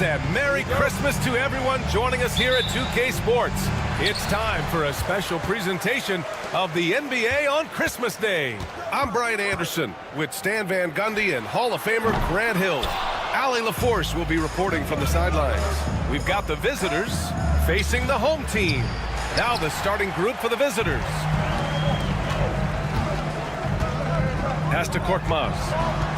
Greetings and Merry Christmas to everyone joining us here at 2K Sports. It's time for a special presentation of the NBA on Christmas Day. I'm Brian Anderson with Stan Van Gundy and Hall of Famer Grant Hill. Allie LaForce will be reporting from the sidelines. We've got the visitors facing the home team. Now the starting group for the visitors. Pass to Korkmaz.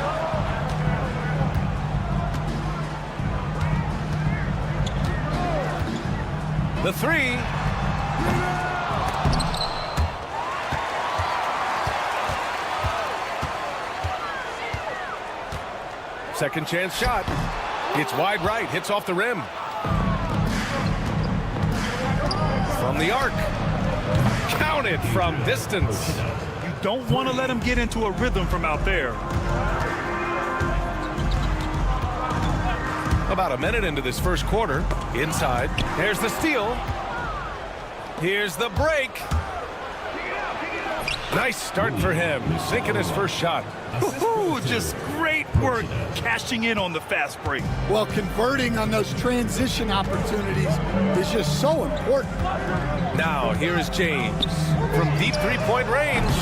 The three. Second chance shot. It's wide right, hits off the rim. From the arc. Counted from distance. You don't want to let him get into a rhythm from out there. About a minute into this first quarter. Inside. There's the steal. Here's the break. Nice start for him. Sinking his first shot. Just great work cashing in on the fast break. Well, converting on those transition opportunities is just so important. Now, here is James. From deep three-point range.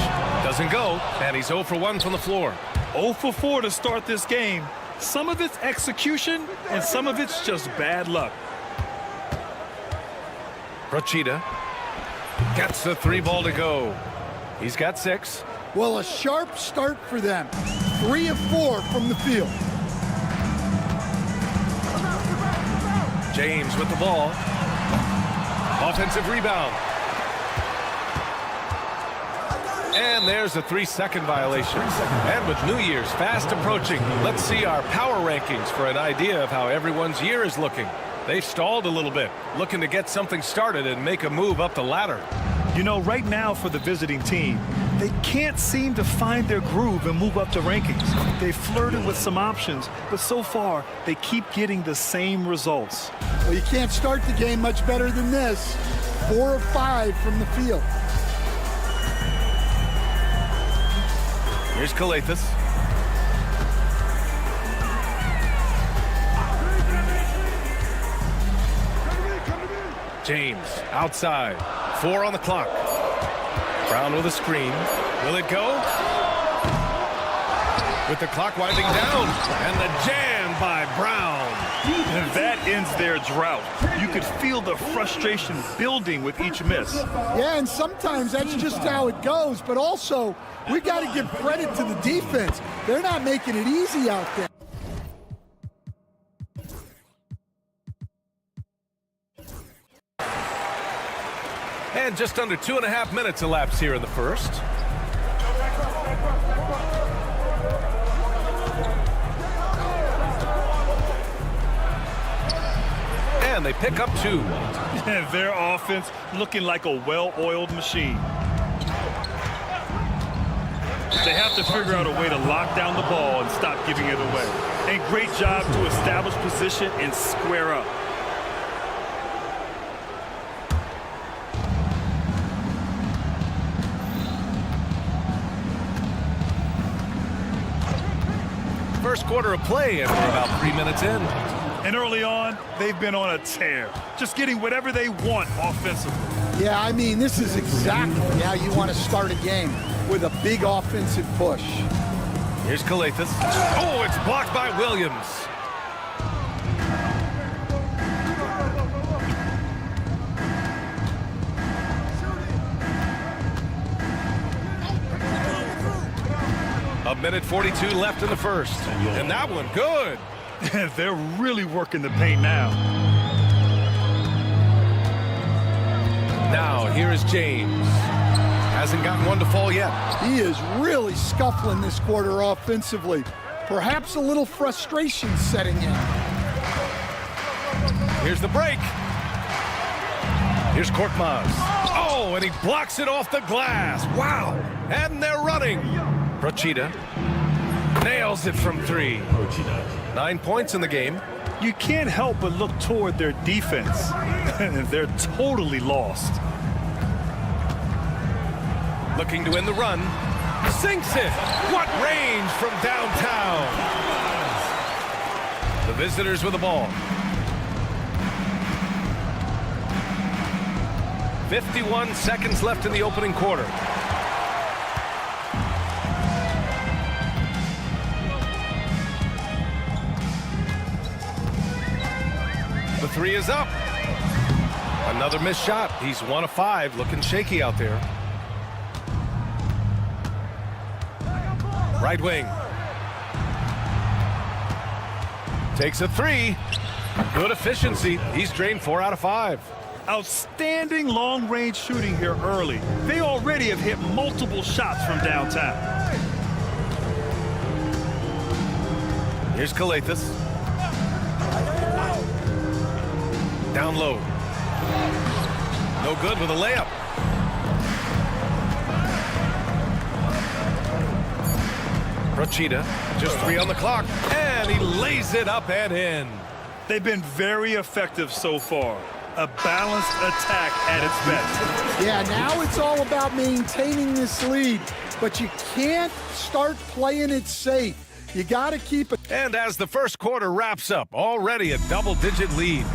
Doesn't go, and he's 0 for 1 from the floor. 0 for 4 to start this game. Some of it's execution, and some of it's just bad luck. Rachida gets the three ball to go. He's got 6. Well, a sharp start for them. 3 of 4 from the field. James with the ball. Offensive rebound. And there's a 3-second violation. And with New Year's fast approaching, let's see our power rankings for an idea of how everyone's year is looking. They've stalled a little bit, looking to get something started and make a move up the ladder. You know, right now for the visiting team, they can't seem to find their groove and move up the rankings. They flirted with some options, but so far, they keep getting the same results. Well, you can't start the game much better than this. 4 of 5 from the field. Here's Kalathis. James outside. 4 on the clock. Brown with a screen. Will it go? With the clock winding down. And the jam by Brown. And that ends their drought. You could feel the frustration building with each miss. Yeah, and sometimes that's just how it goes. But also, we got to give credit to the defense. They're not making it easy out there. And just under 2.5 minutes elapsed here in the first. And they pick up 2. And their offense looking like a well-oiled machine. They have to figure out a way to lock down the ball and stop giving it away. And great job to establish position and square up. First quarter of play, and we're about 3 minutes in. And early on, they've been on a tear. Just getting whatever they want offensively. Yeah, I mean, this is exactly how you want to start a game, with a big offensive push. Here's Kalathis. Oh, it's blocked by Williams. A minute 42 left in the first. And that one, good. They're really working the paint now. Now, here is James. Hasn't gotten one to fall yet. He is really scuffling this quarter offensively. Perhaps a little frustration setting in. Here's the break. Here's Korkmaz. Oh, and he blocks it off the glass. Wow. And they're running. Rachida nails it from 3. 9 points in the game. You can't help but look toward their defense. They're totally lost. Looking to win the run. Sinks it. What range from downtown. The visitors with the ball. 51 seconds left in the opening quarter. The three is up. Another missed shot. He's 1 of 5, looking shaky out there. Right wing. Takes a 3. Good efficiency. He's drained 4 out of 5. Outstanding long-range shooting here early. They already have hit multiple shots from downtown. Here's Calathis. Down low. No good with a layup. Prochita, just 3 on the clock, and he lays it up and in. They've been very effective so far. A balanced attack at its best. Yeah, now it's all about maintaining this lead, but you can't start playing it safe. You got to keep it. And as the first quarter wraps up, already a double-digit lead.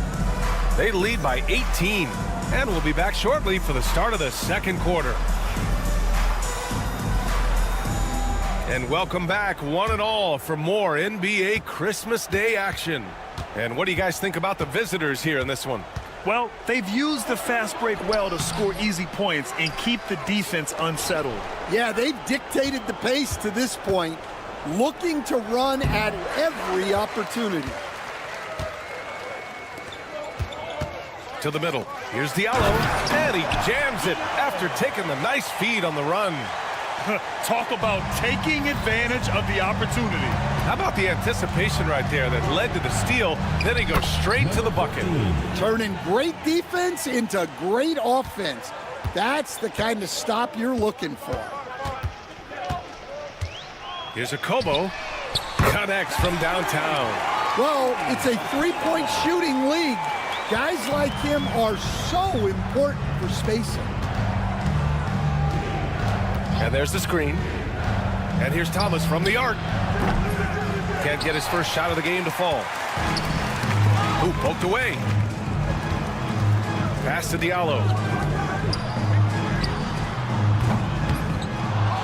They lead by 18, and we'll be back shortly for the start of the second quarter. And welcome back, one and all, for more NBA Christmas Day action. And what do you guys think about the visitors here in this one? Well, they've used the fast break well to score easy points and keep the defense unsettled. Yeah, they've dictated the pace to this point, looking to run at every opportunity. To the middle. Here's Diallo, and he jams it after taking the nice feed on the run. Talk about taking advantage of the opportunity. How about the anticipation right there that led to the steal? Then he goes straight to the bucket. Turning great defense into great offense. That's the kind of stop you're looking for. Here's a Kobo. Connects from downtown. Well, it's a three-point shooting league. Guys like him are so important for spacing. And there's the screen. And here's Thomas from the arc. Can't get his first shot of the game to fall. Ooh, poked away. Pass to Diallo.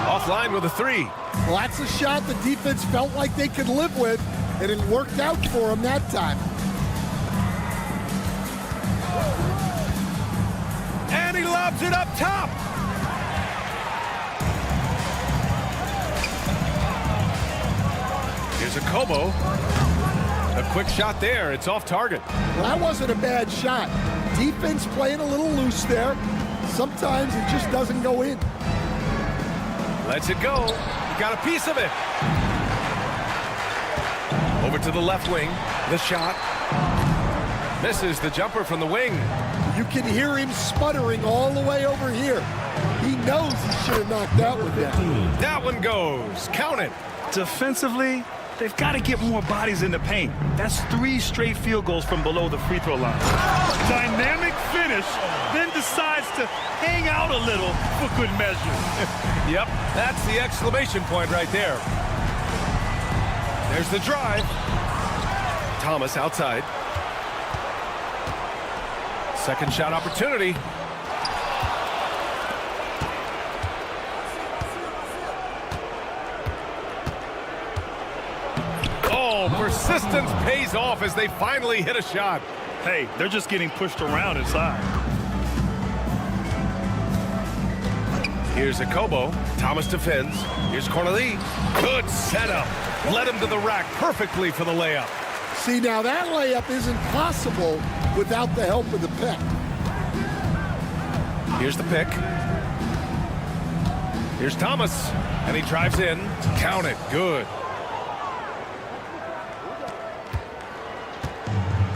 Offline with a 3. Well, that's a shot the defense felt like they could live with, and it worked out for him that time. And he lobs it up top. Here's a Kobo. A quick shot there. It's off target. Well, that wasn't a bad shot. Defense playing a little loose there. Sometimes it just doesn't go in. Lets it go. He got a piece of it. Over to the left wing. The shot. Misses the jumper from the wing. You can hear him sputtering all the way over here. He knows he should have knocked that one down. That one goes. Count it. Defensively, they've got to get more bodies in the paint. That's 3 straight field goals from below the free throw line. Dynamic finish, then decides to hang out a little for good measure. Yep, that's the exclamation point right there. There's the drive. Thomas outside. Second shot opportunity. Oh, persistence pays off as they finally hit a shot. Hey, they're just getting pushed around inside. Here's a Kobo. Thomas defends. Here's Corneli. Good setup. Led him to the rack perfectly for the layup. See, now that layup isn't possible without the help of the pick. Here's the pick. Here's Thomas. And he drives in. Count it. Good.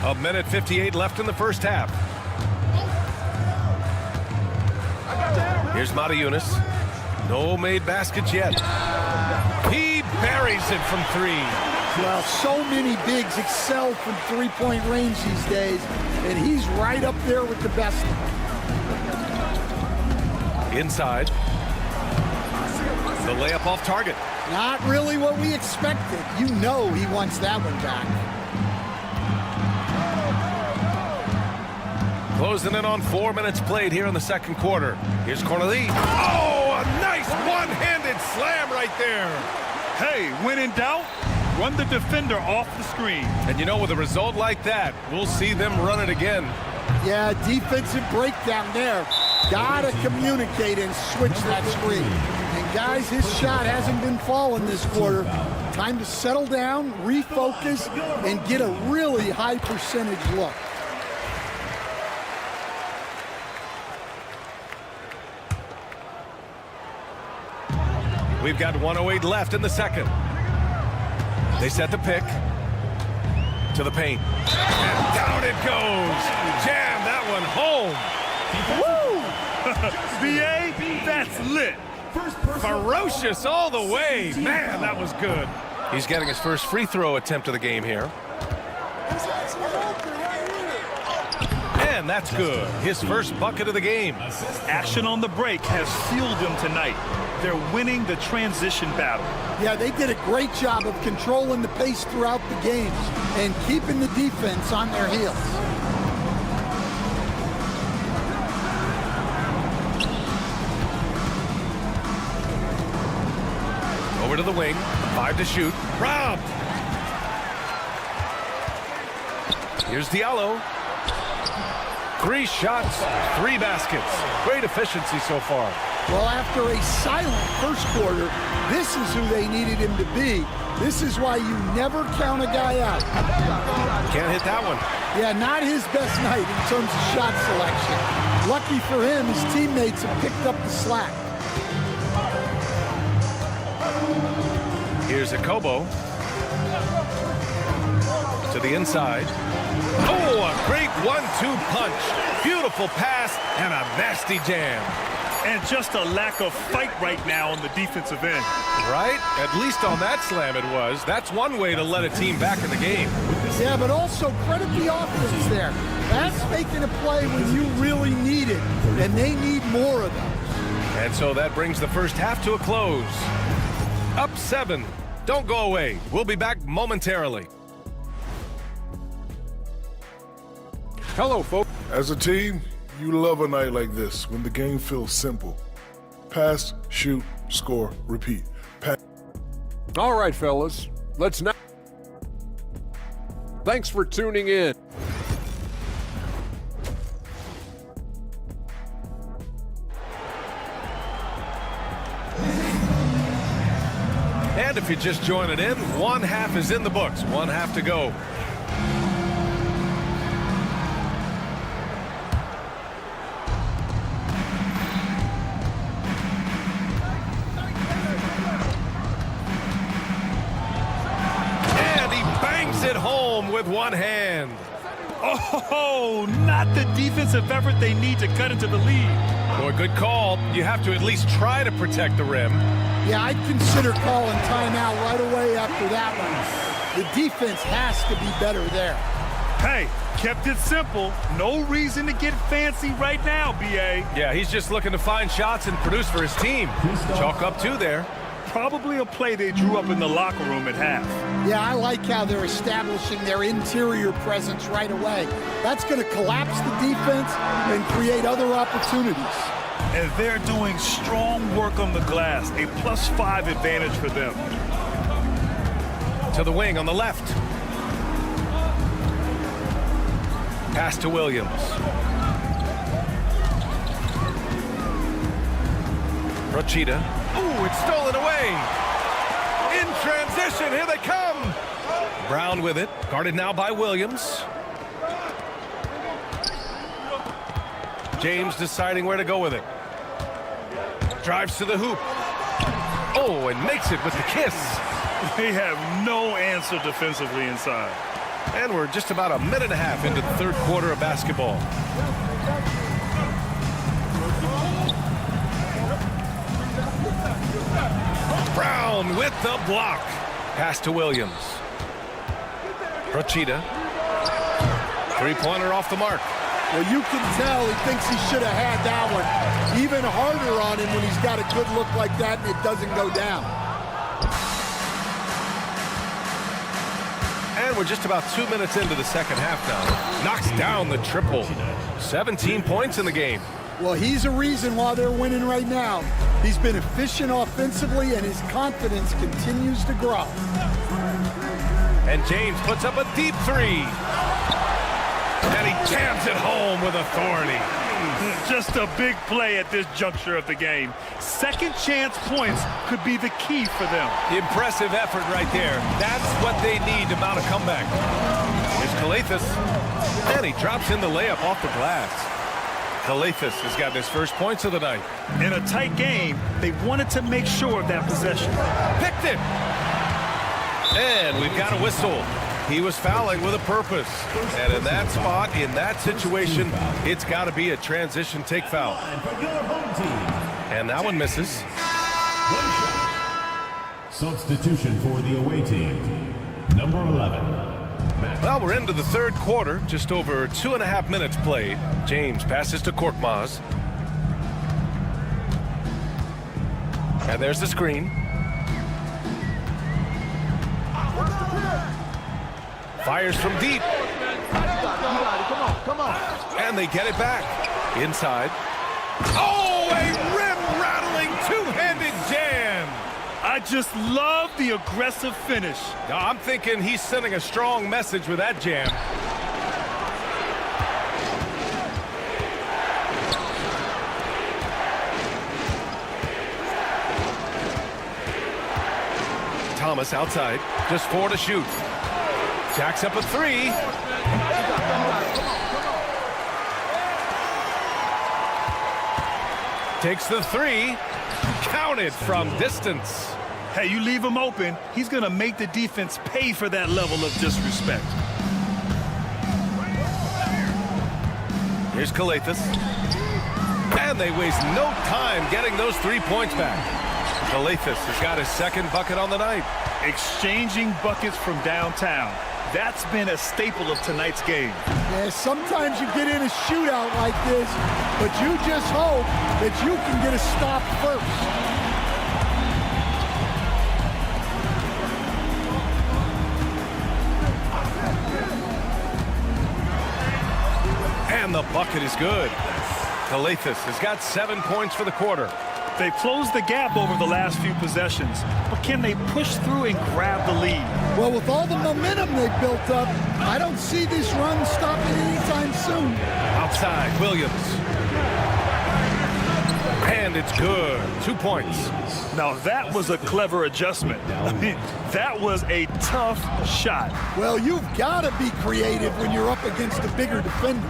A minute 58 left in the first half. Here's Mata Yunus. No made baskets yet. He buries it from 3. Well, so many bigs excel from three-point range these days, and he's right up there with the best of them. Inside. The layup off target. Not really what we expected. You know he wants that one back. Closing in on 4 minutes played here in the second quarter. Here's Corneli. Oh, a nice one-handed slam right there. Hey, when in doubt, run the defender off the screen. And you know, with a result like that, we'll see them run it again. Yeah, defensive breakdown there. Gotta communicate and switch that screen. And guys, his shot hasn't been falling this quarter. Time to settle down, refocus, and get a really high percentage look. We've got 1:08 left in the second. They set the pick to the paint. And down it goes. Jam that one home. Woo! VA, that's lit. Ferocious all the way. Man, that was good. He's getting his first free throw attempt of the game here. And that's good. His first bucket of the game. Action on the break has fueled them tonight. They're winning the transition battle. Yeah, they did a great job of controlling the pace throughout the game and keeping the defense on their heels. Over to the wing. 5 to shoot. Robbed. Here's Diallo. 3 shots, 3 baskets. Great efficiency so far. Well, after a silent first quarter, this is who they needed him to be. This is why you never count a guy out. Can't hit that one. Yeah, not his best night in terms of shot selection. Lucky for him, his teammates have picked up the slack. Here's Akobo. To the inside. Oh, a great 1-2 punch. Beautiful pass and a nasty jam. And just a lack of fight right now on the defensive end. Right? At least on that slam it was. That's one way to let a team back in the game. Yeah, but also credit the offense there. That's making a play when you really need it, and they need more of those. And so that brings the first half to a close. Up 7. Don't go away. We'll be back momentarily. Hello, folks. As a team, you love a night like this when the game feels simple. Pass, shoot, score, repeat. Pass. All right, fellas. Let's now. Thanks for tuning in. And if you're just joining in, one half is in the books. One half to go. It home with one hand. Oh, not the defensive effort they need to cut into the lead. Boy, good call. You have to at least try to protect the rim. Yeah, I'd consider calling timeout right away after that one. The defense has to be better there. Hey, kept it simple. No reason to get fancy right now, BA. Yeah, he's just looking to find shots and produce for his team. Chalk up 2 there. Probably a play they drew up in the locker room at half. Yeah, I like how they're establishing their interior presence right away. That's going to collapse the defense and create other opportunities. And they're doing strong work on the glass, a +5 advantage for them. To the wing on the left. Pass to Williams. Rochita. Ooh, it's stolen away. In transition, here they come. Brown with it, guarded now by Williams. James deciding where to go with it. Drives to the hoop. Oh, and makes it with the kiss. They have no answer defensively inside. And we're just about a minute and a half into the third quarter of basketball. Brown with the block. Pass to Williams. Rochita. Three-pointer off the mark. Well, you can tell he thinks he should have had that one. Even harder on him when he's got a good look like that and it doesn't go down. And we're just about 2 minutes into the second half now. Knocks down the triple. 17 points in the game. Well, he's a reason why they're winning right now. He's been efficient offensively, and his confidence continues to grow. And James puts up a deep three. And he jams it home with authority. Just a big play at this juncture of the game. Second chance points could be the key for them. Impressive effort right there. That's what they need to mount a comeback. Here's Calathis. And he drops in the layup off the glass. Calathis has gotten his first points of the night. In a tight game, they wanted to make sure of that possession. Picked it. And we've got a whistle. He was fouling with a purpose. And in that spot, in that situation, it's got to be a transition take foul. And that one misses. Substitution for the away team. Number 11. Well, we're into the third quarter. Just over 2.5 minutes played. James passes to Korkmaz. And there's the screen. Fires from deep. Come on. And they get it back. Inside. Oh, a rim-rattling two-handed jam. I just love the aggressive finish. Now, I'm thinking he's sending a strong message with that jam. Thomas outside. Just 4 to shoot. Jacks up a 3. Takes the 3. Counted from distance. Hey, you leave him open, he's going to make the defense pay for that level of disrespect. Here's Calathis. And they waste no time getting those 3 points back. Calathis has got his second bucket on the night. Exchanging buckets from downtown. That's been a staple of tonight's game. Yeah, sometimes you get in a shootout like this, but you just hope that you can get a stop first. And the bucket is good. Calathis has got 7 points for the quarter. They've closed the gap over the last few possessions, but can they push through and grab the lead? Well, with all the momentum they've built up, I don't see this run stopping anytime soon. Outside, Williams. And it's good. 2 points. Now that was a clever adjustment. I mean, that was a tough shot. Well, you've got to be creative when you're up against a bigger defender.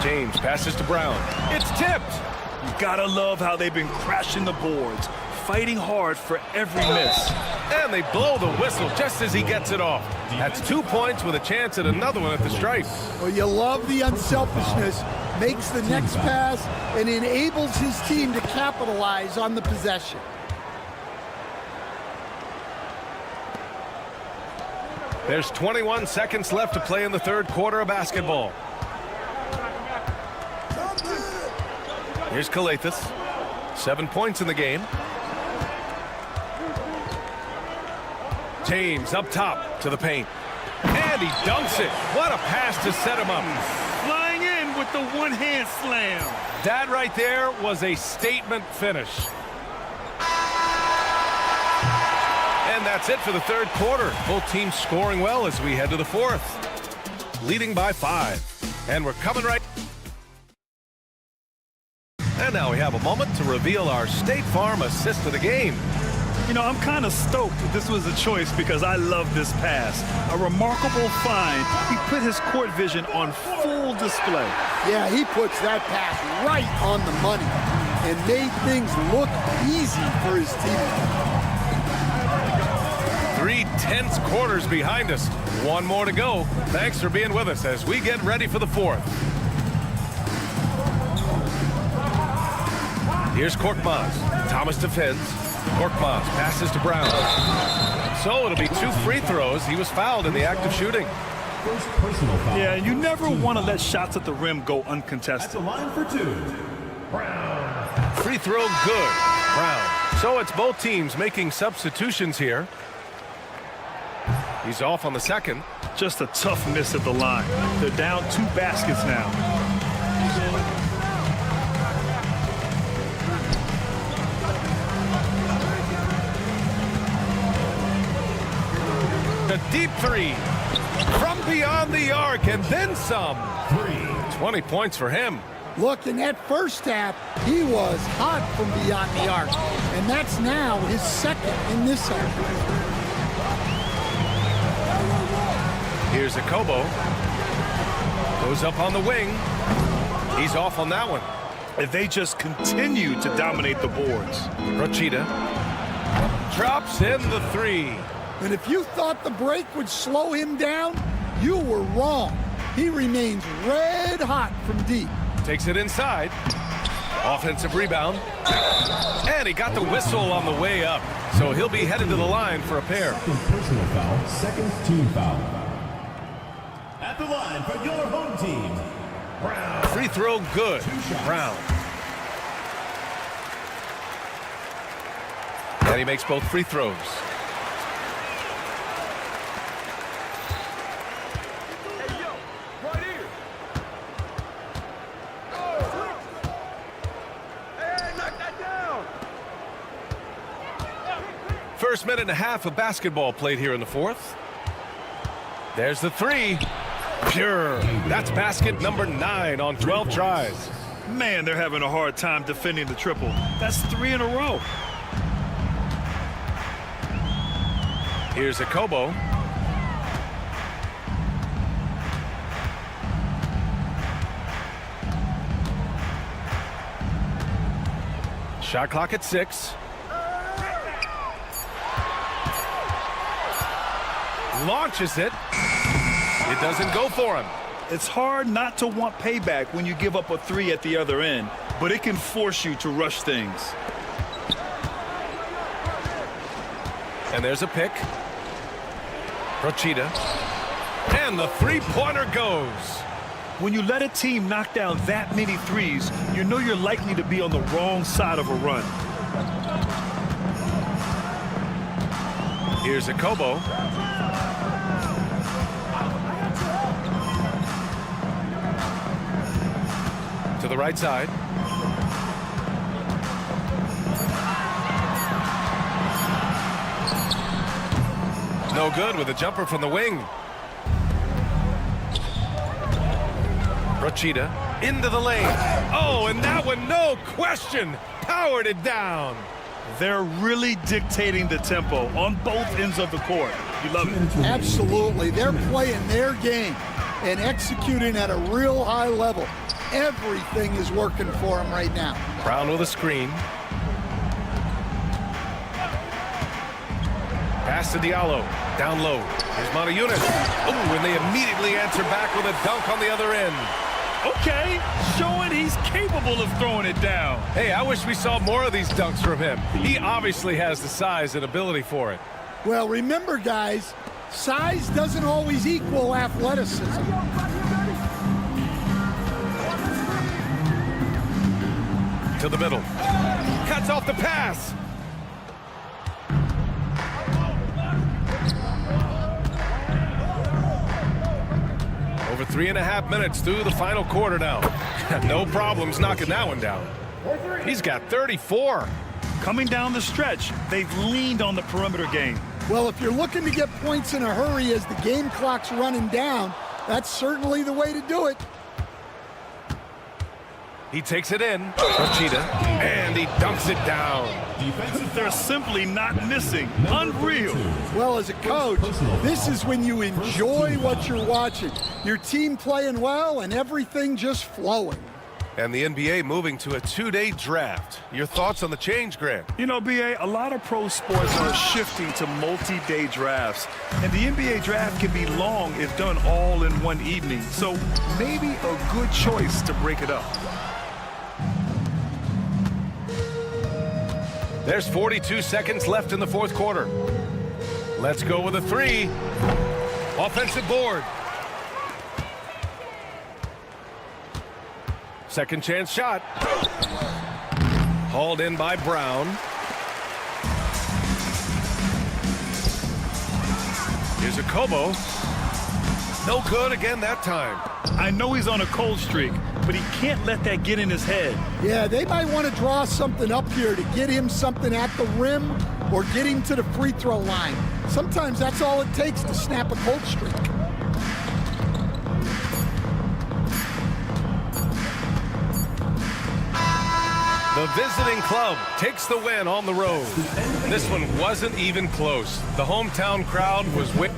James passes to Brown. It's tipped. You gotta love how they've been crashing the boards, fighting hard for every miss. And they blow the whistle just as he gets it off. That's 2 points with a chance at another one at the stripe. Well, you love the unselfishness. Makes the next pass and enables his team to capitalize on the possession. There's 21 seconds left to play in the third quarter of basketball. Here's Calathis. 7 points in the game. James up top to the paint. And he dunks it. What a pass to set him up. Flying in with the one-hand slam. That right there was a statement finish. And that's it for the third quarter. Both teams scoring well as we head to the fourth. Leading by 5. And we're coming right. And now we have a moment to reveal our State Farm assist of the game. You know, I'm kind of stoked that this was a choice because I love this pass. A remarkable find. He put his court vision on full display. Yeah, he puts that pass right on the money and made things look easy for his team. 3 tense quarters behind us. 1 more to go. Thanks for being with us as we get ready for the fourth. Here's Korkmaz. Thomas defends. Korkmaz passes to Brown. So it'll be 2 free throws. He was fouled in the act of shooting. Yeah, you never want to let shots at the rim go uncontested. At the line for 2. Brown. Free throw good. Brown. So it's both teams making substitutions here. He's off on the second. Just a tough miss at the line. They're down 2 baskets now. The deep three from beyond the arc and then some. 20 points for him. Look, in that first half, he was hot from beyond the arc. And that's now his second in this half. Here's a Kobo. Goes up on the wing. He's off on that one. If they just continue to dominate the boards. Rochita drops in the 3. And if you thought the break would slow him down, you were wrong. He remains red hot from deep. Takes it inside. Offensive rebound. And he got the whistle on the way up. So he'll be headed to the line for a pair. Personal foul, second team foul. At the line for your home team, Brown. Free throw good. Brown. And he makes both free throws. First minute and a half of basketball played here in the fourth. There's the 3. Pure. That's basket number 9 on 12 tries. Man, they're having a hard time defending the triple. That's 3 in a row. Here's a Kobo. Shot clock at 6. Launches it. It doesn't go for him. It's hard not to want payback when you give up a 3 at the other end, but it can force you to rush things. And there's a pick. Rochita. And the 3-pointer goes. When you let a team knock down that many threes, you know you're likely to be on the wrong side of a run. Here's a Kobo. To the right side. No good with a jumper from the wing. Rochita into the lane. Oh, and that one, no question, powered it down. They're really dictating the tempo on both ends of the court. You love it. Absolutely. They're playing their game and executing at a real high level. Everything is working for him right now. Brown with a screen. Pass to Diallo. Down low. Here's Montejunas. Oh, and they immediately answer back with a dunk on the other end. Okay, showing he's capable of throwing it down. Hey, I wish we saw more of these dunks from him. He obviously has the size and ability for it. Well, remember, guys, size doesn't always equal athleticism. To the middle. Cuts off the pass. Over 3.5 minutes through the final quarter now. No problems knocking that one down. He's got 34. Coming down the stretch, they've leaned on the perimeter game. Well, if you're looking to get points in a hurry as the game clock's running down, that's certainly the way to do it. He takes it in. Rochita. And he dunks it down. They're simply not missing. Unreal. Well, as a coach, this is when you enjoy what you're watching. Your team playing well and everything just flowing. And the NBA moving to a 2-day draft. Your thoughts on the change, Grant? You know, BA, a lot of pro sports are shifting to multi-day drafts. And the NBA draft can be long if done all in one evening. So maybe a good choice to break it up. There's 42 seconds left in the fourth quarter. Let's go with a 3. Offensive board. Second chance shot. Hauled in by Brown. Here's a Kobo. No good again that time. I know he's on a cold streak, but he can't let that get in his head. Yeah, they might want to draw something up here to get him something at the rim or get him to the free throw line. Sometimes that's all it takes to snap a cold streak. The visiting club takes the win on the road. This one wasn't even close. The hometown crowd was with.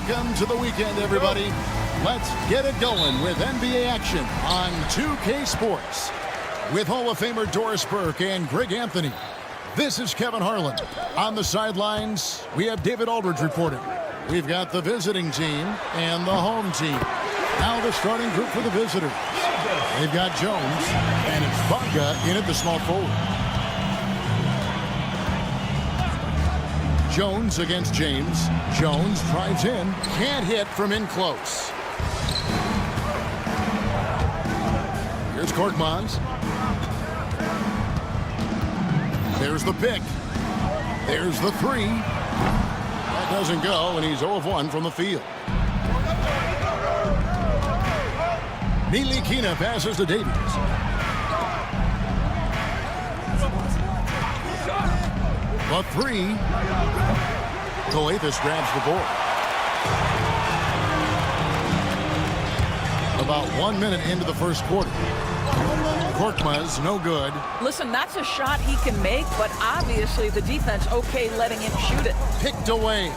Welcome to the weekend, everybody. Let's get it going with NBA action on 2K Sports. With Hall of Famer Doris Burke and Greg Anthony, this is Kevin Harlan. On the sidelines, we have David Aldridge reporting. We've got the visiting team and the home team. Now the starting group for the visitors. They've got Jones, and it's Bonga in at the small forward. Jones against James. Jones drives in. Can't hit from in close. Here's Korkmaz. There's the pick. There's the three. That doesn't go, and he's 0 of 1 from the field. Nilikina passes to Davies. The three. Coathis grabs the board. About 1 minute into the first quarter. Korkmaz, no good. Listen, that's a shot he can make, but obviously the defense okay letting him shoot it. Picked away.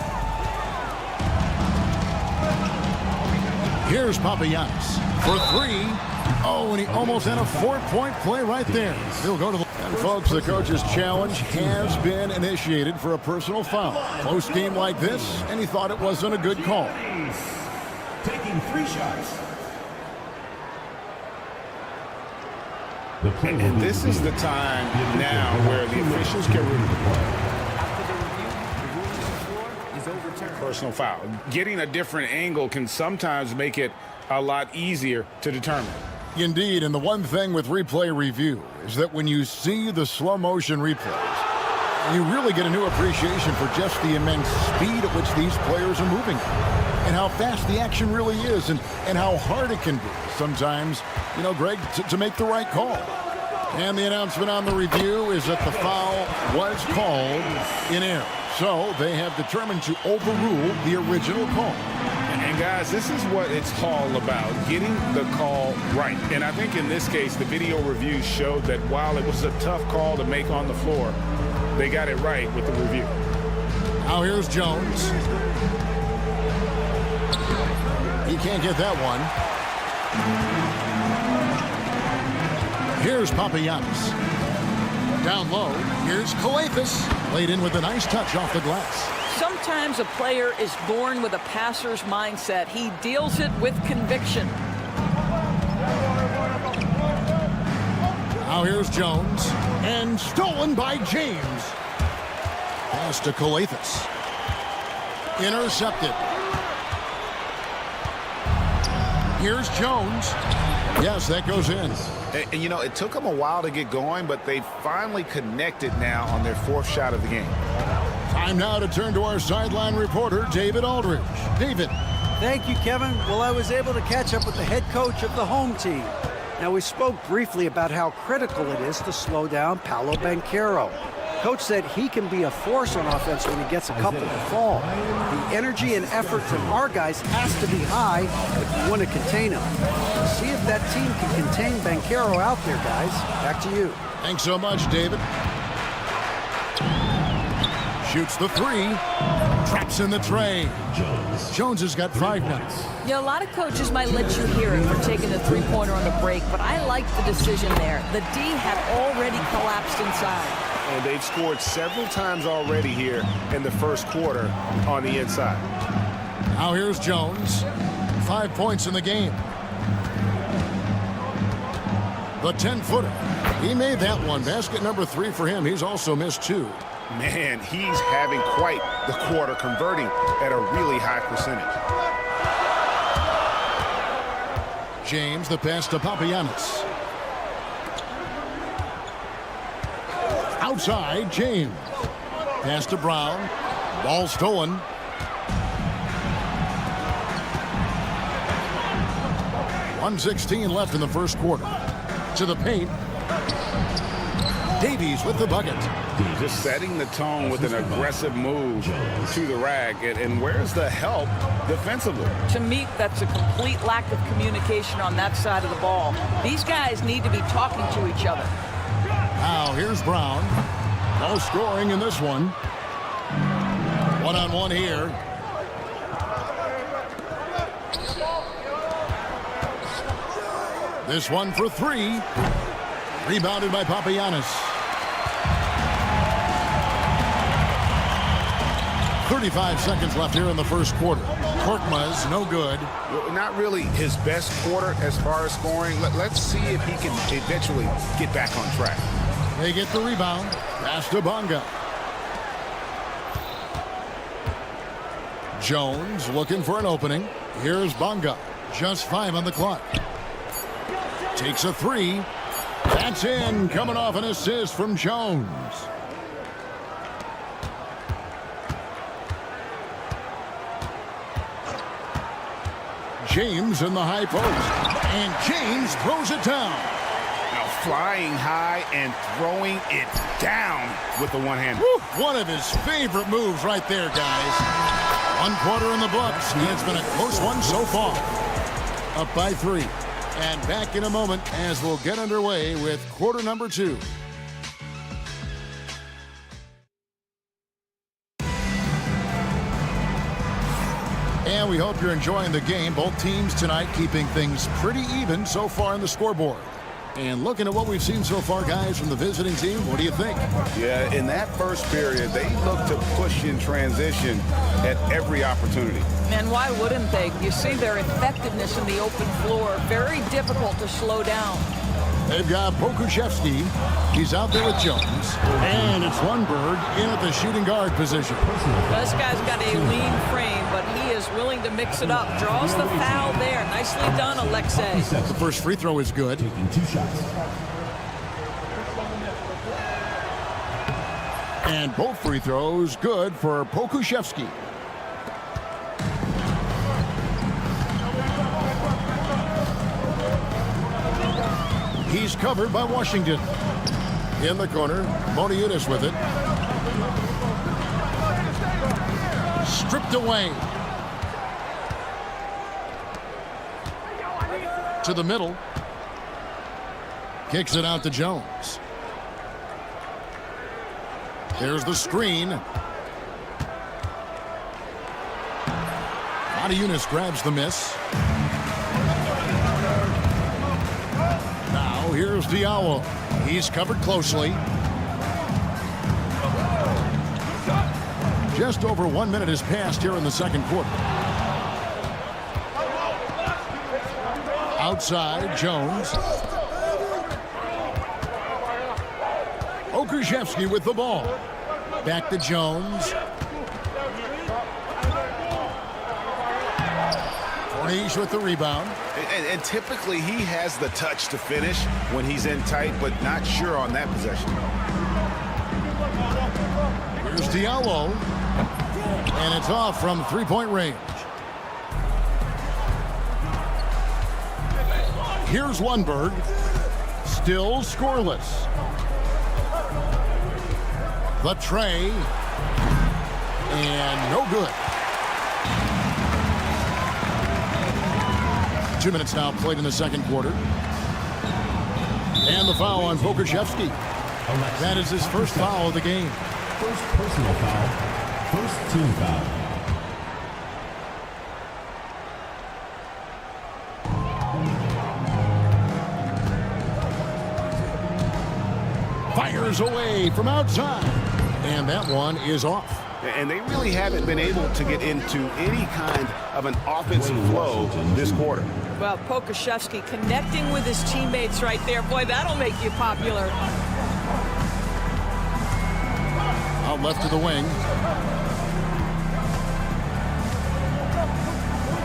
Here's Papagiannis for three. Oh, and he almost had a 4-point play right there. He'll go to the... And folks, the coach's challenge has been initiated for a personal foul. Close game like this, and he thought it wasn't a good call. Taking 3 shots. And this is the time now where the officials can personal foul. Getting a different angle can sometimes make it a lot easier to determine. Indeed, and the one thing with replay review is that when you see the slow motion replays, you really get a new appreciation for just the immense speed at which these players are moving and how fast the action really is and how hard it can be sometimes, you know, Greg, to make the right call. And the announcement on the review is that the foul was called in error. So they have determined to overrule the original call. And guys, this is what it's all about, getting the call right. And I think in this case, the video review showed that while it was a tough call to make on the floor, they got it right with the review. Now here's Jones. He can't get that one. Here's Papagiannis. Down low, here's Coathis. Laid in with a nice touch off the glass. Sometimes a player is born with a passer's mindset. He deals it with conviction. Now here's Jones. And stolen by James. Pass to Coathis. Intercepted. Here's Jones. Yes, that goes in. And, you know, it took them a while to get going, but they finally connected now on their 4th shot of the game. Time now to turn to our sideline reporter, David Aldridge. David. Thank you, Kevin. Well, I was able to catch up with the head coach of the home team. Now, we spoke briefly about how critical it is to slow down Paolo Banchero. Coach said he can be a force on offense when he gets a couple to fall. The energy and effort from our guys has to be high if we want to contain him. See if that team can contain Banchero out there, guys. Back to you. Thanks so much, David. Shoots the three. Traps in the tray. Jones has got 5 now. Yeah, a lot of coaches might let you hear it for taking the three-pointer on the break, but I like the decision there. The D had already collapsed inside. And they've scored several times already here in the first quarter on the inside. Now here's Jones. 5 points in the game. The 10-footer. He made that one. Basket number 3 for him. He's also missed 2. Man, he's having quite the quarter, converting at a really high percentage. James, the pass to Papagiannis. Outside, James. Pass to Brown. Ball stolen. .116 left in the first quarter. To the paint. Davies with the bucket. Just setting the tone with an aggressive move to the rack. And where's the help defensively? To me, that's a complete lack of communication on that side of the ball. These guys need to be talking to each other. Now here's Brown. No scoring in this one. One-on-one here. This one for 3. Rebounded by Papagiannis. 35 seconds left here in the first quarter. Korkmaz, no good. Not really his best quarter as far as scoring. Let's see if he can eventually get back on track. They get the rebound. Pass to Bonga. Jones looking for an opening. Here's Bonga. Just 5 on the clock. Takes a 3. That's in. Coming off an assist from Jones. James in the high post. And James throws it down. Now flying high and throwing it down with the one-hand. One of his favorite moves right there, guys. 1 quarter in the books. It's been a close one so far. Up by 3. And back in a moment as we'll get underway with quarter number 2. And we hope you're enjoying the game. Both teams tonight keeping things pretty even so far on the scoreboard. And looking at what we've seen so far, guys, from the visiting team, what do you think? Yeah, in that first period, they looked to push in transition at every opportunity. And why wouldn't they? You see their effectiveness in the open floor. Very difficult to slow down. They've got Pokuševski. He's out there with Jones. And it's Lundberg in at the shooting guard position. This guy's got a lean frame, but he is willing to mix it up. Draws the foul there. Nicely done, Alexei. The first free throw is good. Taking 2 shots. And both free throws good for Pokuševski. He's covered by Washington. In the corner, Moniunas with it. Stripped away. To the middle. Kicks it out to Jones. There's the screen. Moniunas grabs the miss. Now here's Diallo. He's covered closely. Just over 1 minute has passed here in the second quarter. Outside, Jones. Pokuševski with the ball. Back to Jones. Fornage with the rebound. And typically he has the touch to finish when he's in tight, but not sure on that possession. Here's Diallo. And it's off from three-point range. Here's Lundberg. Still scoreless. The tray. And no good. 2 minutes now played in the second quarter. And the foul on Pokuševski. That is his first foul of the game. First personal foul. First team foul. Fires away from outside. And that one is off. And they really haven't been able to get into any kind of an offensive flow this quarter. Well, Pokuševski connecting with his teammates right there. Boy, that'll make you popular. Out left to the wing.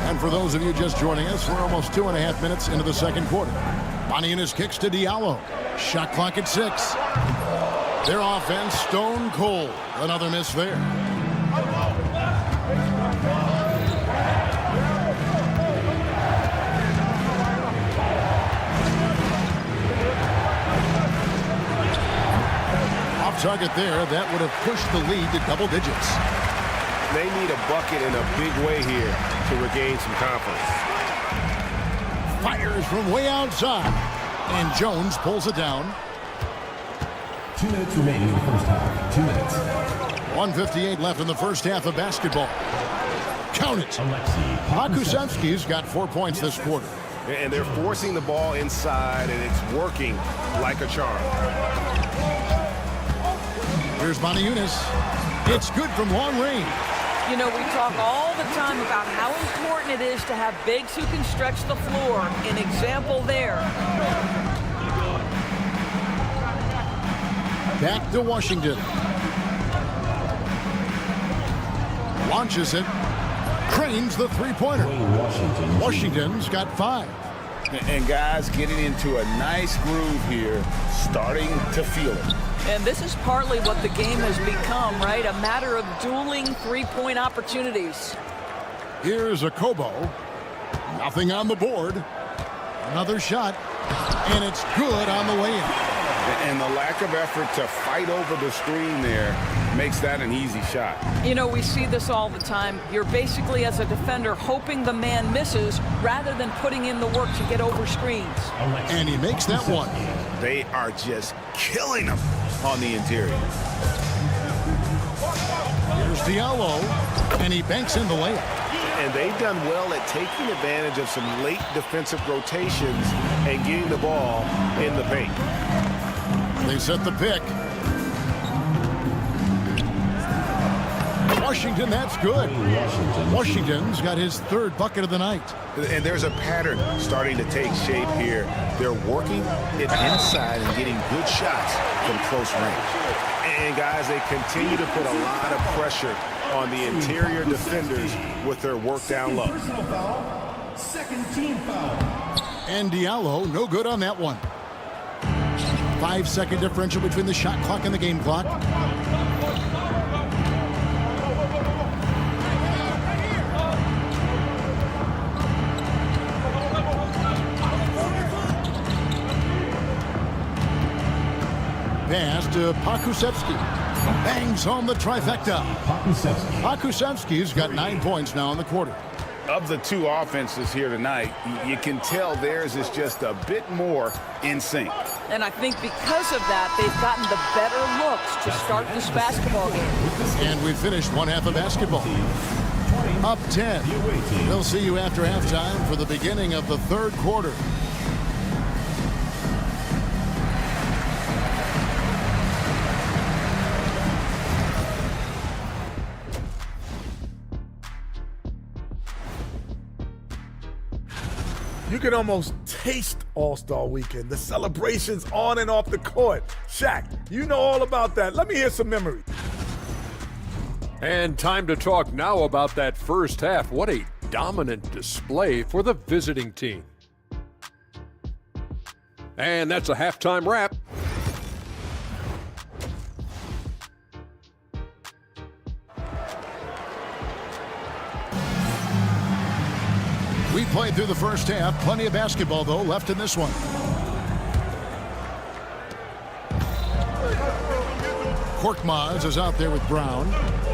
And for those of you just joining us, we're almost 2.5 minutes into the second quarter. Moniunas kicks to Diallo. Shot clock at 6. Their offense stone cold. Another miss there. Off target there. That would have pushed the lead to double digits. They need a bucket in a big way here to regain some confidence. Fires from way outside. And Jones pulls it down. 2 minutes remaining in the first half. 2 minutes. 1:58 left in the first half of basketball. Count it. Pokuševski's got 4 points this quarter. And they're forcing the ball inside, and it's working like a charm. Here's Moniunas. It's good from long range. You know, we talk all the time about how important it is to have bigs who can stretch the floor. An example there. Back to Washington. Launches it. Drains the three-pointer. Washington's got 5. And guys getting into a nice groove here, starting to feel it. And this is partly what the game has become, right? A matter of dueling three-point opportunities. Here's a Kobo. Nothing on the board. Another shot. And it's good on the way in. And the lack of effort to fight over the screen there makes that an easy shot. You know, we see this all the time. You're basically, as a defender, hoping the man misses rather than putting in the work to get over screens. And he makes that one. They are just killing them on the interior. Here's Diallo, and he banks in the layup. And they've done well at taking advantage of some late defensive rotations and getting the ball in the paint. They set the pick. Washington, that's good. Washington's got his 3rd bucket of the night. And there's a pattern starting to take shape here. They're working it inside and getting good shots from close range. And guys, they continue to put a lot of pressure on the interior defenders with their work down low. Second team foul. And Diallo, no good on that one. 5-second differential between the shot clock and the game clock. Pass to Pakusevsky. Bangs home the trifecta. Pakusevsky's got 9 points now in the quarter. Of the two offenses here tonight, you can tell theirs is just a bit more in sync. And I think because of that, they've gotten the better looks to start this basketball game. And we finished one half of basketball. Up 10. We'll see you after halftime for the beginning of the 3rd quarter. You can almost taste All-Star Weekend, the celebrations on and off the court. Shaq, you know all about that. Let me hear some memories. And time to talk now about that first half. What a dominant display for the visiting team. And that's a halftime wrap. We played through the first half. Plenty of basketball, though, left in this one. Korkmaz is out there with Brown.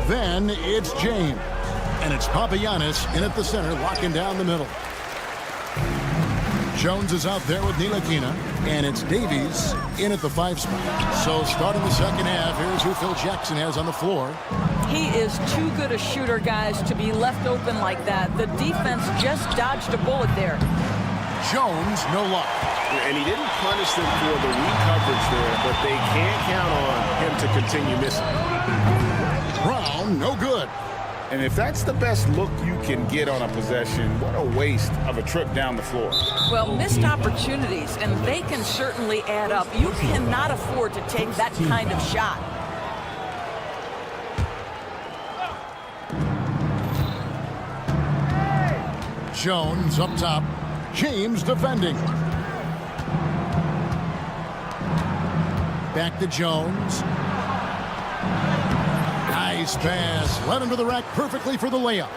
Then it's James. And it's Papagiannis in at the center, locking down the middle. Jones is out there with Ntilikina. And it's Davies in at the 5 spot. So starting the second half, here's who Phil Jackson has on the floor. He is too good a shooter, guys, to be left open like that. The defense just dodged a bullet there. Jones, no luck. And he didn't punish them for the weak coverage there, but they can't count on him to continue missing. Brown, no good. And if that's the best look you can get on a possession, what a waste of a trip down the floor. Well, missed opportunities, and they can certainly add up. You cannot afford to take that kind of shot. Jones up top. James defending. Back to Jones. Nice pass. Led him to the rack perfectly for the layup.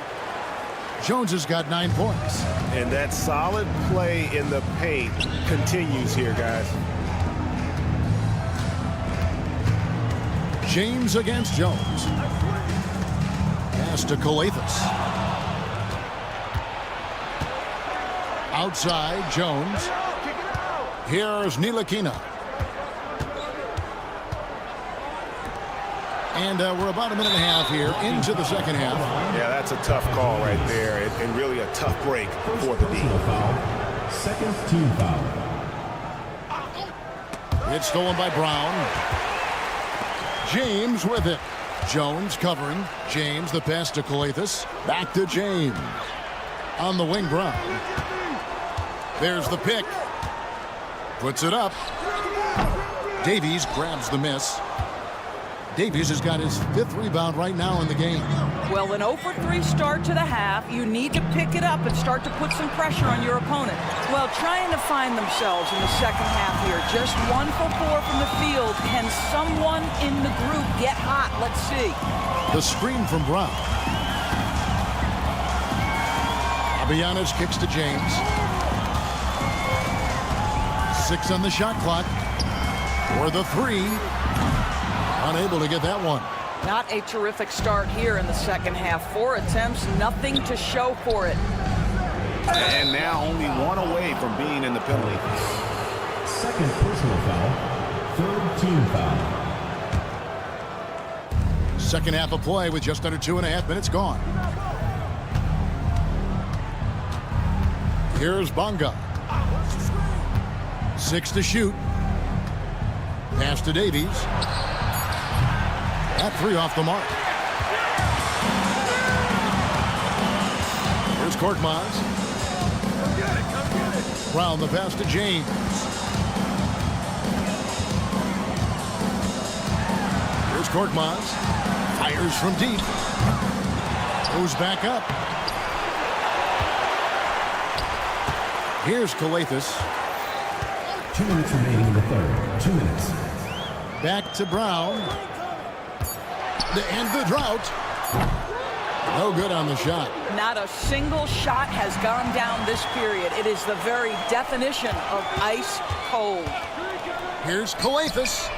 Jones has got 9 points. And that solid play in the paint continues here, guys. James against Jones. Pass to Calathes. Outside, Jones. Here's Ntilikina. And we're about a minute and a half here into the second half. Yeah, that's a tough call right there, and really a tough break for the D. Second team foul. It's stolen by Brown. James with it. Jones covering. James, the pass to Calathes. Back to James. On the wing, Brown. There's the pick. Puts it up. Davies grabs the miss. Davies has got his 5th rebound right now in the game. Well, an 0 for 3 start to the half. You need to pick it up and start to put some pressure on your opponent. Well, trying to find themselves in the second half here. Just 1 for 4 from the field. Can someone in the group get hot? Let's see. The screen from Brown. Abiyanis kicks to James. 6 on the shot clock. For the 3. Unable to get that one. Not a terrific start here in the second half. 4 attempts, nothing to show for it. And now only 1 away from being in the penalty. Second personal foul. 3rd team foul. Second half of play with just under 2.5 minutes gone. Here's Bonga. 6 to shoot. Pass to Davies. That 3 off the mark. Here's Korkmaz. Brown the pass to James. Here's Korkmaz. Fires from deep. Goes back up. Here's Kalathis. 2 minutes remaining in the 3rd. 2 minutes. Back to Brown. To end the drought. No good on the shot. Not a single shot has gone down this period. It is the very definition of ice cold. Here's Kalathis.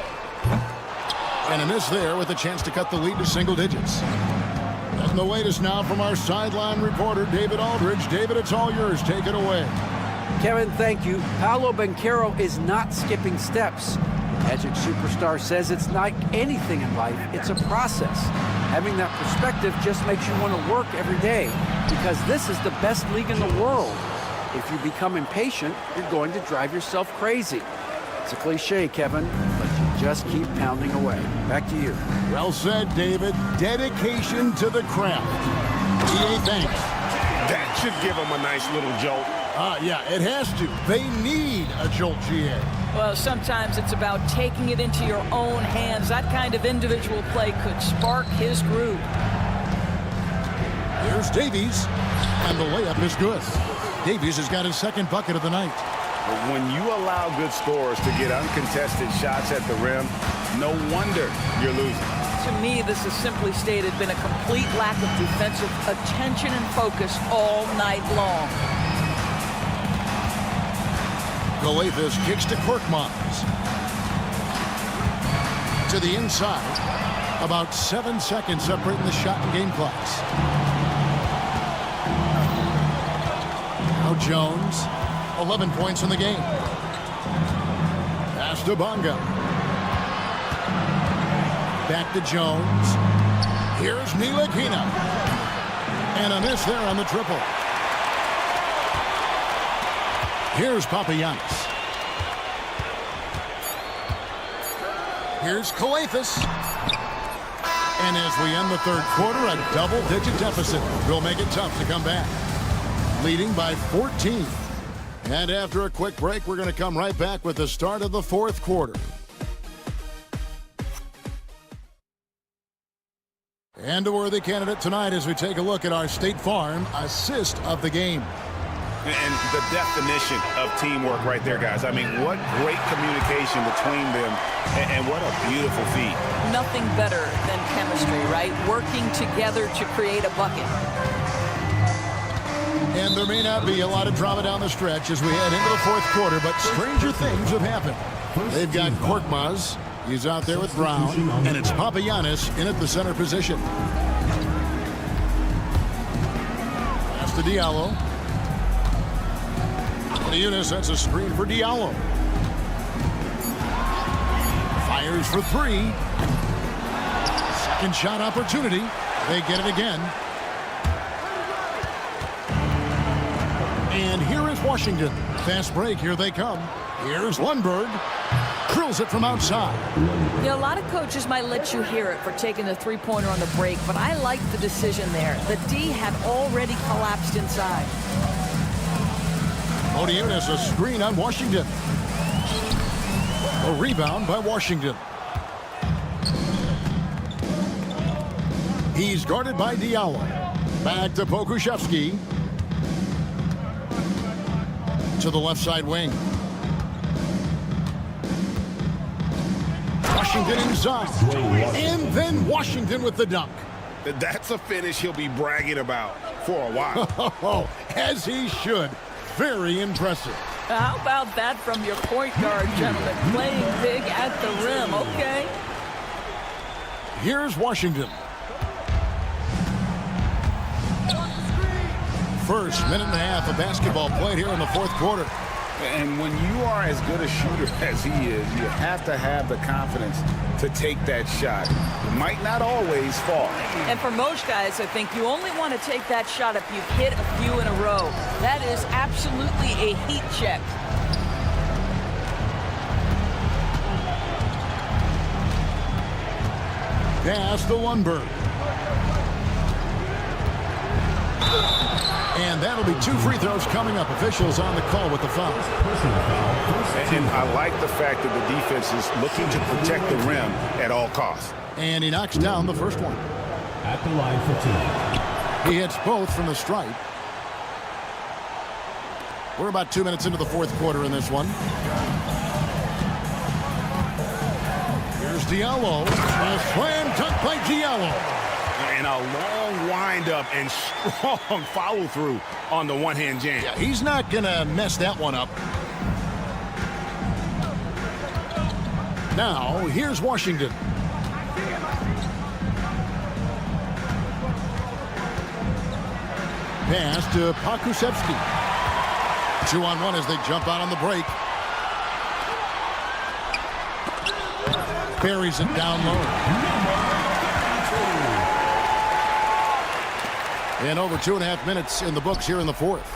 And a miss there with a chance to cut the lead to single digits. And the latest now from our sideline reporter, David Aldridge. David, it's all yours. Take it away. Kevin, thank you. Paolo Banchero is not skipping steps. Magic Superstar says it's like anything in life, it's a process. Having that perspective just makes you want to work every day because this is the best league in the world. If you become impatient, you're going to drive yourself crazy. It's a cliche, Kevin, but you just keep pounding away. Back to you. Well said, David. Dedication to the craft. EA thanks. That should give them a nice little jolt. Yeah, it has to. They need a jolt, GA. Well, sometimes it's about taking it into your own hands. That kind of individual play could spark his groove. Here's Davies, and the layup is good. Davies has got his 2nd bucket of the night. But when you allow good scorers to get uncontested shots at the rim, no wonder you're losing. To me, this has simply stated been a complete lack of defensive attention and focus all night long. Kalathis kicks to Korkmaz. To the inside. About 7 seconds separating the shot and game clocks. Now Jones. 11 points in the game. Pass to Bonga. Back to Jones. Here's Ntilikina. And a miss there on the triple. Here's Papagiannis. Here's Kalathis. And as we end the 3rd quarter, a double-digit deficit will make it tough to come back. Leading by 14. And after a quick break, we're going to come right back with the start of the 4th quarter. And a worthy candidate tonight as we take a look at our State Farm assist of the game. And the definition of teamwork right there, guys. I mean, what great communication between them, and what a beautiful feat. Nothing better than chemistry, right? Working together to create a bucket. And there may not be a lot of drama down the stretch as we head into the 4th quarter, but stranger things have happened. They've got Korkmaz. He's out there with Brown, and it's Papagiannis in at the center position. Pass to Diallo. Eunice sets a screen for Diallo. Fires for 3. Second shot opportunity. They get it again. And here is Washington. Fast break. Here they come. Here's Lundberg. Drills it from outside. You know, a lot of coaches might let you hear it for taking the three-pointer on the break, but I like the decision there. The D had already collapsed inside. Eunice, a screen on Washington. A rebound by Washington. He's guarded by Diallo. Back to Pokusevski. To the left side wing. Washington inside. And then Washington with the dunk. That's a finish he'll be bragging about for a while. As he should. Very impressive. How about that from your point guard, gentlemen? Playing big at the rim, okay? Here's Washington. First minute and a half of basketball played here in the fourth quarter. And when you are as good a shooter as he is, you have to have the confidence to take that shot. It might not always fall. And for most guys, I think you only want to take that shot if you've hit a few in a row. That is absolutely a heat check. Pass to Lundberg. And that'll be 2 free throws coming up. Officials on the call with the foul. And I like the fact that the defense is looking to protect the rim at all costs. And he knocks down the first one. At the line for 2. He hits both from the stripe. We're about 2 minutes into the fourth quarter in this one. Here's Diallo. A slam dunk by Diallo. And a long windup and strong follow-through on the one-hand jam. Yeah, he's not going to mess that one up. Now, here's Washington. Pass to Pokusevski. 2-on-1 as they jump out on the break. Buries it down low. And over 2.5 minutes in the books here in the fourth.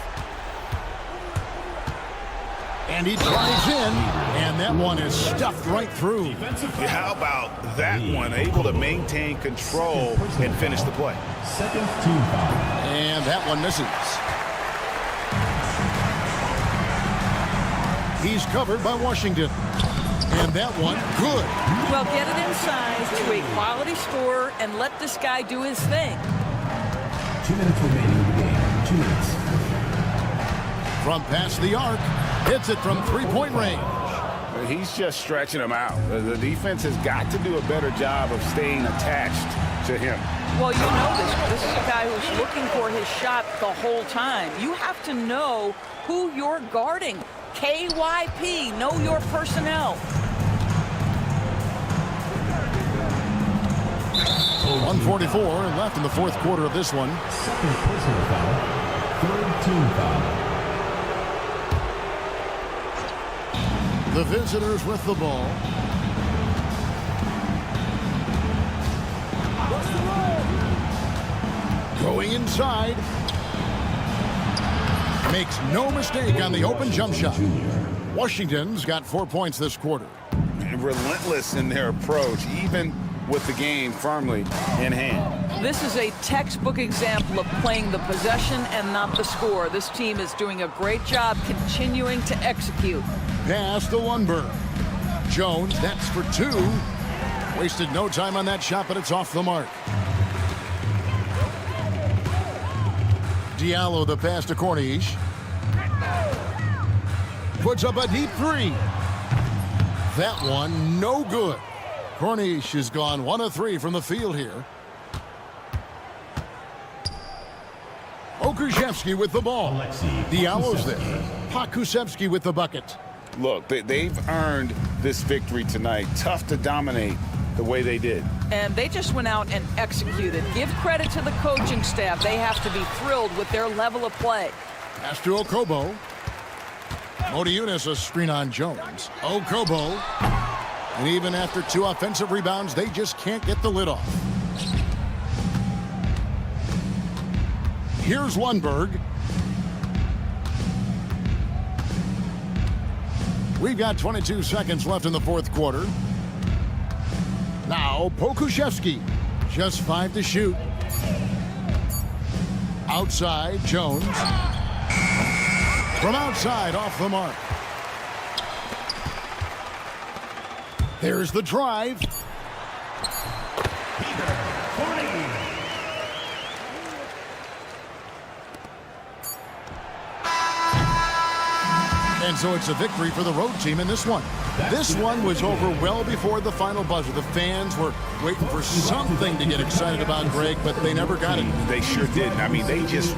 And he drives in, and that one is stuffed right through. How about that one? Able to maintain control and finish the play. Second team foul. And that one misses. He's covered by Washington. And that one, good. Well, get it inside to a quality scorer and let this guy do his thing. 2 minutes remaining in the game. 2 minutes. From past the arc, hits it from three-point range. He's just stretching him out. The defense has got to do a better job of staying attached to him. Well, you know this is a guy who's looking for his shot the whole time. You have to know who you're guarding. KYP, know your personnel. 1:44 left in the fourth quarter of this one. Second personal foul. Third team foul. The visitors with the ball. Going inside. Makes no mistake on the open jump shot. Washington's got 4 points this quarter. Relentless in their approach, even with the game firmly in hand. This is a textbook example of playing the possession and not the score. This team is doing a great job continuing to execute. Pass to Lundberg. Jones, that's for 2. Wasted no time on that shot, but it's off the mark. Diallo, the pass to Corniche. Puts up a deep 3. That one, no good. Corniche has gone 1 of 3 from the field here. Pokusevski with the ball. Diallo's there. Pokusevski with the bucket. Look, they've earned this victory tonight. Tough to dominate the way they did. And they just went out and executed. Give credit to the coaching staff. They have to be thrilled with their level of play. Pass to Okobo. Modiunas a screen on Jones. Okobo. And even after 2 offensive rebounds, they just can't get the lid off. Here's Lundberg. We've got 22 seconds left in the fourth quarter. Now, Pokusevski. Just 5 to shoot. Outside, Jones. From outside, off the mark. There's the drive. And so it's a victory for the road team in this one. This one was over well before the final buzzer. The fans were waiting for something to get excited about, Greg, but they never got it. They sure didn't. I mean, they just...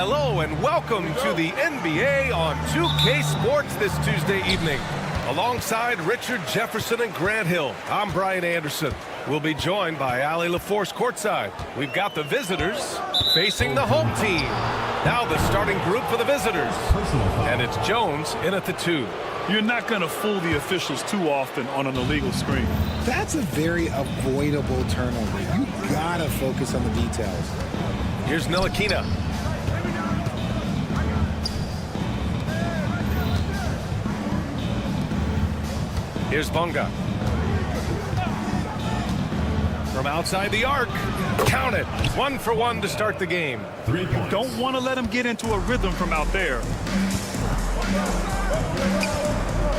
Hello and welcome to the NBA on 2K Sports this Tuesday evening. Alongside Richard Jefferson and Grant Hill, I'm Brian Anderson. We'll be joined by Allie LaForce courtside. We've got the visitors facing the home team. Now the starting group for the visitors. And it's Jones in at the 2. You're not going to fool the officials too often on an illegal screen. That's a very avoidable turnover. You gotta focus on the details. Here's Ntilikina. Here's Bunga. From outside the arc. Count it. 1 for 1 to start the game. You don't want to let him get into a rhythm from out there.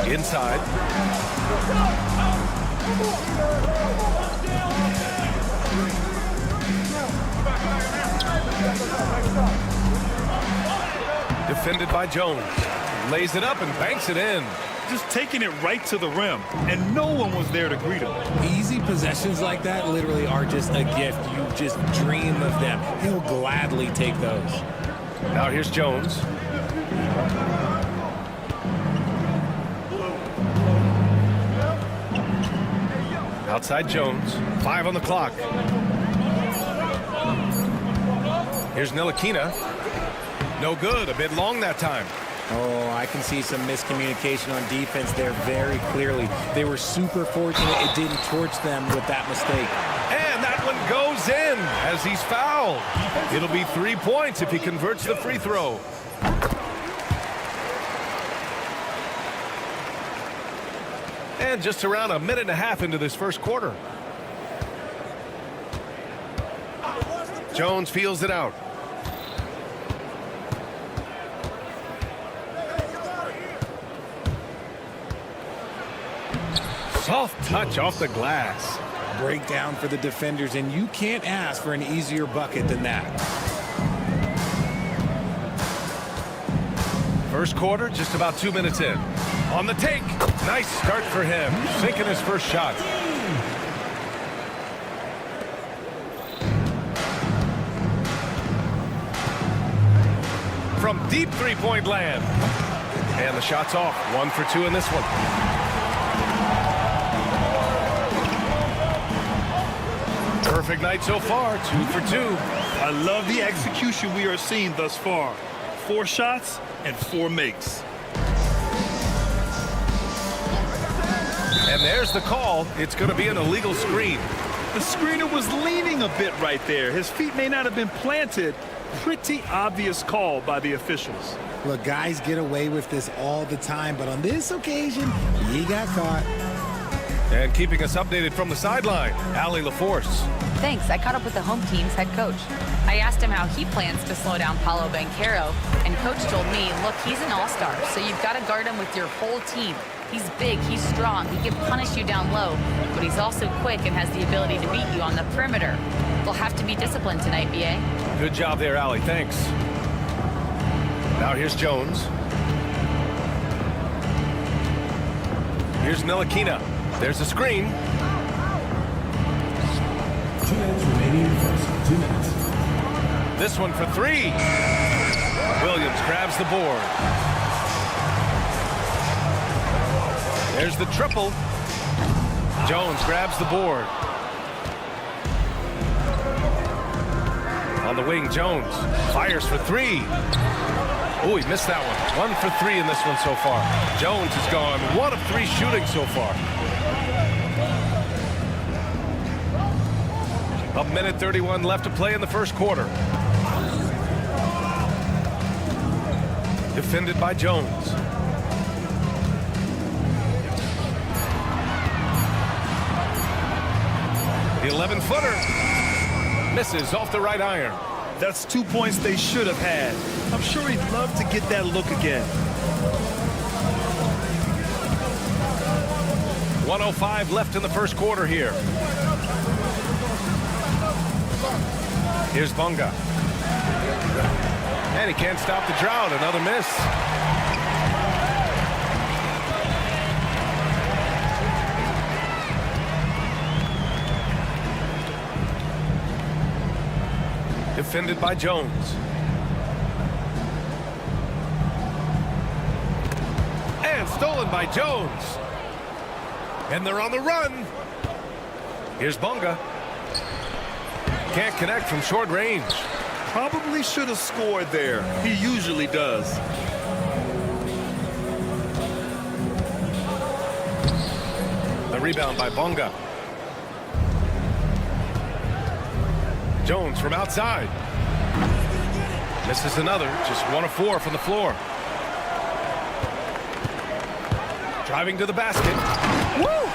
Inside. Defended by Jones. Lays it up and banks it in. Just taking it right to the rim, and no one was there to greet him. Easy possessions like that literally are just a gift. You just dream of them. He'll gladly take those. Now here's Jones. Outside Jones. 5 on the clock. Here's Ntilikina. No good. A bit long that time. Oh, I can see some miscommunication on defense there very clearly. They were super fortunate it didn't torch them with that mistake. And that one goes in as he's fouled. It'll be 3 points if he converts the free throw. And just around a minute and a half into this first quarter. Jones feels it out. Soft touch off the glass. Breakdown for the defenders, and you can't ask for an easier bucket than that. First quarter, just about 2 minutes in. On the take. Nice start for him. Sinking his first shot. From deep three-point land. And the shot's off. 1 for 2 in this one. Perfect night so far, 2 for 2. I love the execution we are seeing thus far. 4 shots and 4 makes. And there's the call. It's going to be an illegal screen. The screener was leaning a bit right there. His feet may not have been planted. Pretty obvious call by the officials. Look, guys get away with this all the time, but on this occasion, he got caught. And keeping us updated from the sideline, Allie LaForce. Thanks. I caught up with the home team's head coach. I asked him how he plans to slow down Paolo Banchero, and coach told me, look, he's an all-star, so you've got to guard him with your whole team. He's big, he's strong, he can punish you down low, but he's also quick and has the ability to beat you on the perimeter. We'll have to be disciplined tonight, B.A. Good job there, Allie. Thanks. Now here's Jones. Here's Ntilikina. There's a screen. 2 minutes remaining in the first. 2 minutes. This one for 3. Williams grabs the board. There's the triple. Jones grabs the board. On the wing, Jones fires for 3. Oh, he missed that one. 1 for 3 in this one so far. Jones has gone 1 of 3 shooting so far. A minute 31 left to play in the first quarter. Defended by Jones. The 11-footer misses off the right iron. That's 2 points they should have had. I'm sure he'd love to get that look again. 1:05 left in the first quarter here. Here's Bunga. And he can't stop the drought. Another miss. Defended by Jones. by Jones. And they're on the run. Here's Bonga. Can't connect from short range. Probably should have scored there. He usually does. The rebound by Bonga. Jones from outside. Misses another. Just 1 of 4 from the floor. Driving to the basket. Woo!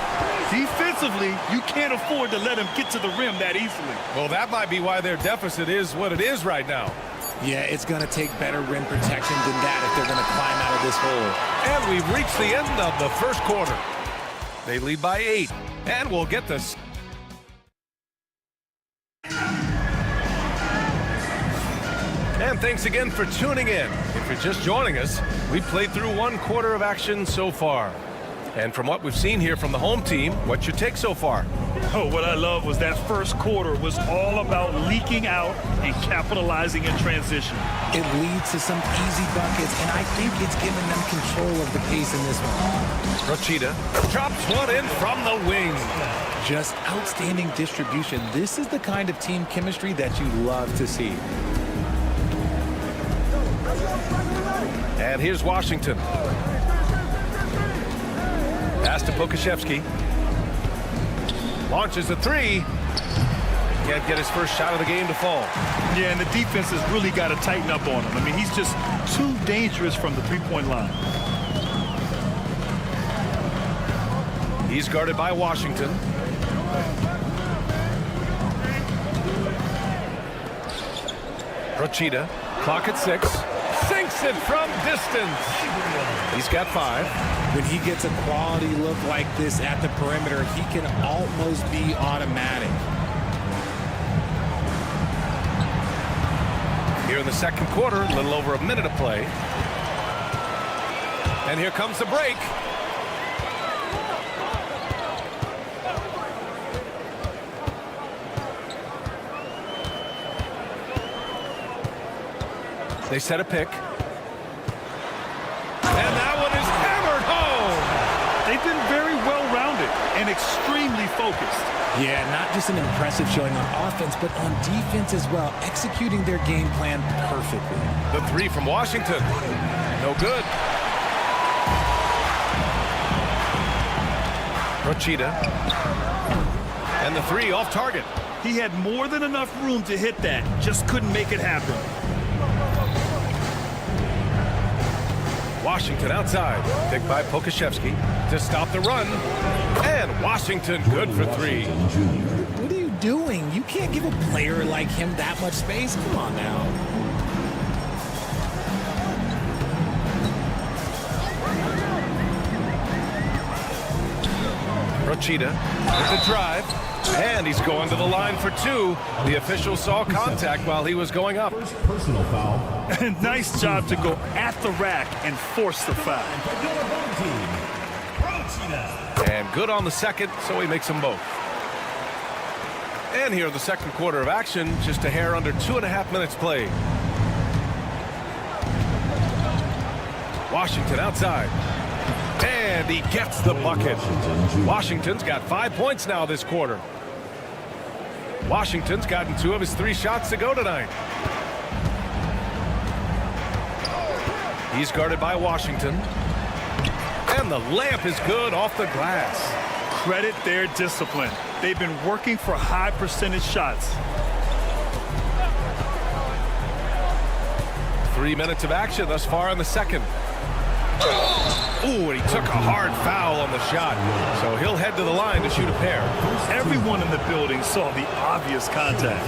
Defensively, you can't afford to let him get to the rim that easily. Well, that might be why their deficit is what it is right now. Yeah, it's going to take better rim protection than that if they're going to climb out of this hole. And we've reached the end of the first quarter. They lead by 8. And we'll get this. And thanks again for tuning in. If you're just joining us, we've played through 1 quarter of action so far. And from what we've seen here from the home team, what's your take so far? Oh, what I love was that first quarter was all about leaking out and capitalizing in transition. It leads to some easy buckets, and I think it's given them control of the pace in this one. Rochita drops one in from the wing. Just outstanding distribution. This is the kind of team chemistry that you love to see. And here's Washington. Pass to Pokashevsky. Launches a 3. Can't get his first shot of the game to fall. Yeah, and the defense has really got to tighten up on him. I mean, he's just too dangerous from the three-point line. He's guarded by Washington. Rochita, clock at 6. Sinks it from distance. He's got 5. When he gets a quality look like this at the perimeter, he can almost be automatic. Here in the second quarter, a little over a minute of play. And here comes the break. They set a pick. And that one is hammered home. They've been very well-rounded and extremely focused. Yeah, not just an impressive showing on offense, but on defense as well, executing their game plan perfectly. The 3 from Washington. No good. Rochita. And the 3 off target. He had more than enough room to hit that. Just couldn't make it happen. Washington outside. Picked by Pokashevsky to stop the run. And Washington good for 3. What are you doing? You can't give a player like him that much space. Come on now. Rochita with the drive. And he's going to the line for 2. The official saw contact while he was going up. First personal foul. Nice job to go at the rack and force the foul. And good on the second, so he makes them both. And here in the second quarter of action, just a hair under 2.5 minutes played. Washington outside. And he gets the bucket. Washington's got 5 points now this quarter. Washington's gotten 2 of his 3 shots to go tonight. He's guarded by Washington. And the layup is good off the glass. Credit their discipline. They've been working for high percentage shots. 3 minutes of action thus far in the second. Ooh, and he took a hard foul on the shot. So he'll head to the line to shoot a pair. Everyone in the building saw the obvious contact.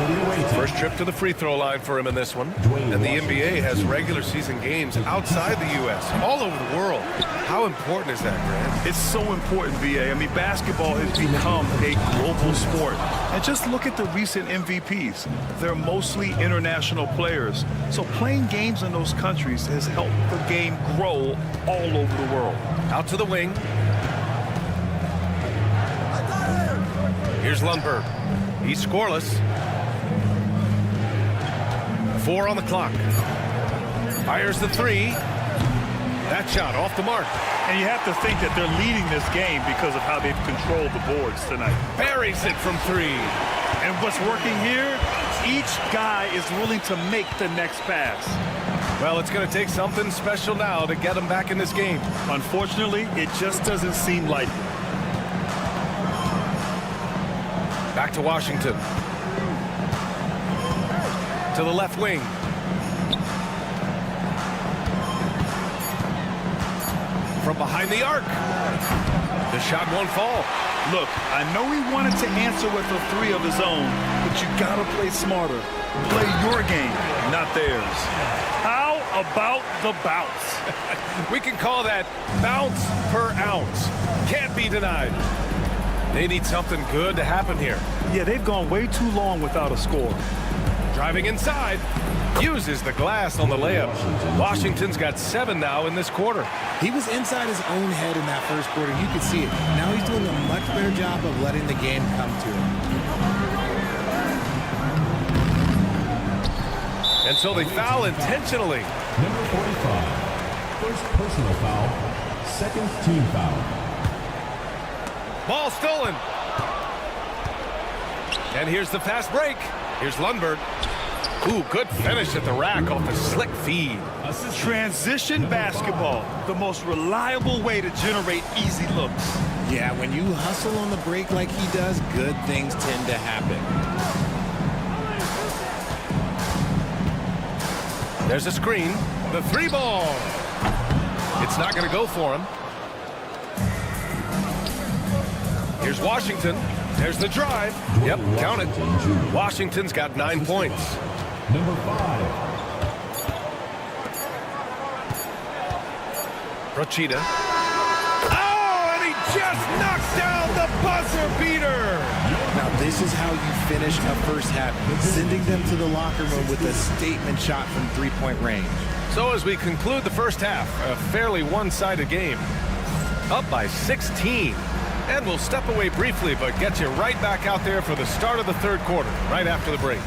First trip to the free throw line for him in this one. And the NBA has regular season games outside the U.S., all over the world. How important is that, Grant? It's so important, VA. I mean, basketball has become a global sport. And just look at the recent MVPs. They're mostly international players. So playing games in those countries has helped the game grow all over the world. Out to the wing. Here's Lundberg. He's scoreless. 4 on the clock. Fires the 3. That shot off the mark. And you have to think that they're leading this game because of how they've controlled the boards tonight. Buries it from three. And what's working here, each guy is willing to make the next pass. Well, it's going to take something special now to get them back in this game. Unfortunately, it just doesn't seem like it. Back to Washington. To the left wing. From behind the arc. The shot won't fall. Look, I know he wanted to answer with a three of his own, but you gotta play smarter. Play your game, not theirs. How about the bounce? We can call that bounce per ounce. Can't be denied. They need something good to happen here. Yeah, they've gone way too long without a score. Driving inside. Uses the glass on the layup. Washington's got 7 now in this quarter. He was inside his own head in that first quarter. You could see it. Now he's doing a much better job of letting the game come to him. And so they foul intentionally. Number 45. First personal foul. Second team foul. Ball stolen. And here's the fast break. Here's Lundberg. Ooh, good finish at the rack off the slick feed. Transition basketball, the most reliable way to generate easy looks. Yeah, when you hustle on the break like he does, good things tend to happen. There's a screen. The 3 ball. It's not going to go for him. Here's Washington. There's the drive. Yep, count it. Washington's got 9 points. Number 5. Rochita. Oh, and he just knocks down the buzzer beater. Now, this is how you finish a first half, sending them to the locker room with a statement shot from three-point range. So as we conclude the first half, a fairly one-sided game. Up by 16. And we'll step away briefly, but get you right back out there for the start of the third quarter, right after the break.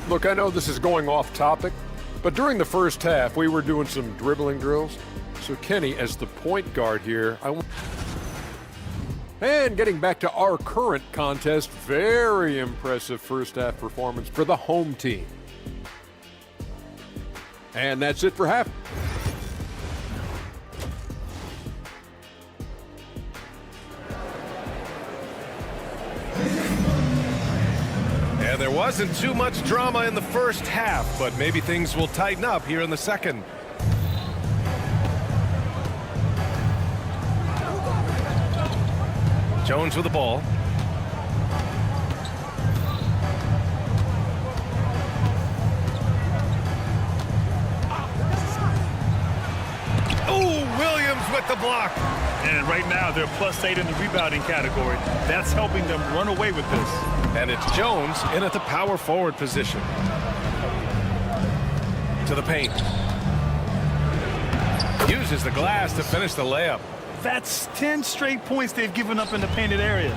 Look, I know this is going off topic, but during the first half, we were doing some dribbling drills. So Kenny, as the point guard here, and getting back to our current contest, very impressive first half performance for the home team. And that's it for half. And there wasn't too much drama in the first half, but maybe things will tighten up here in the second. Jones with the ball. With the block. And right now they're +8 in the rebounding category. That's helping them run away with this. And it's Jones in at the power forward position. To the paint. Uses the glass to finish the layup. That's 10 straight points they've given up in the painted area.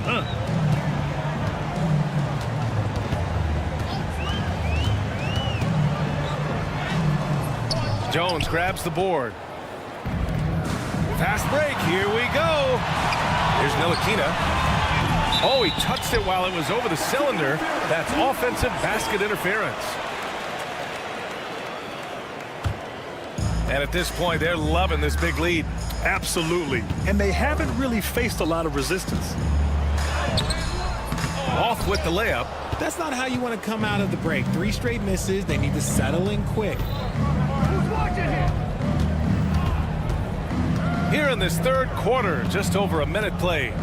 Jones grabs the board. Fast break, here we go. Here's Ntilikina. Oh, he touched it while it was over the cylinder. That's offensive basket interference. And at this point, they're loving this big lead. Absolutely. And they haven't really faced a lot of resistance. Off with the layup. That's not how you want to come out of the break. 3 straight misses. They need to settle in quick. Here in this third quarter, just over a minute played.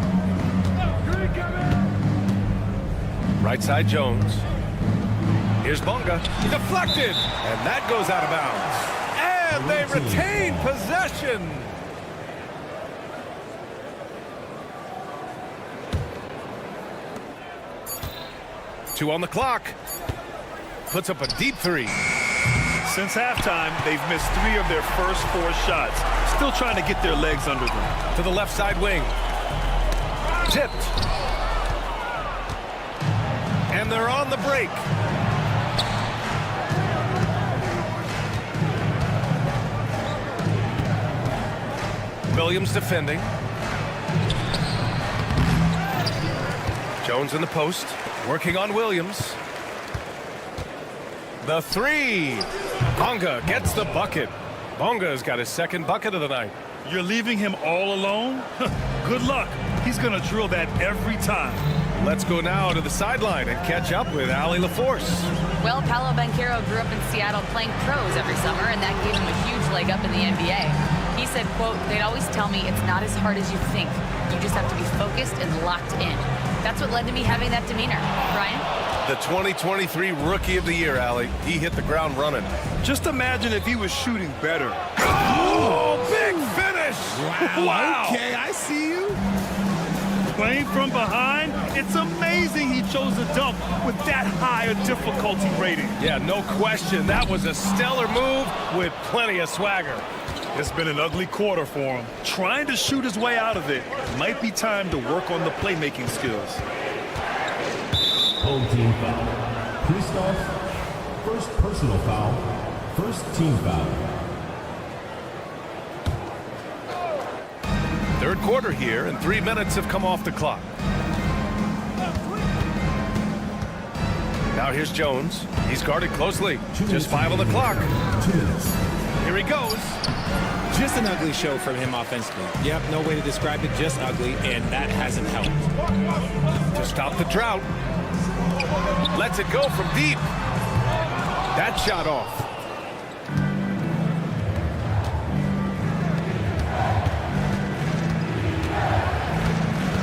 Right side Jones. Here's Bonga. Deflected. And that goes out of bounds. And they retain possession. Two on the clock. Puts up a deep 3. Since halftime, they've missed 3 of their first 4 shots. Still trying to get their legs under them. To the left side wing. Tipped. And they're on the break. Williams defending. Jones in the post, working on Williams. The three. Bonga gets the bucket. Bonga's got his second bucket of the night. You're leaving him all alone? Good luck. He's going to drill that every time. Let's go now to the sideline and catch up with Allie LaForce. Well, Paolo Banchero grew up in Seattle playing pros every summer, and that gave him a huge leg up in the NBA. He said, quote, "They'd always tell me it's not as hard as you think. You just have to be focused and locked in." That's what led to me having that demeanor. Brian? The 2023 Rookie of the Year, Allie. He hit the ground running. Just imagine if he was shooting better. Oh, big finish! Wow. Okay, I see you. Playing from behind, it's amazing he chose a dunk with that high a difficulty rating. Yeah, no question. That was a stellar move with plenty of swagger. It's been an ugly quarter for him. Trying to shoot his way out of it. Might be time to work on the playmaking skills. Home team foul. Kristoff, first personal foul. First team foul. Third quarter here, and 3 minutes have come off the clock. Now here's Jones. He's guarded closely. Just 5 on the clock. 2 minutes. Here he goes. Just an ugly show from him offensively. Yep, no way to describe it, just ugly, and that hasn't helped. To stop the drought. Lets it go from deep. That shot off.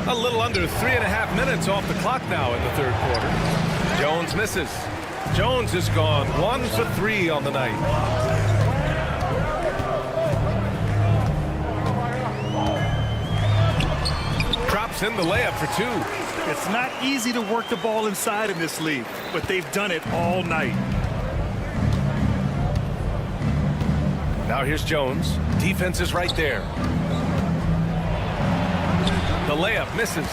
A little under 3.5 minutes off the clock now in the third quarter. Jones misses. Jones has gone 1 for 3 on the night. Drops in the layup for 2. It's not easy to work the ball inside in this league, but they've done it all night. Now here's Jones. Defense is right there. The layup misses.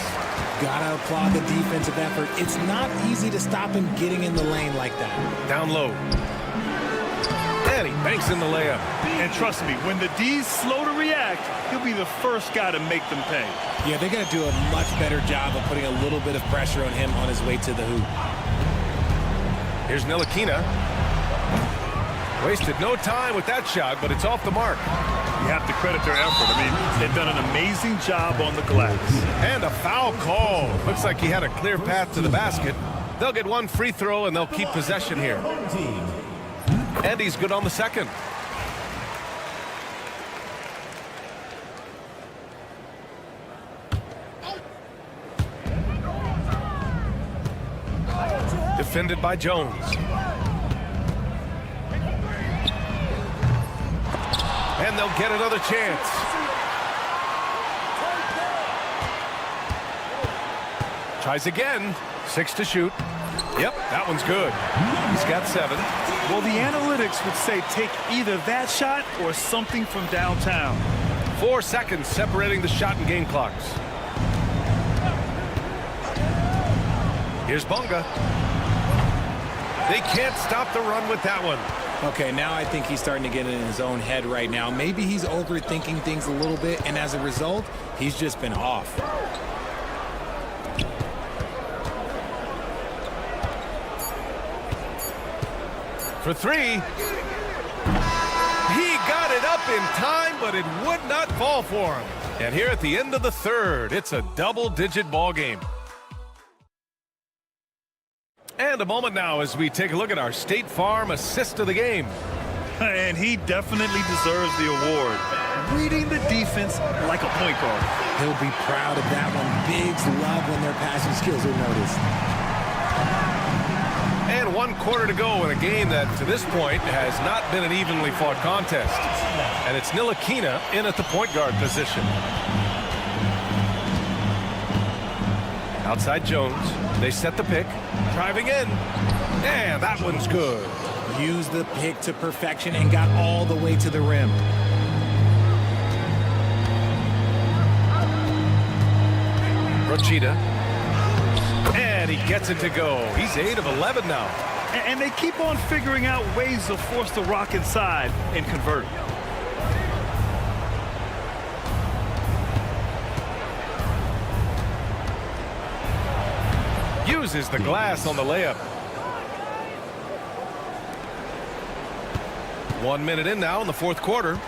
Gotta applaud the defensive effort. It's not easy to stop him getting in the lane like that. Down low. And he banks in the layup. And trust me, when the D's slow to react, he'll be the first guy to make them pay. Yeah, they got to do a much better job of putting a little bit of pressure on him on his way to the hoop. Here's Ntilikina. Wasted no time with that shot, but it's off the mark. You have to credit their effort. I mean, they've done an amazing job on the glass. And a foul call. Looks like he had a clear path to the basket. They'll get 1 free throw, and they'll keep possession here. And he's good on the second. Defended by Jones. And they'll get another chance. Tries again. 6 to shoot. Yep, that one's good. He's got 7. Well, the analytics would say take either that shot or something from downtown. 4 seconds separating the shot and game clocks. Here's Bonga. They can't stop the run with that one. Okay, now I think he's starting to get in his own head right now. Maybe he's overthinking things a little bit, and as a result, he's just been off. For 3. He got it up in time, but it would not fall for him. And here at the end of the third, it's a double-digit ball game. And a moment now as we take a look at our State Farm assist of the game. And he definitely deserves the award. Reading the defense like a point guard. He'll be proud of that one. Bigs love when their passing skills are noticed. And 1 quarter to go in a game that, to this point, has not been an evenly fought contest. And it's Ntilikina in at the point guard position. Outside Jones. They set the pick. Driving in. And that one's good. Used the pick to perfection and got all the way to the rim. Rochita. And he gets it to go. He's 8 of 11 now. And they keep on figuring out ways to force the rock inside and convert. uses the glass on the layup. 1 minute in now in the fourth quarter.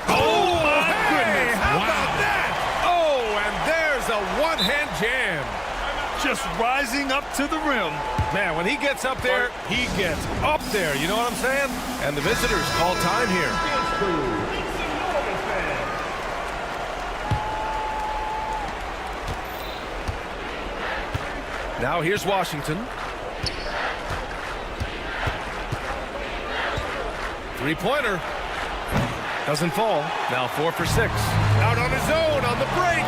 Oh, my goodness. How about that? Oh, and there's a one-hand jam. Just rising up to the rim. Man, when he gets up there, he gets up there. You know what I'm saying? And the visitors call time here. Now here's Washington. Three-pointer. Doesn't fall. Now 4 for 6. Out on his own on the break.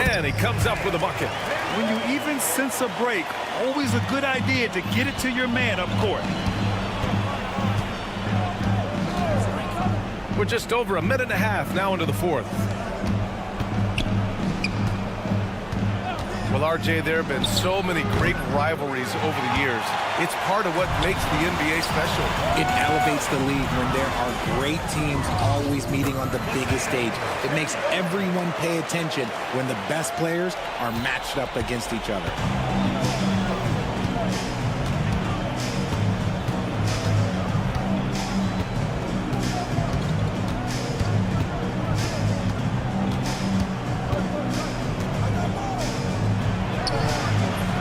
And he comes up with a bucket. When you even sense a break, always a good idea to get it to your man up court. We're just over a minute and a half now into the fourth. Well, RJ, there have been so many great rivalries over the years. It's part of what makes the NBA special. It elevates the league when there are great teams always meeting on the biggest stage. It makes everyone pay attention when the best players are matched up against each other.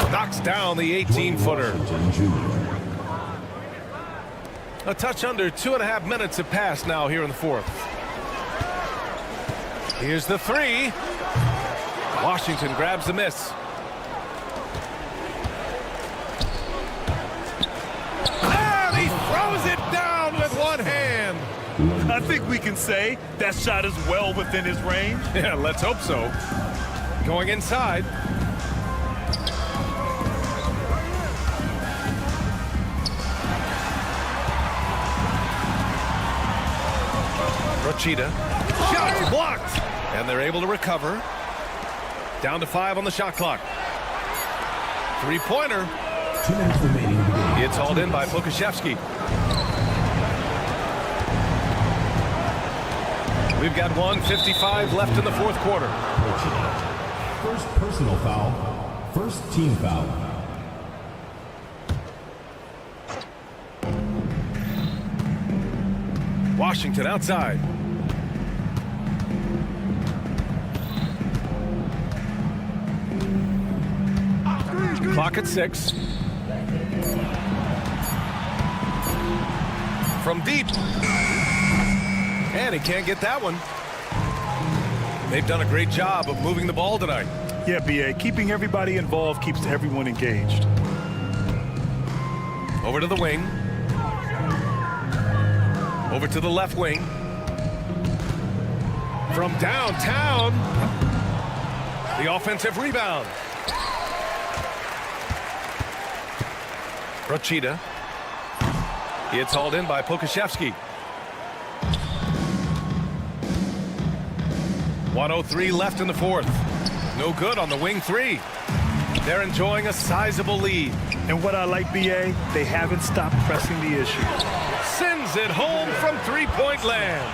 Knocks down the 18-footer. A touch under 2.5 minutes have passed now here in the fourth. Here's the three. Washington grabs the miss. And he throws it down with one hand. I think we can say that shot is well within his range. Yeah, let's hope so. Going inside. Rochita. Shot blocked. And they're able to recover. Down to 5 on the shot clock. Three-pointer. 2 minutes remaining. It's hauled in by Pokashevsky. We've got 1:55 left in the fourth quarter. First personal foul. First team foul. Washington outside. Clock at 6. From deep. And he can't get that one. They've done a great job of moving the ball tonight. Yeah, B.A. Keeping everybody involved keeps everyone engaged. Over to the wing. Over to the left wing. From downtown. The offensive rebound. Rochita. It's hauled in by Pokashevsky. 1:03 left in the fourth. No good on the wing three. They're enjoying a sizable lead. And what I like, B.A., they haven't stopped pressing the issue. Sends it home from three-point land.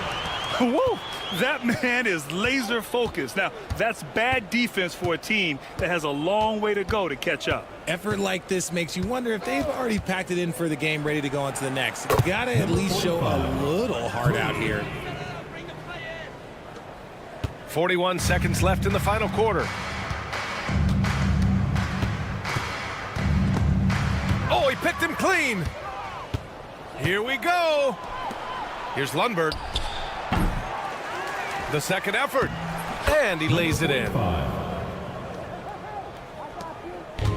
Woo! That man is laser focused. Now, that's bad defense for a team that has a long way to go to catch up. Effort like this makes you wonder if they've already packed it in for the game, ready to go on to the next. Gotta at least show a little heart out here. 41 seconds left in the final quarter. Oh, he picked him clean. Here we go. Here's Lundberg. The second effort. And he lays it in.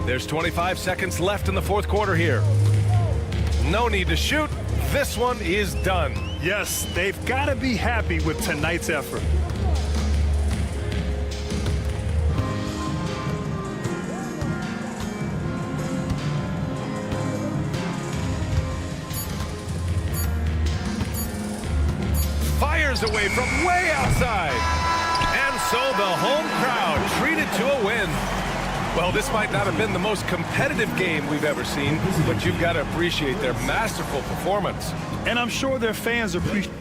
There's 25 seconds left in the fourth quarter here. No need to shoot. This one is done. Yes, they've got to be happy with tonight's effort. Fires away from way outside. And so the home crowd treated to a win. Well, this might not have been the most competitive game we've ever seen, but you've got to appreciate their masterful performance. And I'm sure their fans appreciate.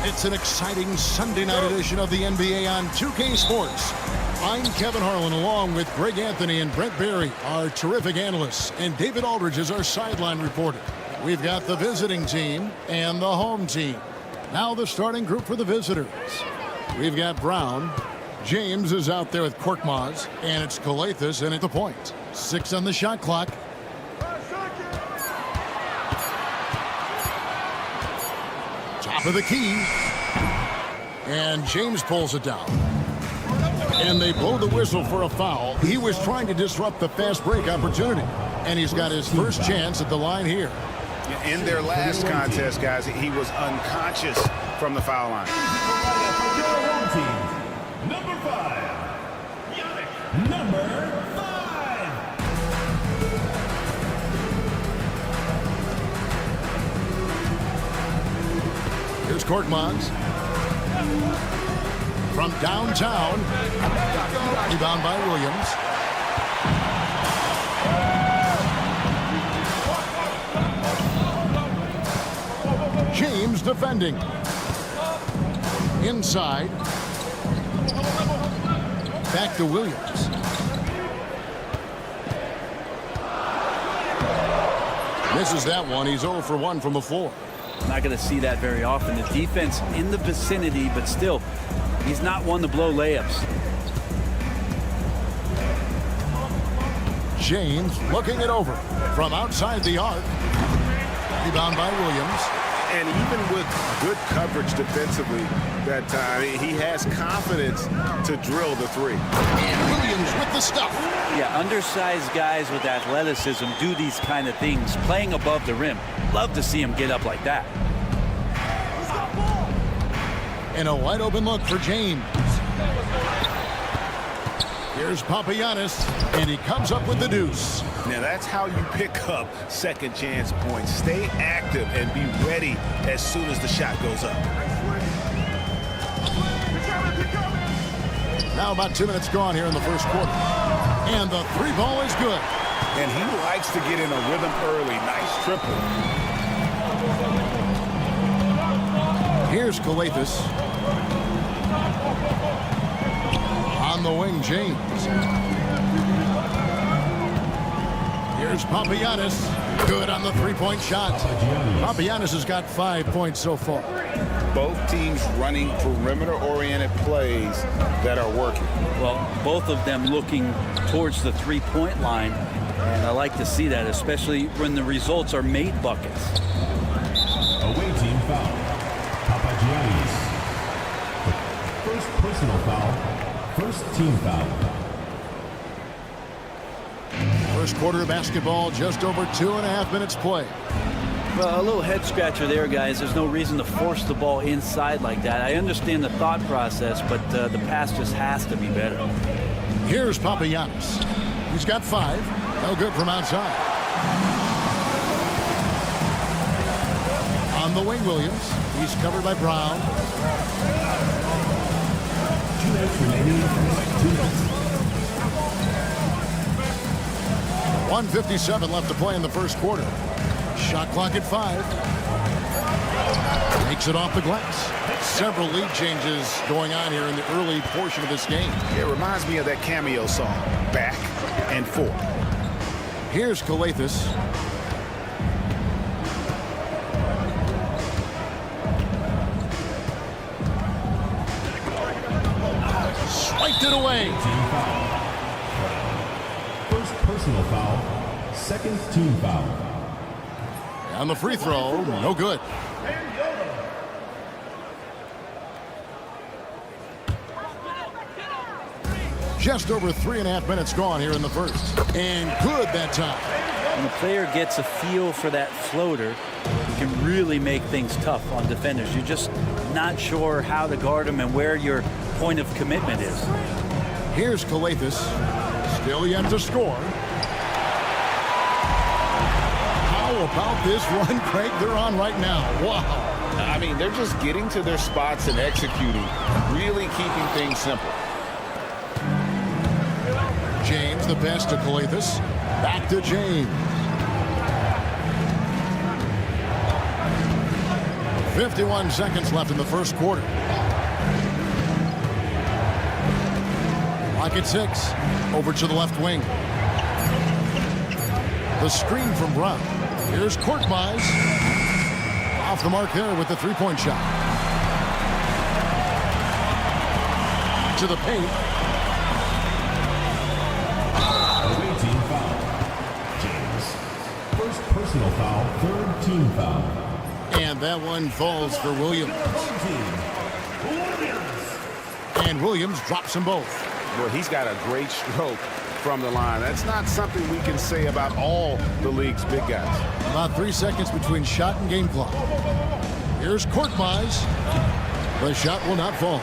It's an exciting Sunday night edition of the NBA on 2K Sports. I'm Kevin Harlan along with Greg Anthony and Brent Barry, our terrific analysts, and David Aldridge is our sideline reporter. We've got the visiting team and the home team. Now the starting group for the visitors. We've got Brown. James is out there with Korkmaz, and it's Kalathis in at the point. 6 on the shot clock. Top of the key. And James pulls it down. And they blow the whistle for a foul. He was trying to disrupt the fast break opportunity. And he's got his first chance at the line here. In their last contest, guys, he was unconscious from the foul line. your home team, number 5, number 5. Here's Korkmaz. From downtown. Rebound by Williams. James defending. Inside. Back to Williams. Misses that one. He's 0 for 1 from the floor. Not going to see that very often. The defense in the vicinity, but still, he's not one to blow layups. James looking it over from outside the arc. Rebound by Williams. And even with good coverage defensively that time, he has confidence to drill the three. And Williams with the stuff. Yeah, undersized guys with athleticism do these kind of things, playing above the rim. Love to see him get up like that. And a wide open look for James. Here's Papagiannis, and he comes up with the deuce. Now that's how you pick up second chance points. Stay active and be ready as soon as the shot goes up. Now about 2 minutes gone here in the first quarter. And the three ball is good. And he likes to get in a rhythm early. Nice triple. Here's Calathes. On the wing, James. Here's Papagiannis. Good on the three-point shot. Papagiannis has got 5 points so far. Both teams running perimeter-oriented plays that are working. Well, both of them looking towards the three-point line. And I like to see that, especially when the results are made buckets. Away team foul. Papagiannis. First personal foul. First team foul. First quarter of basketball, just over 2.5 minutes play. Well, a little head scratcher there, guys. There's no reason to force the ball inside like that. I understand the thought process, but the pass just has to be better. Here's Papagiannis. He's got 5. No good from outside. On the wing, Williams. He's covered by Brown. 2 minutes remaining. 2 minutes. 1:57 left to play in the first quarter. Shot clock at 5. Makes it off the glass. Several lead changes going on here in the early portion of this game. It reminds me of that Cameo song, Back and Forth. Here's Calathes. Swiped it away. First personal foul. Second team foul. On the free throw, no good. Just over 3.5 minutes gone here in the first. And good that time. When a player gets a feel for that floater, he can really make things tough on defenders. You're just not sure how to guard him and where your point of commitment is. Here's Calathes. Still yet to score. How about this run, Craig, they're on right now? Wow. I mean, they're just getting to their spots and executing, really keeping things simple. James, the pass to Calathes. Back to James. 51 seconds left in the first quarter. Clock at 6. Over to the left wing. The screen from Brown. Here's Korkmaz. Off the mark there with the three-point shot. To the paint. Away team foul. James. First personal foul. Third team foul. And that one falls for Williams. And Williams drops them both. Well, he's got a great stroke from the line. That's not something we can say about all the league's big guys. About 3 seconds between shot and game clock. Here's Korkmaz. The shot will not fall.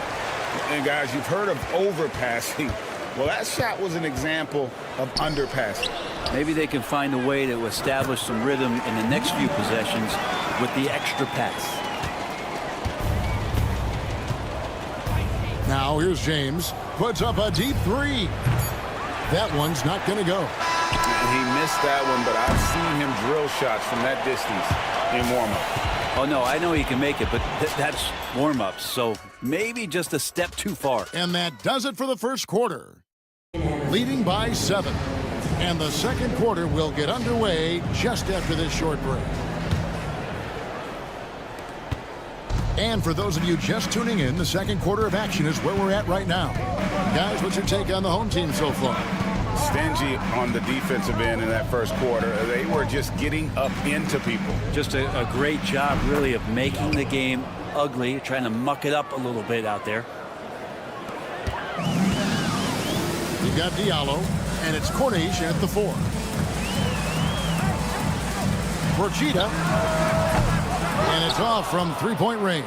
And guys, you've heard of overpassing. Well, that shot was an example of underpassing. Maybe they can find a way to establish some rhythm in the next few possessions with the extra pass. Now here's James. Puts up a deep three. That one's not going to go. He missed that one, but I've seen him drill shots from that distance in warm-up. Oh, no, I know he can make it, but that's warm-ups, so maybe just a step too far. And that does it for the first quarter. Leading by 7. And the second quarter will get underway just after this short break. And for those of you just tuning in, the second quarter of action is where we're at right now. Guys, what's your take on the home team so far? Stingy on the defensive end in that first quarter. They were just getting up into people. Just a great job, really, of making the game ugly, trying to muck it up a little bit out there. You've got Diallo, and it's Corniche at the 4. Porchita, and it's off from three-point range.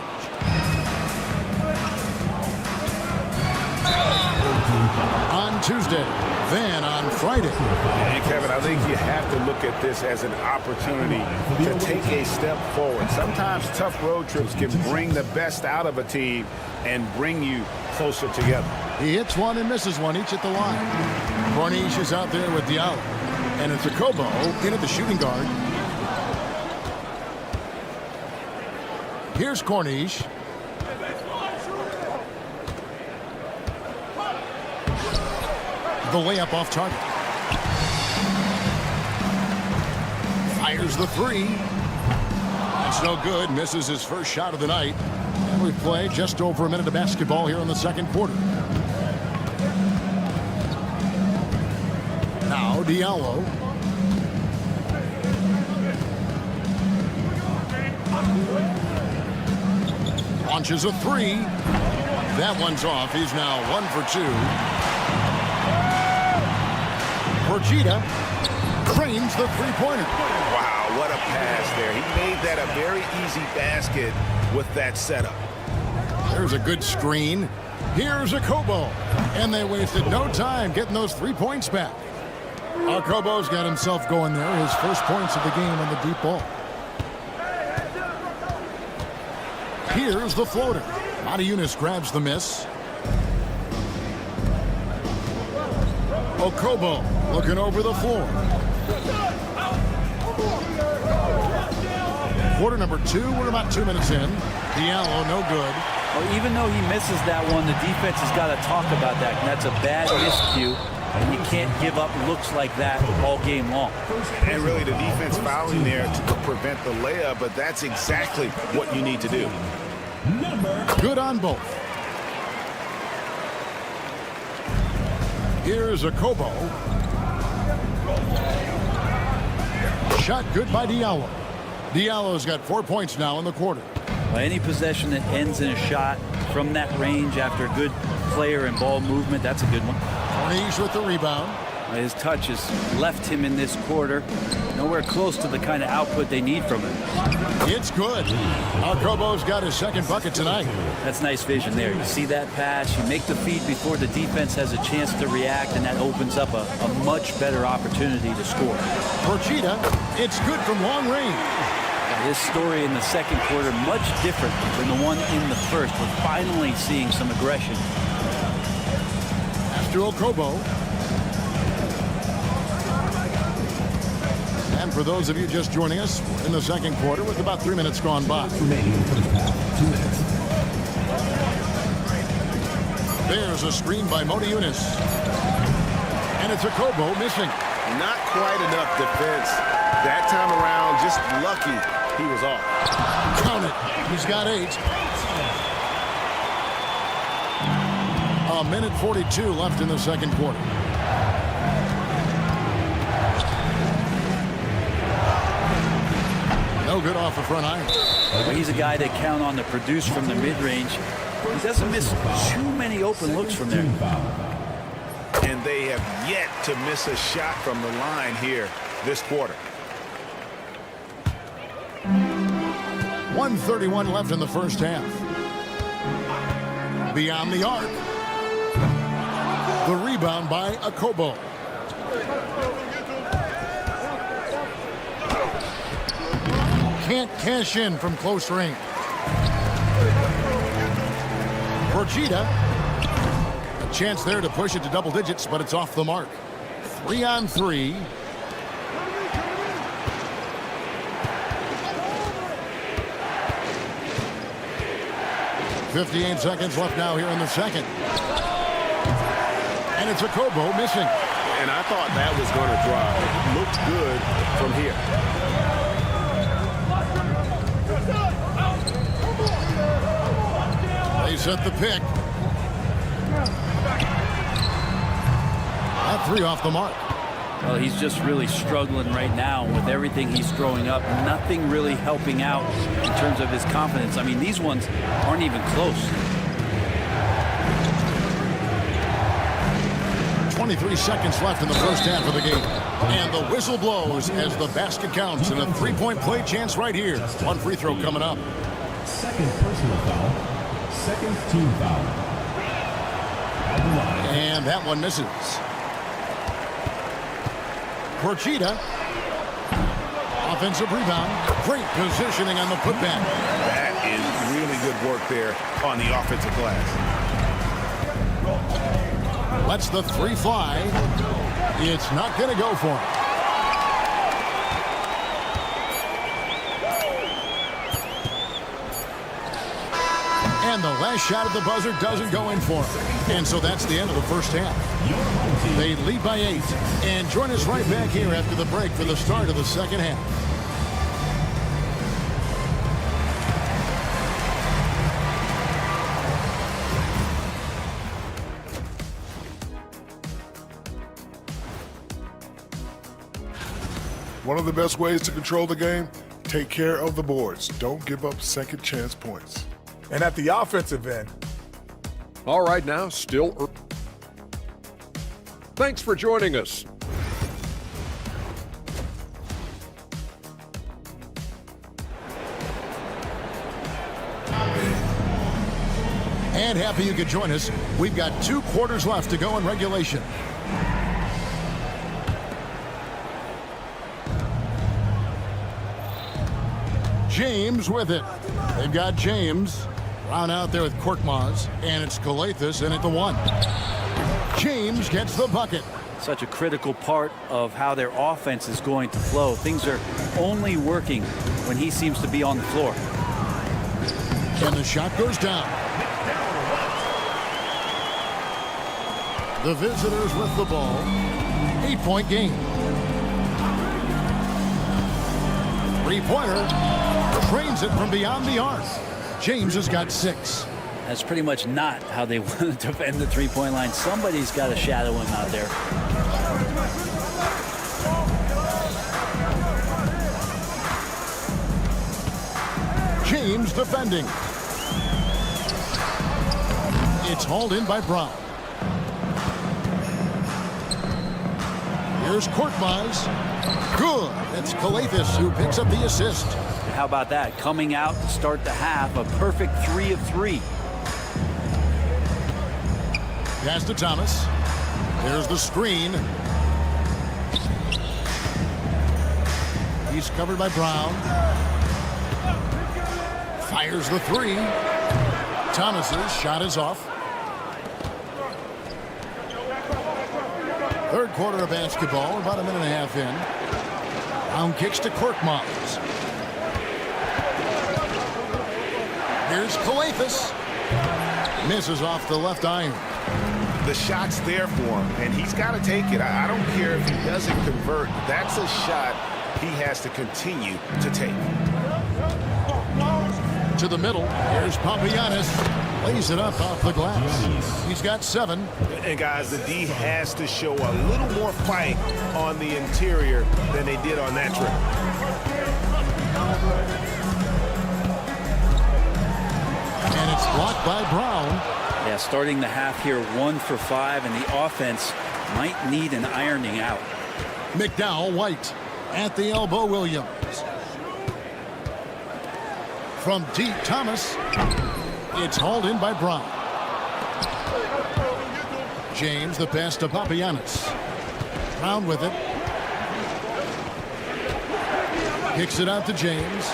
On Tuesday, then on Friday. And Kevin, I think you have to look at this as an opportunity to take a step forward. Sometimes tough road trips can bring the best out of a team and bring you closer together. He hits one and misses one, each at the line. Corniche is out there with Diallo. And it's Okobo in at the shooting guard. Here's Corniche. The layup off target. Fires the 3. That's no good. Misses his first shot of the night. And we play just over a minute of basketball here in the second quarter. Now Diallo. Launches a 3. That one's off. He's now 1 for 2. Porchita cranes the three-pointer. Wow, what a pass there. He made that a very easy basket with that setup. There's a good screen. Here's Okobo. And they wasted no time getting those 3 points back. Okobo's got himself going there. His first points of the game on the deep ball. Here's the floater. Matiunas grabs the miss. Okobo looking over the floor. Quarter number 2. We're about 2 minutes in. Diallo, no good. Well, even though he misses that one, the defense has got to talk about that. And that's a bad miscue. And you can't give up looks like that all game long. And really, the defense fouling there to prevent the layup, but that's exactly what you need to do. Good on both. Here's Okobo. Shot good by Diallo. Diallo's got 4 points now in the quarter. Well, any possession that ends in a shot from that range after a good player and ball movement, that's a good one. Corniche with the rebound. His touch has left him in this quarter. Nowhere close to the kind of output they need from him. It's good. Okobo's got his second bucket tonight. That's nice vision there. You see that pass, you make the feed before the defense has a chance to react, and that opens up a much better opportunity to score. Porchita, it's good from long range. Now, this story in the second quarter, much different than the one in the first. We're finally seeing some aggression. After Okobo. And for those of you just joining us, we're in the second quarter with about 3 minutes gone by. Remaining first half, 2 minutes. There's a screen by Matiunas. And it's Okobo missing. Not quite enough defense. That time around, just lucky he was off. Count it. He's got 8. A minute 42 left in the second quarter. No good off the front iron. Well, he's a guy that count on to produce from the mid-range. He doesn't miss too many open looks from there. And they have yet to miss a shot from the line here this quarter. 1:31 left in the first half. Beyond the arc. The rebound by Akobo. Can't cash in from close range. Procida. A chance there to push it to double digits, but it's off the mark. 3-on-3. .58 seconds left now here in the second. And it's Akobo missing. And I thought that was going to drive. Looked good from here. They set the pick. That three off the mark. Well, he's just really struggling right now with everything he's throwing up. Nothing really helping out in terms of his confidence. I mean, these ones aren't even close. 23 seconds left in the first half of the game. And the whistle blows as the basket counts. And a three-point play chance right here. One free throw coming up. Second personal foul. Second team foul. And that one misses. Procida. Offensive rebound. Great positioning on the putback. That is really good work there on the offensive glass. Lets the three fly. It's not going to go for him. And the last shot at the buzzer doesn't go in for him. And so that's the end of the first half. They lead by 8. And join us right back here after the break for the start of the second half. One of the best ways to control the game, take care of the boards. Don't give up second chance points. And at the offensive end. All right, now, still. Thanks for joining us. And happy you could join us. We've got 2 quarters left to go in regulation. James with it. They've got James. Round out there with Korkmaz. And it's Galathis in at the 1. James gets the bucket. Such a critical part of how their offense is going to flow. Things are only working when he seems to be on the floor. And the shot goes down. The visitors with the ball. 8-point game. Three-pointer. Trains it from beyond the arc. James has got 6. That's pretty much not how they want to defend the three-point line. Somebody's got to shadow him out there. James defending. It's hauled in by Brown. Here's Korkmaz. Good. It's Galathis who picks up the assist. How about that? Coming out to start the half, a perfect 3 of 3. Pass to Thomas. There's the screen. He's covered by Brown. Fires the 3. Thomas's shot is off. Third quarter of basketball, about a minute and a half in. Brown kicks to Korkmaz. Here's Galathis. Misses off the left iron. The shot's there for him, and he's got to take it. I don't care if he doesn't convert. That's a shot he has to continue to take. To the middle. Here's Papagiannis. Lays it up off the glass. He's got 7. And guys, the D has to show a little more fight on the interior than they did on that trip. And it's blocked by Brown. Yeah, starting the half here 1 for 5, and the offense might need an ironing out. McDowell White at the elbow. Williams. From deep, Thomas. It's hauled in by Brown. James, the pass to Papagiannis. Brown with it. Kicks it out to James.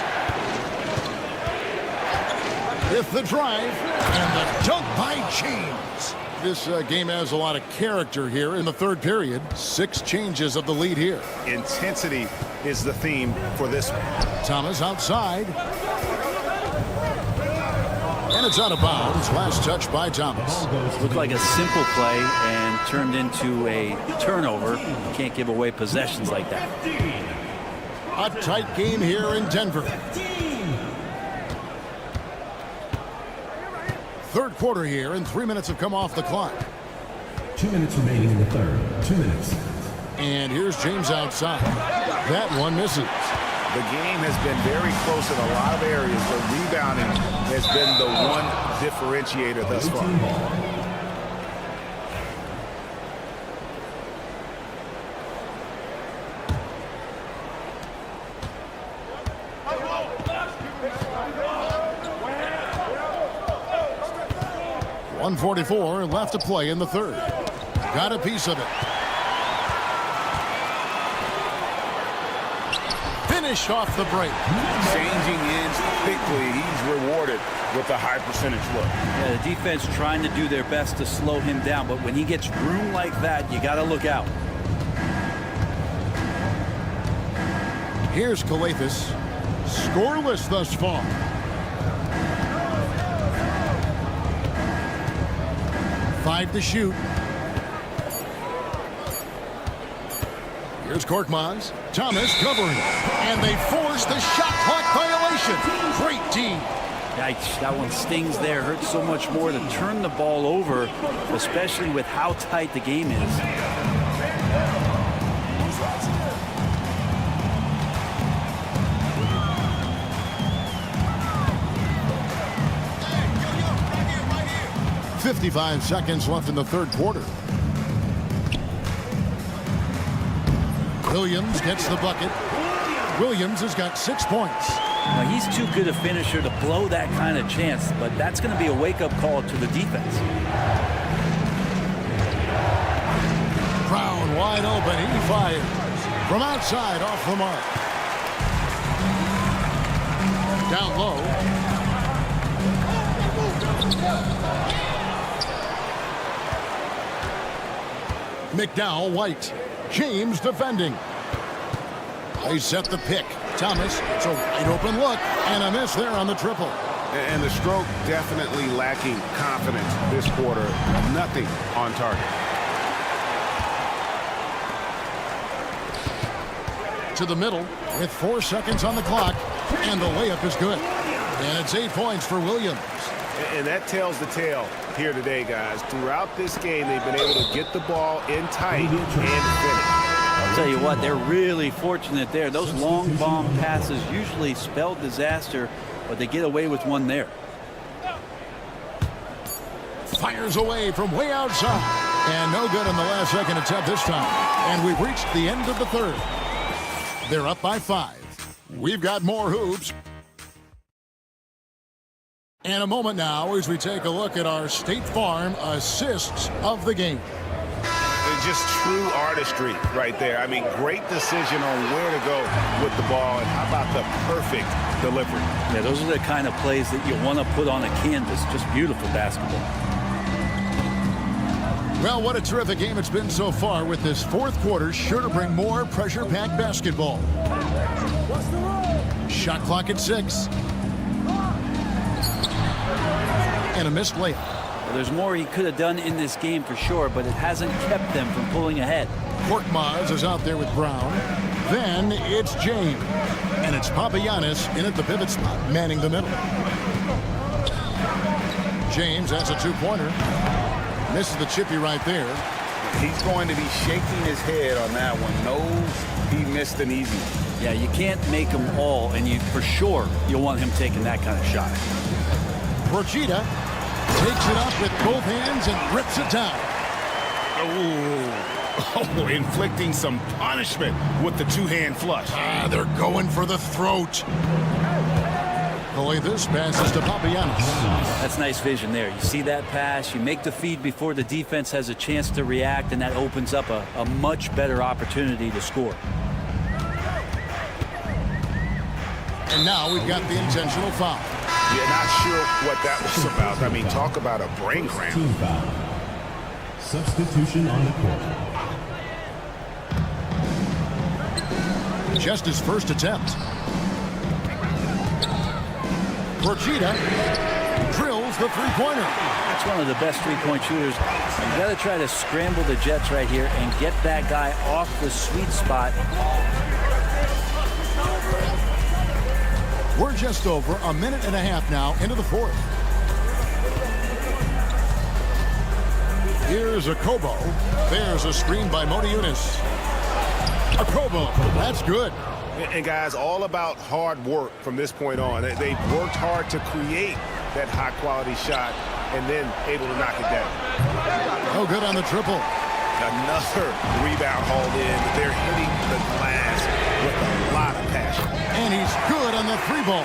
With the drive. And the dunk by James. This game has a lot of character here in the third period. 6 changes of the lead here. Intensity is the theme for this one. Thomas outside. And it's out of bounds. Last touch by Thomas. Looked like a simple play and turned into a turnover. You can't give away possessions like that. A tight game here in Denver. Third quarter here, and 3 minutes have come off the clock. 2 minutes remaining in the third. 2 minutes. And here's James outside. That one misses. The game has been very close in a lot of areas, but rebounding has been the one differentiator thus far. 1:44 left to play in the third. Got a piece of it. Finish off the break. Changing ends quickly. He's rewarded with a high percentage look. Yeah, the defense trying to do their best to slow him down, but when he gets room like that, you got to look out. Here's Kalathis. Scoreless thus far. Five to shoot. Here's Korkmaz. Thomas covering. And they force the shot clock violation. Great team. Yikes, that one stings there. Hurts so much more to turn the ball over, especially with how tight the game is. .55 seconds left in the third quarter. Williams gets the bucket. Williams has got 6 points. Now, he's too good a finisher to blow that kind of chance, but that's going to be a wake-up call to the defense. Brown wide open. He fires. From outside, off the mark. Down low. McDowell, White. James defending. They set the pick. Thomas, it's a wide open look, and a miss there on the triple. And the stroke definitely lacking confidence this quarter. Nothing on target. To the middle with 4 seconds on the clock, and the layup is good. And it's 8 points for Williams. And that tells the tale here today, guys. Throughout this game, they've been able to get the ball in tight and finish. I'll tell you what, they're really fortunate there. Those long bomb passes usually spell disaster, but they get away with one there. Fires away from way outside. And no good on the last second attempt this time. And we've reached the end of the third. They're up by 5. We've got more hoops. And a moment now as we take a look at our State Farm assists of the game. Just true artistry right there. I mean, great decision on where to go with the ball, and how about the perfect delivery. Yeah, those are the kind of plays that you want to put on a canvas. Just beautiful basketball. Well, what a terrific game it's been so far, with this fourth quarter sure to bring more pressure-packed basketball. Shot clock at 6. And a missed layup. Well, there's more he could have done in this game for sure, but it hasn't kept them from pulling ahead. Korkmaz is out there with Brown. Then it's James. And it's Papagiannis in at the pivot spot, manning the middle. James has a 2-pointer. Misses the chippy right there. He's going to be shaking his head on that one. Knows he missed an easy one. Yeah, you can't make them all, and you for sure you'll want him taking that kind of shot. Procida takes it up with both hands and rips it down. Oh, inflicting some punishment with the two-hand flush. They're going for the throat. This passes to Papagiannis. That's nice vision there. You see that pass, you make the feed before the defense has a chance to react, and that opens up a much better opportunity to score. And now we've got the intentional foul. Yeah, not sure what that was about. I mean, talk about a brain cramp. Team foul. Substitution on the court. Just his first attempt. Procida drills the three-pointer. That's one of the best three-point shooters. You got to try to scramble the Jets right here and get that guy off the sweet spot. We're just over a minute and a half now into the fourth. Here's a Kobo. There's a screen by Modiunas. A Kobo. That's good. And guys, all about hard work from this point on. They've worked hard to create that high-quality shot and then able to knock it down. No good on the triple. Another rebound hauled in. They're hitting the glass with a lot of passion. And he's good on the three ball.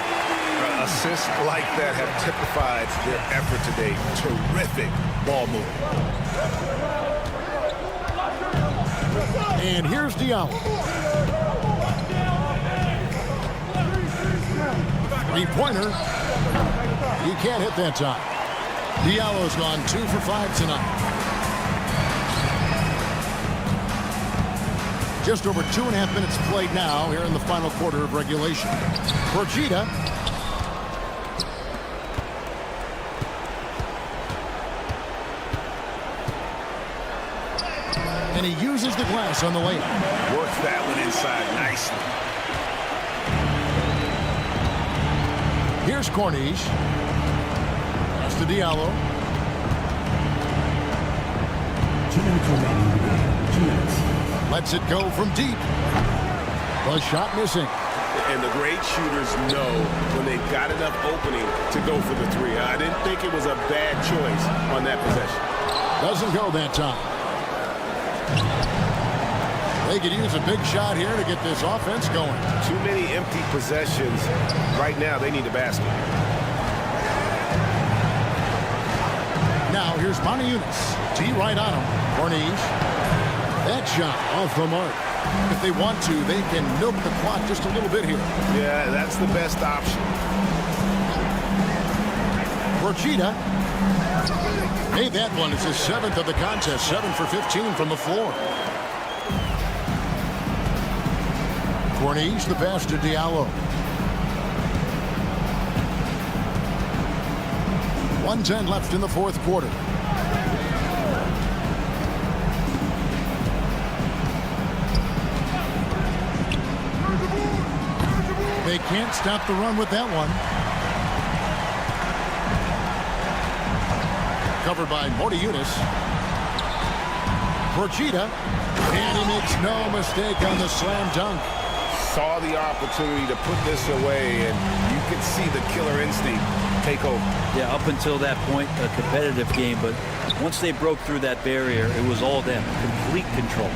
Assists like that have typified their effort today. Terrific ball movement. And here's Diallo. Three-pointer. You can't hit that time. Diallo's gone 2 for 5 tonight. Just over 2.5 minutes played now here in the final quarter of regulation. Procida. And he uses the glass on the layup. Works that one inside nicely. Here's Corniche. Pass to Diallo. 2 minutes remaining. 2 minutes. Lets it go from deep. The shot missing. And the great shooters know when they've got enough opening to go for the three. I didn't think it was a bad choice on that possession. Doesn't go that time. They could use a big shot here to get this offense going. Too many empty possessions. Right now, they need a basket. Now, here's Modiunas. T right on him. Corniche. That shot off the mark. If they want to, they can milk the clock just a little bit here. Yeah, that's the best option. Procida. Hey, that one is his 7th of the contest. 7 for 15 from the floor. Corniche, the pass to Diallo. 1:10 left in the fourth quarter. They can't stop the run with that one. Covered by Modiunas. Procida. And he makes no mistake on the slam dunk. Saw the opportunity to put this away, and you could see the killer instinct take over. Yeah, up until that point, a competitive game, but once they broke through that barrier, it was all them. Complete control.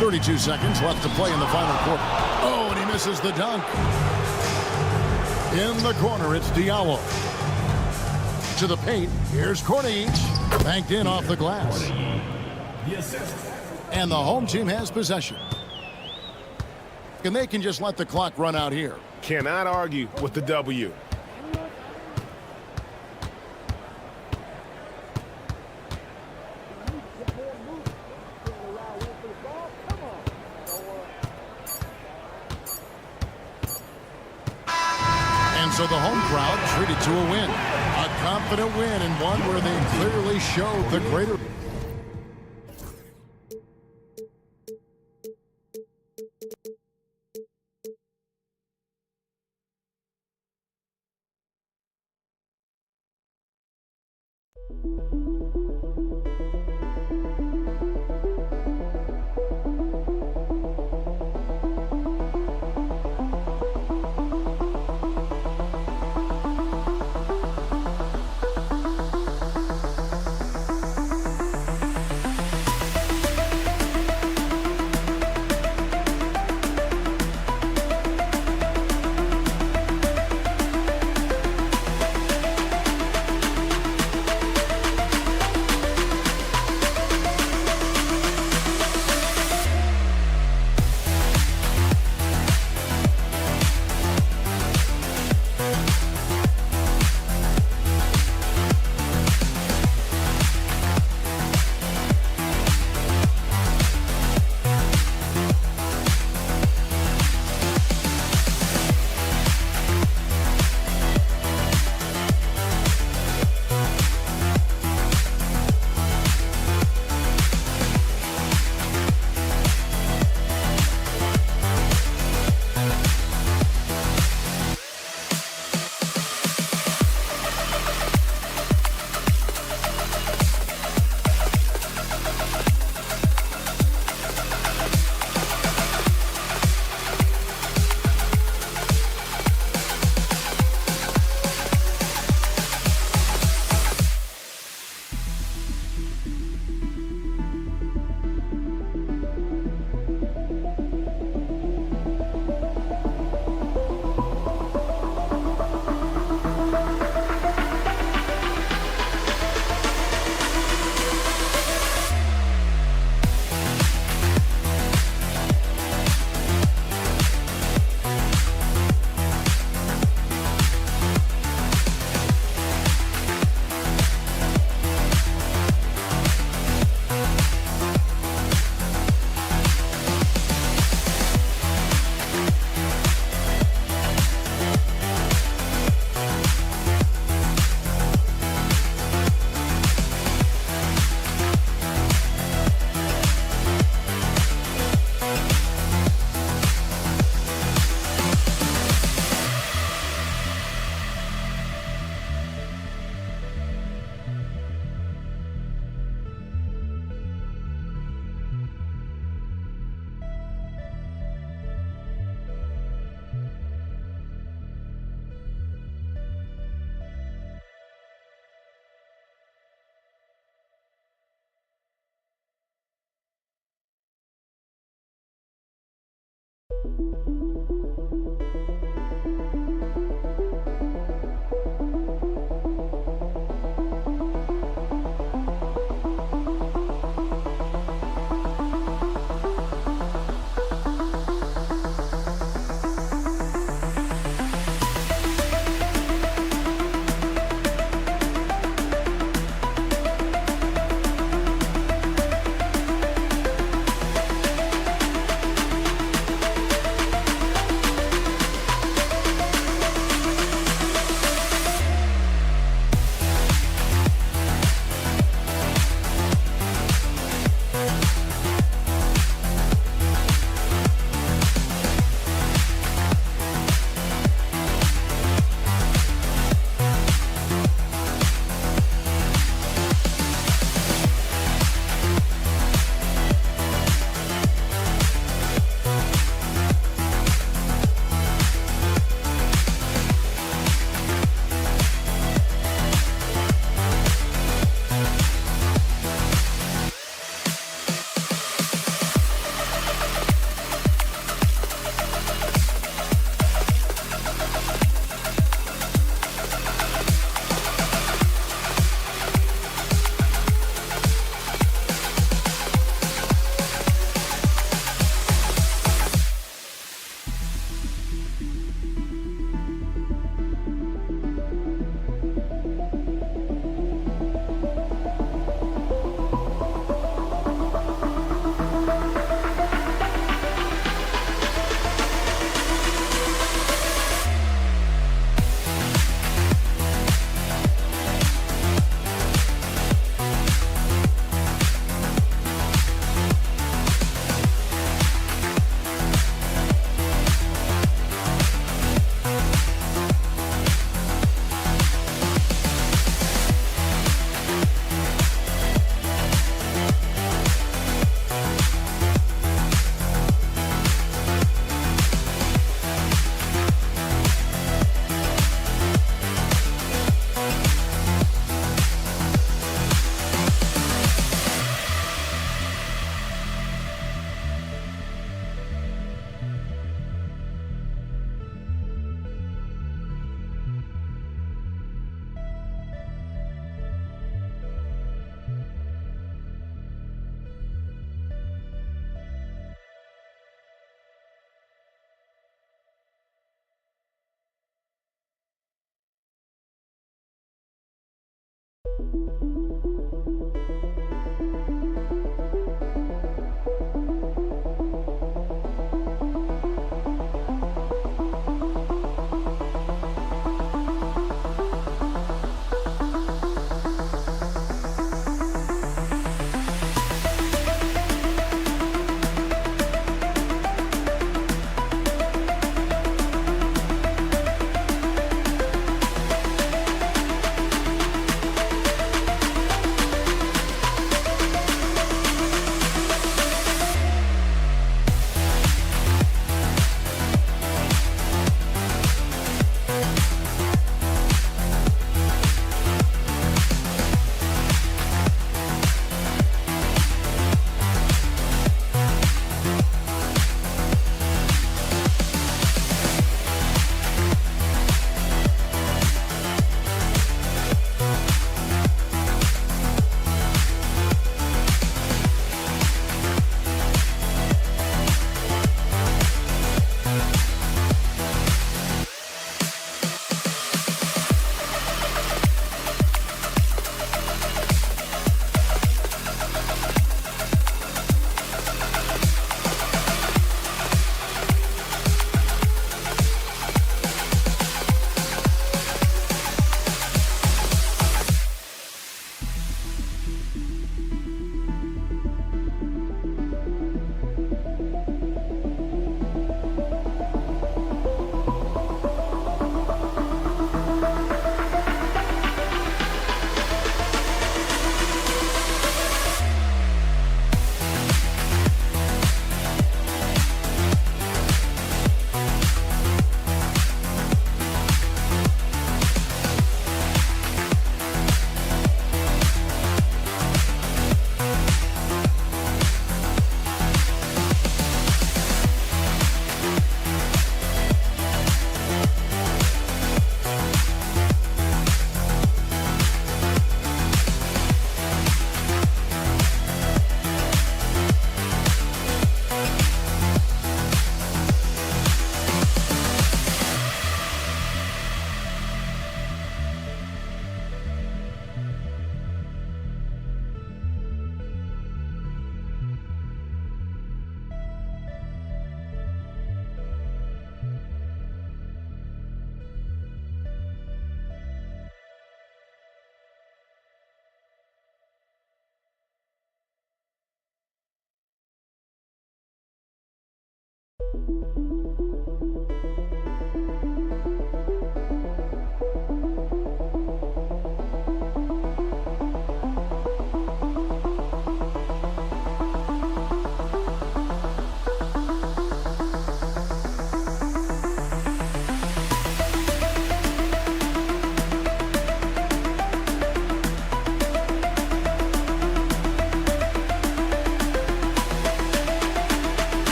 32 seconds left to play in the final quarter. Oh, and he misses the dunk. In the corner, it's Diallo. To the paint, here's Corniche. Banked in off the glass. And the home team has possession. And they can just let the clock run out here. Cannot argue with the W. And so the home crowd treated to a win. A confident win, and one where they clearly showed the greater...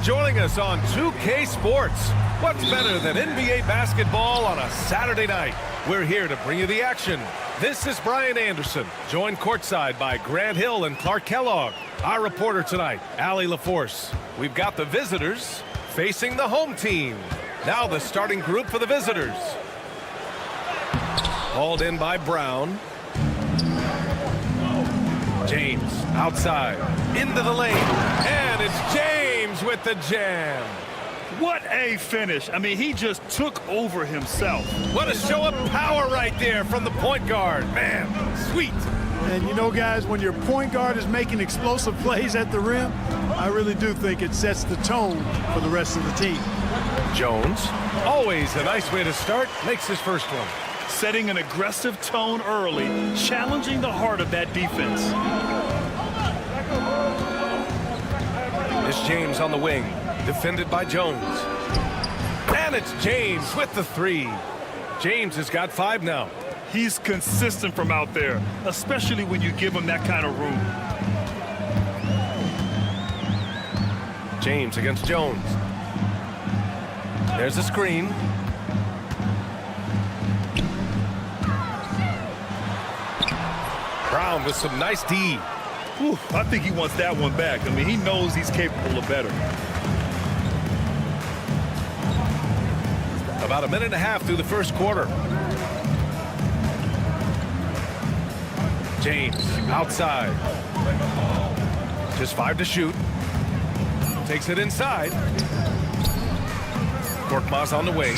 Joining us on 2K Sports. What's better than NBA basketball on a Saturday night? We're here to bring you the action. This is Brian Anderson, joined courtside by Grant Hill and Clark Kellogg. Our reporter tonight, Allie LaForce. We've got the visitors facing the home team. Now the starting group for the visitors. Hauled in by Brown. James outside, into the lane, and it's James with the jam. What a finish. I mean, he just took over himself. What a show of power right there from the point guard. Man, sweet. And you know, guys, when your point guard is making explosive plays at the rim, I really do think it sets the tone for the rest of the team. Jones, always a nice way to start, makes his first one. Setting an aggressive tone early, challenging the heart of that defense. It's James on the wing, defended by Jones. And it's James with the three. James has got 5 now. He's consistent from out there, especially when you give him that kind of room. James against Jones. There's a screen. Brown with some nice D. Whew, I think he wants that one back. I mean, he knows he's capable of better. About a minute and a half through the first quarter. James outside. Just 5 to shoot. Takes it inside. Korkmaz on the way.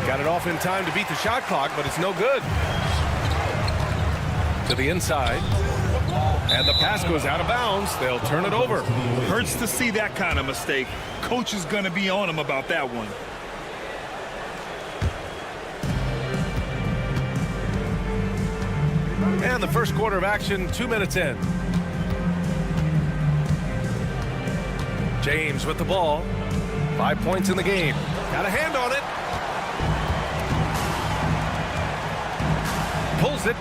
Got it off in time to beat the shot clock, but it's no good. To the inside. And the pass goes out of bounds. They'll turn it over. Hurts to see that kind of mistake. Coach is going to be on him about that one. And the first quarter of action, 2 minutes in. James with the ball. 5 points in the game. Got a hand on it. Pulls it.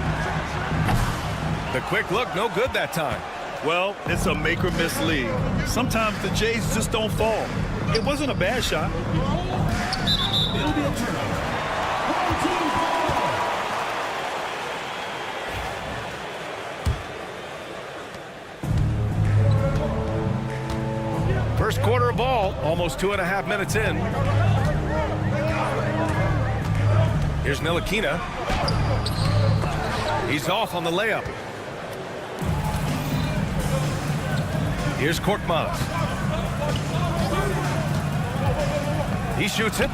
The quick look, no good that time. Well, it's a make or miss league. Sometimes the Jays just don't fall. It wasn't a bad shot. It'll be a turnover. First quarter of ball, almost 2.5 minutes in. Here's Ntilikina. He's off on the layup. Here's Korkmaz. He shoots it.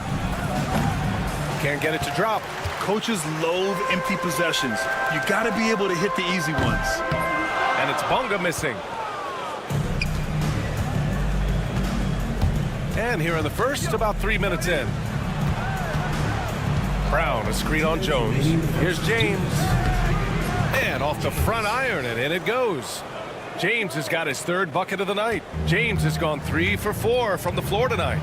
Can't get it to drop. Coaches loathe empty possessions. You got to be able to hit the easy ones. And it's Bonga missing. And here in the first, about 3 minutes in. Brown, a screen on Jones. Here's James. And off the front iron, and in it goes. James has got his 3rd bucket of the night. James has gone 3 for 4 from the floor tonight.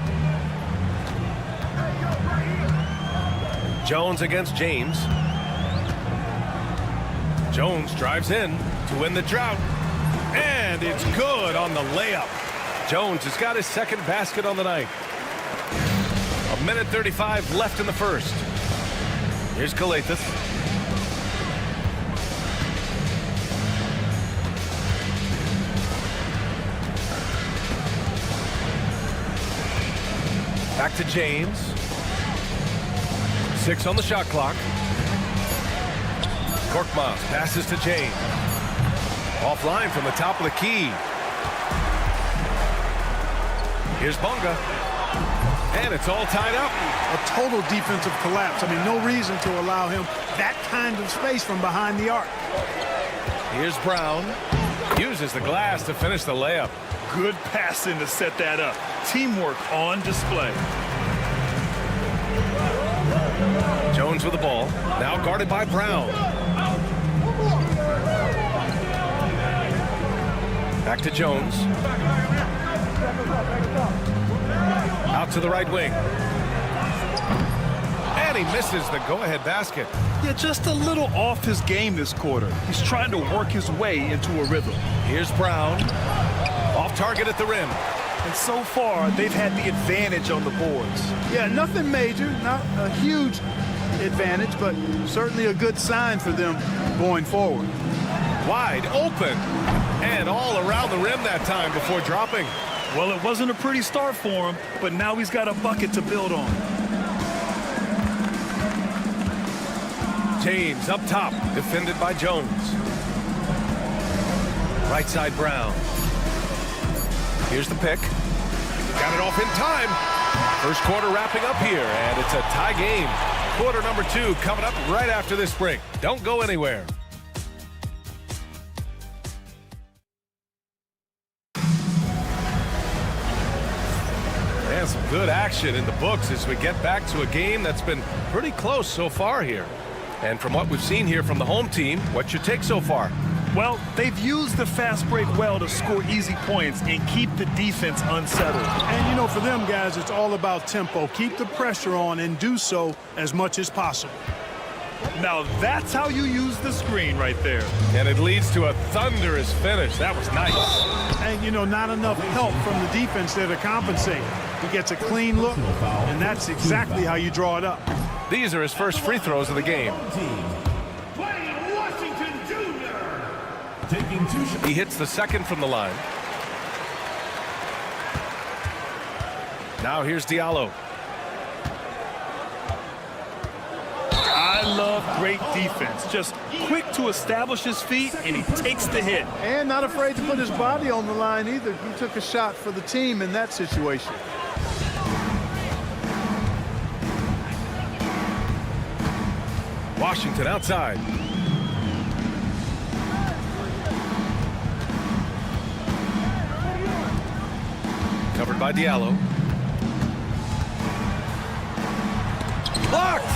Jones against James. Jones drives in to win the drought. And it's good on the layup. Jones has got his 2nd basket on the night. A minute 35 left in the first. Here's Kalathis. Back to James. 6 on the shot clock. Korkmaz passes to James. Offline from the top of the key. Here's Bonga. And it's all tied up. A total defensive collapse. I mean, no reason to allow him that kind of space from behind the arc. Here's Brown. Uses the glass to finish the layup. Good passing to set that up. Teamwork on display. Jones with the ball. Now guarded by Brown. Back to Jones. Out to the right wing. And he misses the go-ahead basket. Yeah, just a little off his game this quarter. He's trying to work his way into a rhythm. Here's Brown. Off target at the rim. And so far, they've had the advantage on the boards. Yeah, nothing major, not a huge advantage, but certainly a good sign for them going forward. Wide open. And all around the rim that time before dropping. Well, it wasn't a pretty start for him, but now he's got a bucket to build on. James up top, defended by Jones. Right side Brown. Here's the pick. Got it off in time. First quarter wrapping up here, and it's a tie game. Quarter number 2 coming up right after this break. Don't go anywhere. And some good action in the books as we get back to a game that's been pretty close so far here. And from what we've seen here from the home team, what's your take so far? Well, they've used the fast break well to score easy points and keep the defense unsettled. And, you know, for them guys, it's all about tempo. Keep the pressure on and do so as much as possible. Now, that's how you use the screen right there. And it leads to a thunderous finish. That was nice. And, you know, not enough help from the defense there to compensate. He gets a clean look, and that's exactly how you draw it up. These are his first free throws of the game. He hits the second from the line. Now here's Diallo. I love great defense. Just quick to establish his feet, and he takes the hit. And not afraid to put his body on the line either. He took a shot for the team in that situation. Washington outside. Covered by Diallo. Blocked!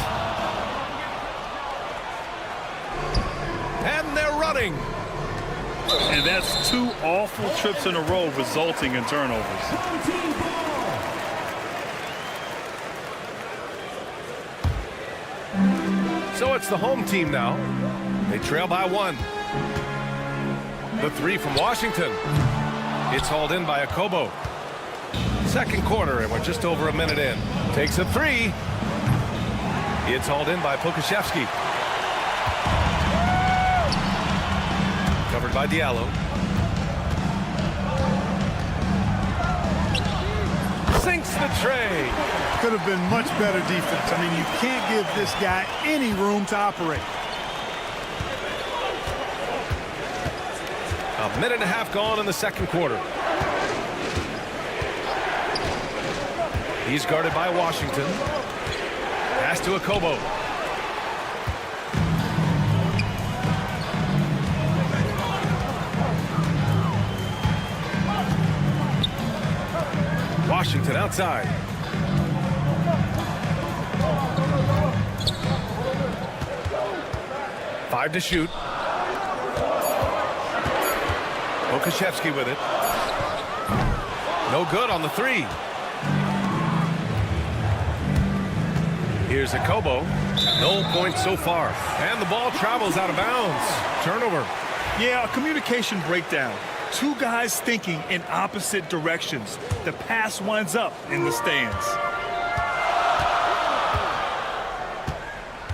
And they're running. And that's 2 awful trips in a row resulting in turnovers. So it's the home team now. They trail by 1. The 3 from Washington. It's hauled in by Akobo. Second quarter, and we're just over a minute in. Takes a 3. It's hauled in by Pokashevsky. Covered by Diallo. Sinks the tray. Could have been much better defense. I mean, you can't give this guy any room to operate. A minute and a half gone in the second quarter. He's guarded by Washington. Pass to Akobo. Washington outside. Five to shoot. Pokashevsky with it. No good on the 3. Here's Akobo. No points so far. And the ball travels out of bounds. Turnover. Yeah, a communication breakdown. 2 guys thinking in opposite directions. The pass winds up in the stands.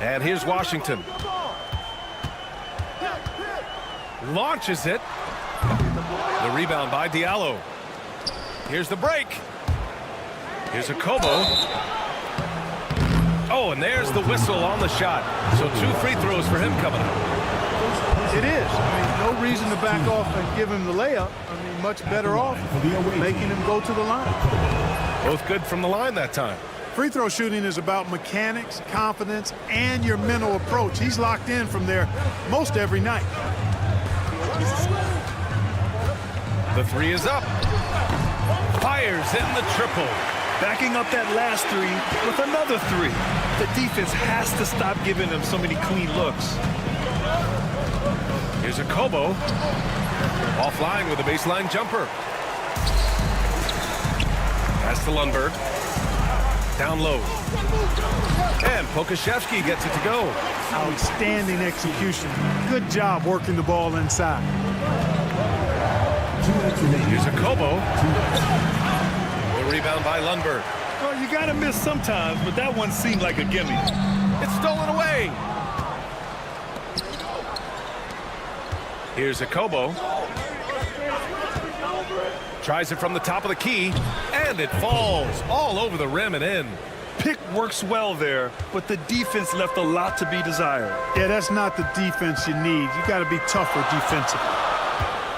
And here's Washington. Launches it. The rebound by Diallo. Here's the break. Here's a Kobo. Oh, and there's the whistle on the shot. So 2 free throws for him coming up. It is. I mean, no reason to back off and give him the layup. I mean, much better off making him go to the line. Both good from the line that time. Free throw shooting is about mechanics, confidence, and your mental approach. He's locked in from there most every night. The 3 is up. Fires in the triple. Backing up that last 3 with another 3. The defense has to stop giving them so many clean looks. Here's a Kobo. Offline with a baseline jumper. Pass to Lundberg. Down low. And Pokashevsky gets it to go. Outstanding execution. Good job working the ball inside. Here's a Kobo. The rebound by Lundberg. Well, you got to miss sometimes, but that one seemed like a gimme. It's stolen away. Here's a Kobo. Tries it from the top of the key, and it falls all over the rim and in. Pick works well there, but the defense left a lot to be desired. Yeah, that's not the defense you need. You got to be tougher defensively.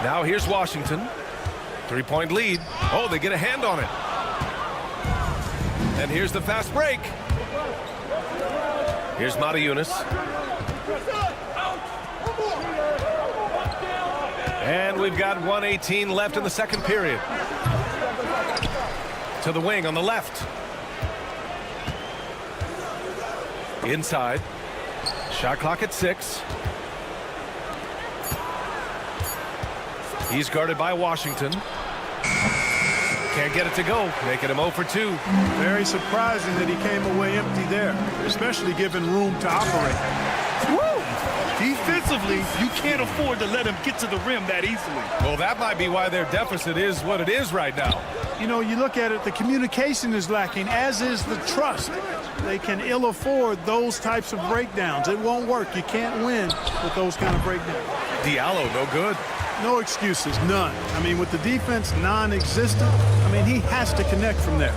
Now here's Washington. 3-point lead. Oh, they get a hand on it. And here's the fast break. Here's Matajunas. And we've got 1:18 left in the second period. To the wing on the left. Inside. Shot clock at 6. He's guarded by Washington. Can't get it to go. Making him 0 for 2. Very surprising that he came away empty there, especially given room to operate. Woo! Defensively, you can't afford to let him get to the rim that easily. Well, that might be why their deficit is what it is right now. You know, you look at it, the communication is lacking, as is the trust. They can ill afford those types of breakdowns. It won't work. You can't win with those kind of breakdowns. Diallo, no good. No excuses, none. I mean, with the defense non-existent, I mean, he has to connect from there.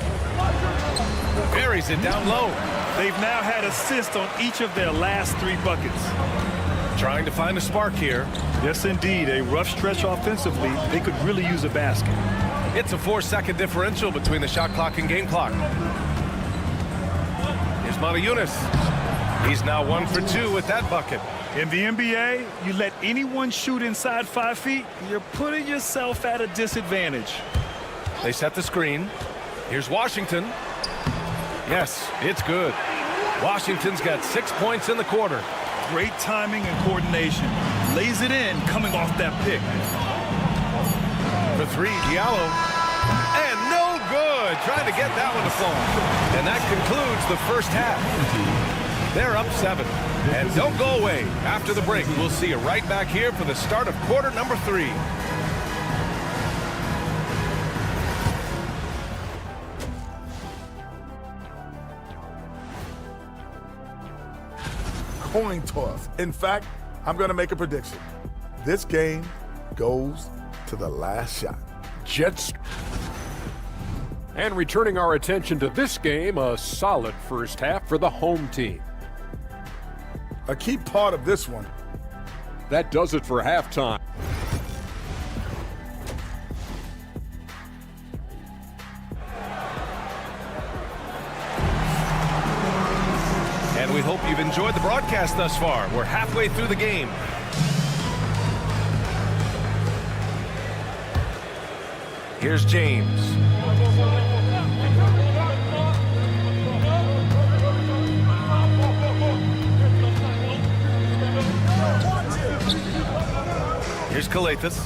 Buries it down low. They've now had assists on each of their last 3 buckets. Trying to find a spark here. Yes, indeed. A rough stretch offensively. They could really use a basket. It's a 4-second differential between the shot clock and game clock. Here's Matajunas. He's now 1 for 2 with that bucket. In the NBA, you let anyone shoot inside 5 feet, you're putting yourself at a disadvantage. They set the screen. Here's Washington. Yes, it's good. Washington's got 6 points in the quarter. Great timing and coordination. Lays it in coming off that pick. For 3, Diallo. And no good. Trying to get that one to fall. And that concludes the first half. They're up 7. And don't go away. After the break, we'll see you right back here for the start of quarter number 3. Coin toss. In fact, I'm going to make a prediction. This game goes to the last shot. Jets. And returning our attention to this game, a solid first half for the home team. A key part of this one. That does it for halftime. And we hope you've enjoyed the broadcast thus far. We're halfway through the game. Here's James. Here's Kalathis.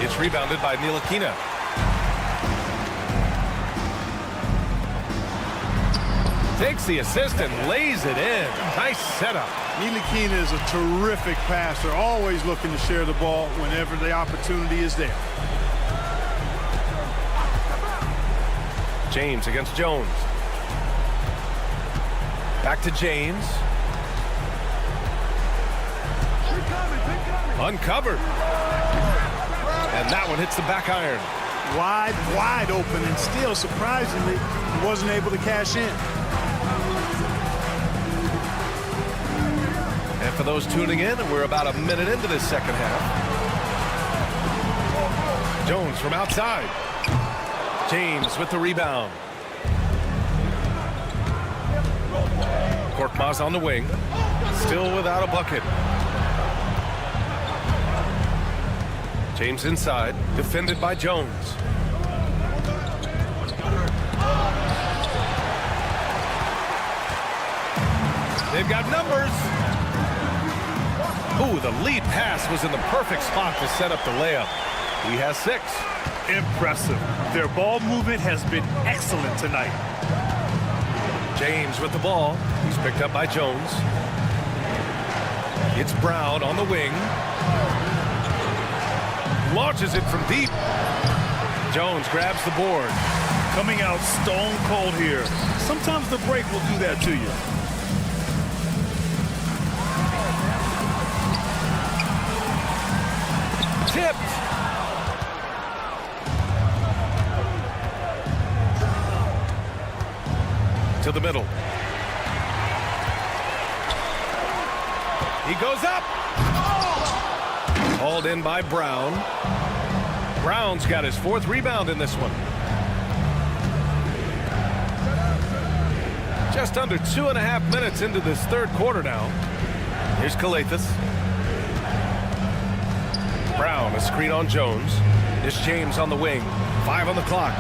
It's rebounded by Ntilikina. Takes the assist and lays it in. Nice setup. Ntilikina is a terrific passer, always looking to share the ball whenever the opportunity is there. James against Jones. Back to James. Uncovered. And that one hits the back iron. Wide open, and still, surprisingly, he wasn't able to cash in. And for those tuning in, we're about a minute into this second half. Jones from outside. James with the rebound. Korkmaz on the wing. Still without a bucket. James inside, defended by Jones. They've got numbers. Ooh, the lead pass was in the perfect spot to set up the layup. He has 6. Impressive. Their ball movement has been excellent tonight. James with the ball. He's picked up by Jones. It's Brown on the wing. Launches it from deep. Jones grabs the board. Coming out stone cold here. Sometimes the break will do that to you. Tipped. To the middle. He goes up. Hauled in by Brown. Brown's got his 4th rebound in this one. Just under 2.5 minutes into this third quarter now. Here's Kalathis. Brown, a screen on Jones. It's James on the wing. 5 on the clock.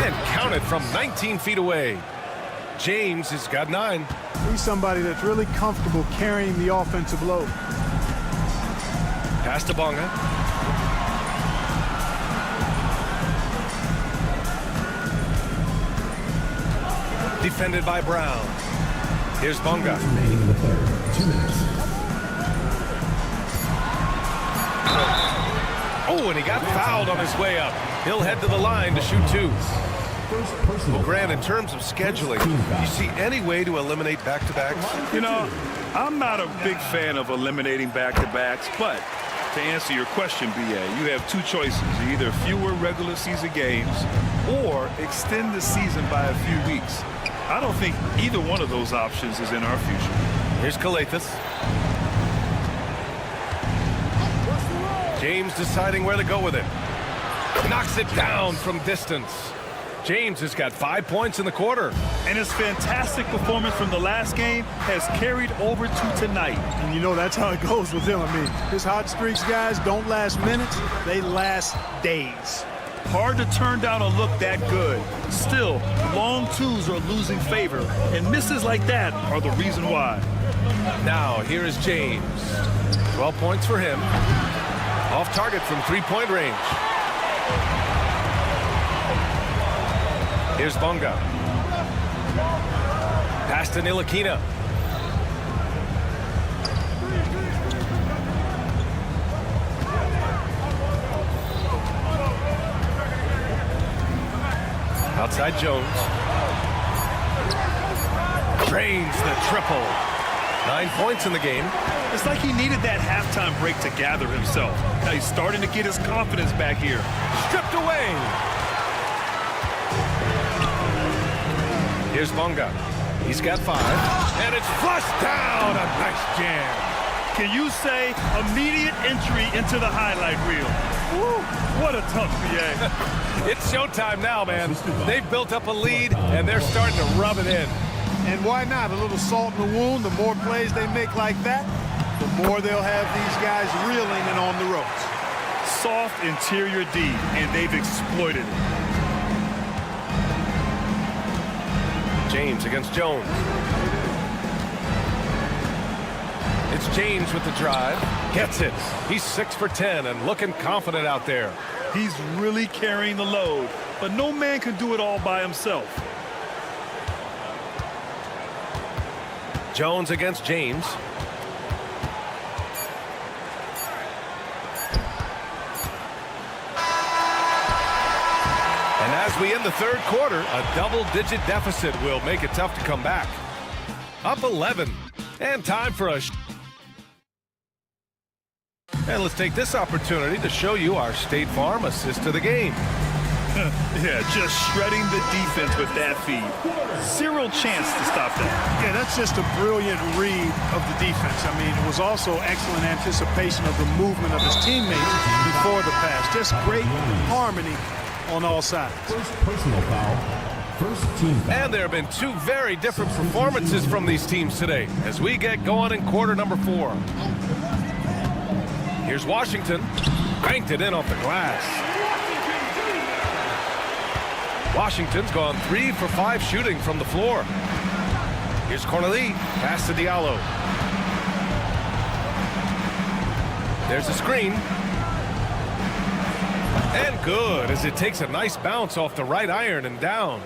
And counted from 19 feet away. James has got 9. He's somebody that's really comfortable carrying the offensive load. Pass to Bonga. Defended by Brown. Here's Bonga. Remaining in the third. 2 minutes. Oh, and he got fouled on his way up. He'll head to the line to shoot 2. Well, Grant, in terms of scheduling, do you see any way to eliminate back-to-backs? You know, I'm not a big fan of eliminating back-to-backs, but to answer your question, B.A., you have 2 choices. Either fewer regular season games or extend the season by a few weeks. I don't think either one of those options is in our future. Here's Kalathis. James deciding where to go with it. Knocks it down from distance. James has got 5 points in the quarter. And his fantastic performance from the last game has carried over to tonight. And you know that's how it goes with him. I mean, his hot streaks, guys, don't last minutes. They last days. Hard to turn down a look that good. Still, long 2s are losing favor, and misses like that are the reason why. Now, here is James. 12 points for him. Off target from 3-point range. Here's Bonga. Pass to Ntilikina. Outside Jones. Drains the triple. 9 points in the game. It's like he needed that halftime break to gather himself. Now he's starting to get his confidence back here. Stripped away. Here's Bonga. He's got 5. And it's flushed down. A nice jam. Can you say immediate entry into the highlight reel? Woo, what a tough BA. It's showtime now, man. They've built up a lead, and they're starting to rub it in. And why not? A little salt in the wound. The more plays they make like that, the more they'll have these guys reeling and on the ropes. Soft interior D, and they've exploited it. James against Jones. It's James with the drive. Gets it. He's 6 for 10 and looking confident out there. He's really carrying the load, but no man can do it all by himself. Jones against James. As we end the third quarter, a double-digit deficit will make it tough to come back. Up 11, and time for a... And let's take this opportunity to show you our State Farm assist to the game. Yeah, just shredding the defense with that feed. Zero chance to stop that. Yeah, that's just a brilliant read of the defense. I mean, it was also excellent anticipation of the movement of his teammates before the pass. Just great harmony on all sides. First personal foul. First team foul. And there have been two very different performances from these teams today as we get going in quarter number 4. Here's Washington. Banked it in off the glass. Washington's gone 3 for 5 shooting from the floor. Here's Corneli. Pass to Diallo. There's a screen. And good as it takes a nice bounce off the right iron and down.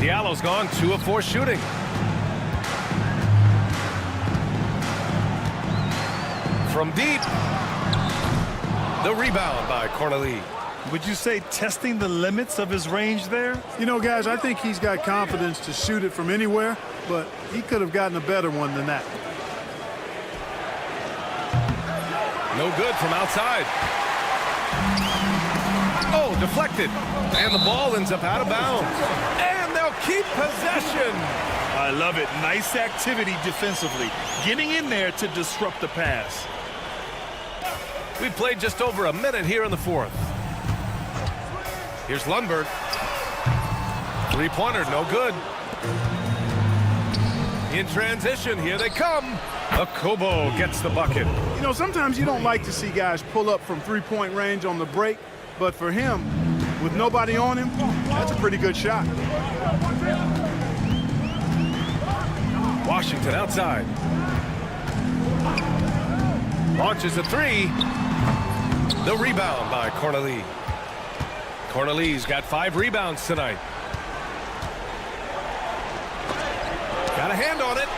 Diallo's gone 2 of 4 shooting. From deep. The rebound by Corneli. Would you say testing the limits of his range there? You know, guys, I think he's got confidence to shoot it from anywhere, but he could have gotten a better one than that. No good from outside. Oh, deflected. And the ball ends up out of bounds. And they'll keep possession. I love it. Nice activity defensively. Getting in there to disrupt the pass. We've played just over a minute here in the fourth. Here's Lundberg. Three-pointer, no good. In transition, here they come. Akobo gets the bucket. You know, sometimes you don't like to see guys pull up from three-point range on the break, but for him, with nobody on him, that's a pretty good shot. Washington outside. Launches a three. The rebound by Corneli. Corneli's got 5 rebounds tonight. Got a hand on it.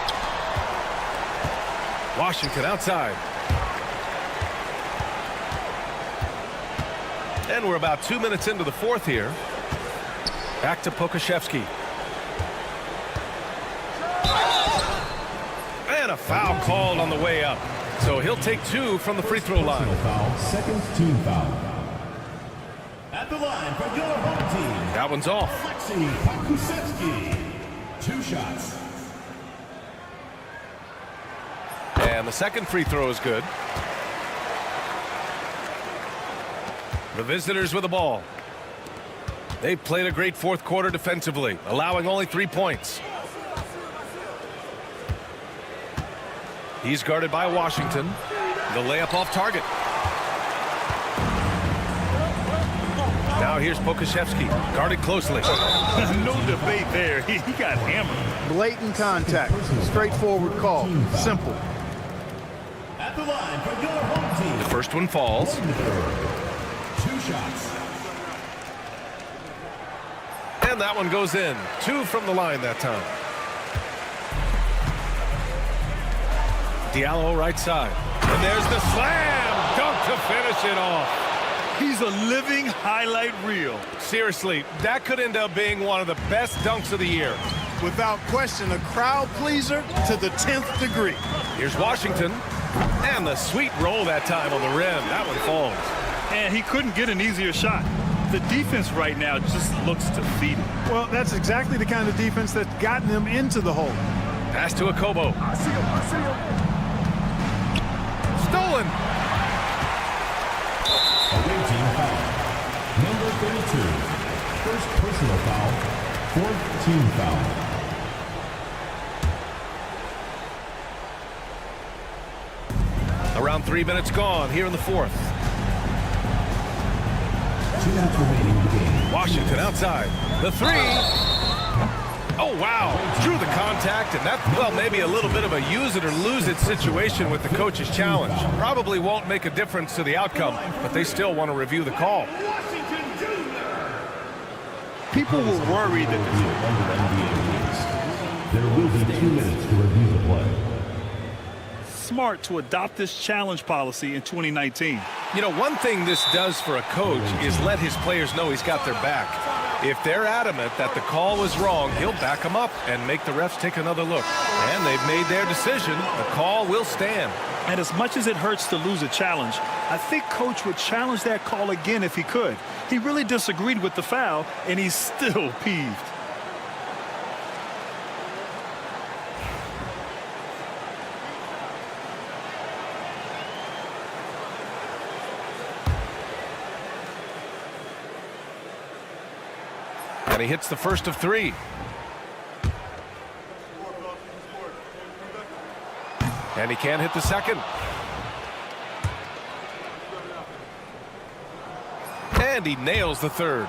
Washington outside. And we're about 2 minutes into the fourth here. Back to Pokashevsky. And a foul called on the way up. So he'll take 2 from the free throw line. Foul, second team foul. At the line for your home team. That one's off. Pokashevsky. 2 shots. And the second free throw is good. The visitors with the ball. They've played a great fourth quarter defensively, allowing only 3 points. He's guarded by Washington. The layup off target. Now here's Pokashevsky, guarded closely. No debate there. He got hammered. Blatant contact. Straightforward call. Simple. At the line for your home team. The first one falls. 2 shots. And that one goes in. 2 from the line that time. Diallo right side. And there's the slam dunk to finish it off. He's a living highlight reel. Seriously, that could end up being one of the best dunks of the year. Without question, a crowd pleaser to the 10th degree. Here's Washington. And the sweet roll that time on the rim. That one falls. And he couldn't get an easier shot. The defense right now just looks defeated. Well, that's exactly the kind of defense that's gotten them into the hole. Pass to Akobo. Stolen. Away team foul. Number 32. First personal foul. 4th team foul. Around 3 minutes gone here in the fourth. 2 minutes remaining in the game. Washington outside. The three. Oh, wow. Drew the contact, and that, well, maybe a little bit of a use it or lose it situation with the coach's challenge. Probably won't make a difference to the outcome, but they still want to review the call. People were worried that there will be 2 minutes to review the play. smart to adopt this challenge policy in 2019. You know, one thing this does for a coach is let his players know he's got their back. If they're adamant that the call was wrong, he'll back them up and make the refs take another look. And they've made their decision. The call will stand. And as much as it hurts to lose a challenge, I think Coach would challenge that call again if he could. He really disagreed with the foul, and he's still peeved. And he hits the first of three. And he can't hit the second. And he nails the third.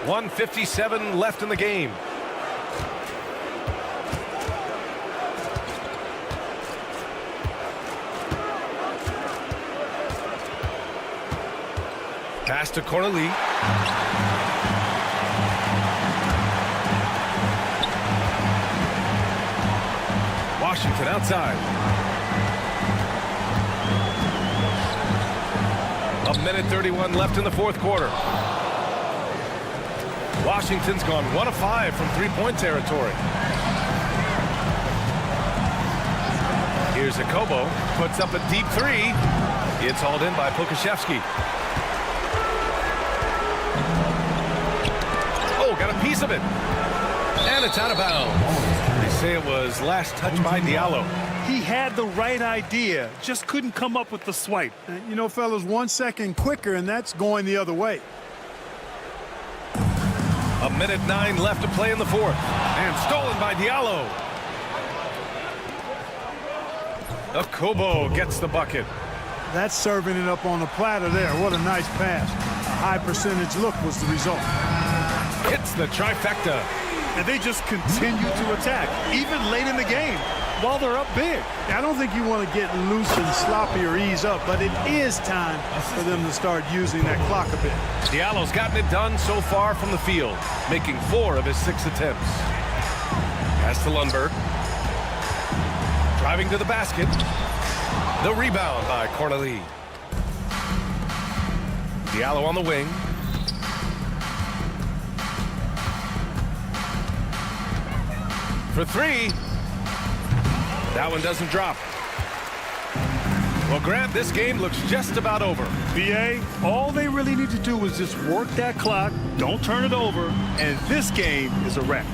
1:57 left in the game. Pass to Corneli. Washington outside. A minute 31 left in the fourth quarter. Washington's gone 1 of 5 from three-point territory. Here's Akobo, puts up a deep three. It's hauled in by Pokashevsky. Oh, got a piece of it. And it's out of bounds. They say it was last touched by Diallo. He had the right idea, just couldn't come up with the swipe. You know, fellas, 1 second quicker, and that's going the other way. A minute 9 left to play in the fourth. And stolen by Diallo. Akobo gets the bucket. That's serving it up on the platter there. What a nice pass. A high percentage look was the result. Hits the trifecta. And they just continue to attack, even late in the game, while they're up big. I don't think you want to get loose and sloppy or ease up, but it is time for them to start using that clock a bit. Diallo's gotten it done so far from the field, making 4 of his 6 attempts. Pass to Lundberg. Driving to the basket. The rebound by Corneli. Diallo on the wing. For 3. That one doesn't drop. Well, Grant, this game looks just about over. BA, all they really need to do is just work that clock, don't turn it over, and this game is a wrap.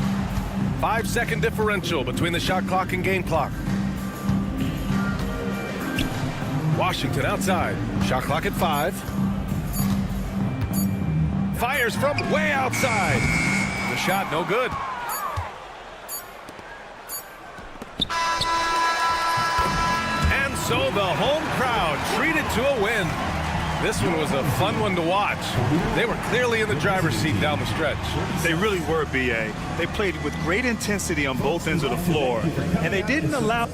5-second differential between the shot clock and game clock. Washington outside. Shot clock at 5. Fires from way outside. The shot no good. And so the home crowd treated to a win. This one was a fun one to watch. They were clearly in the driver's seat down the stretch. They really were, BA. They played with great intensity on both ends of the floor, and they didn't allow...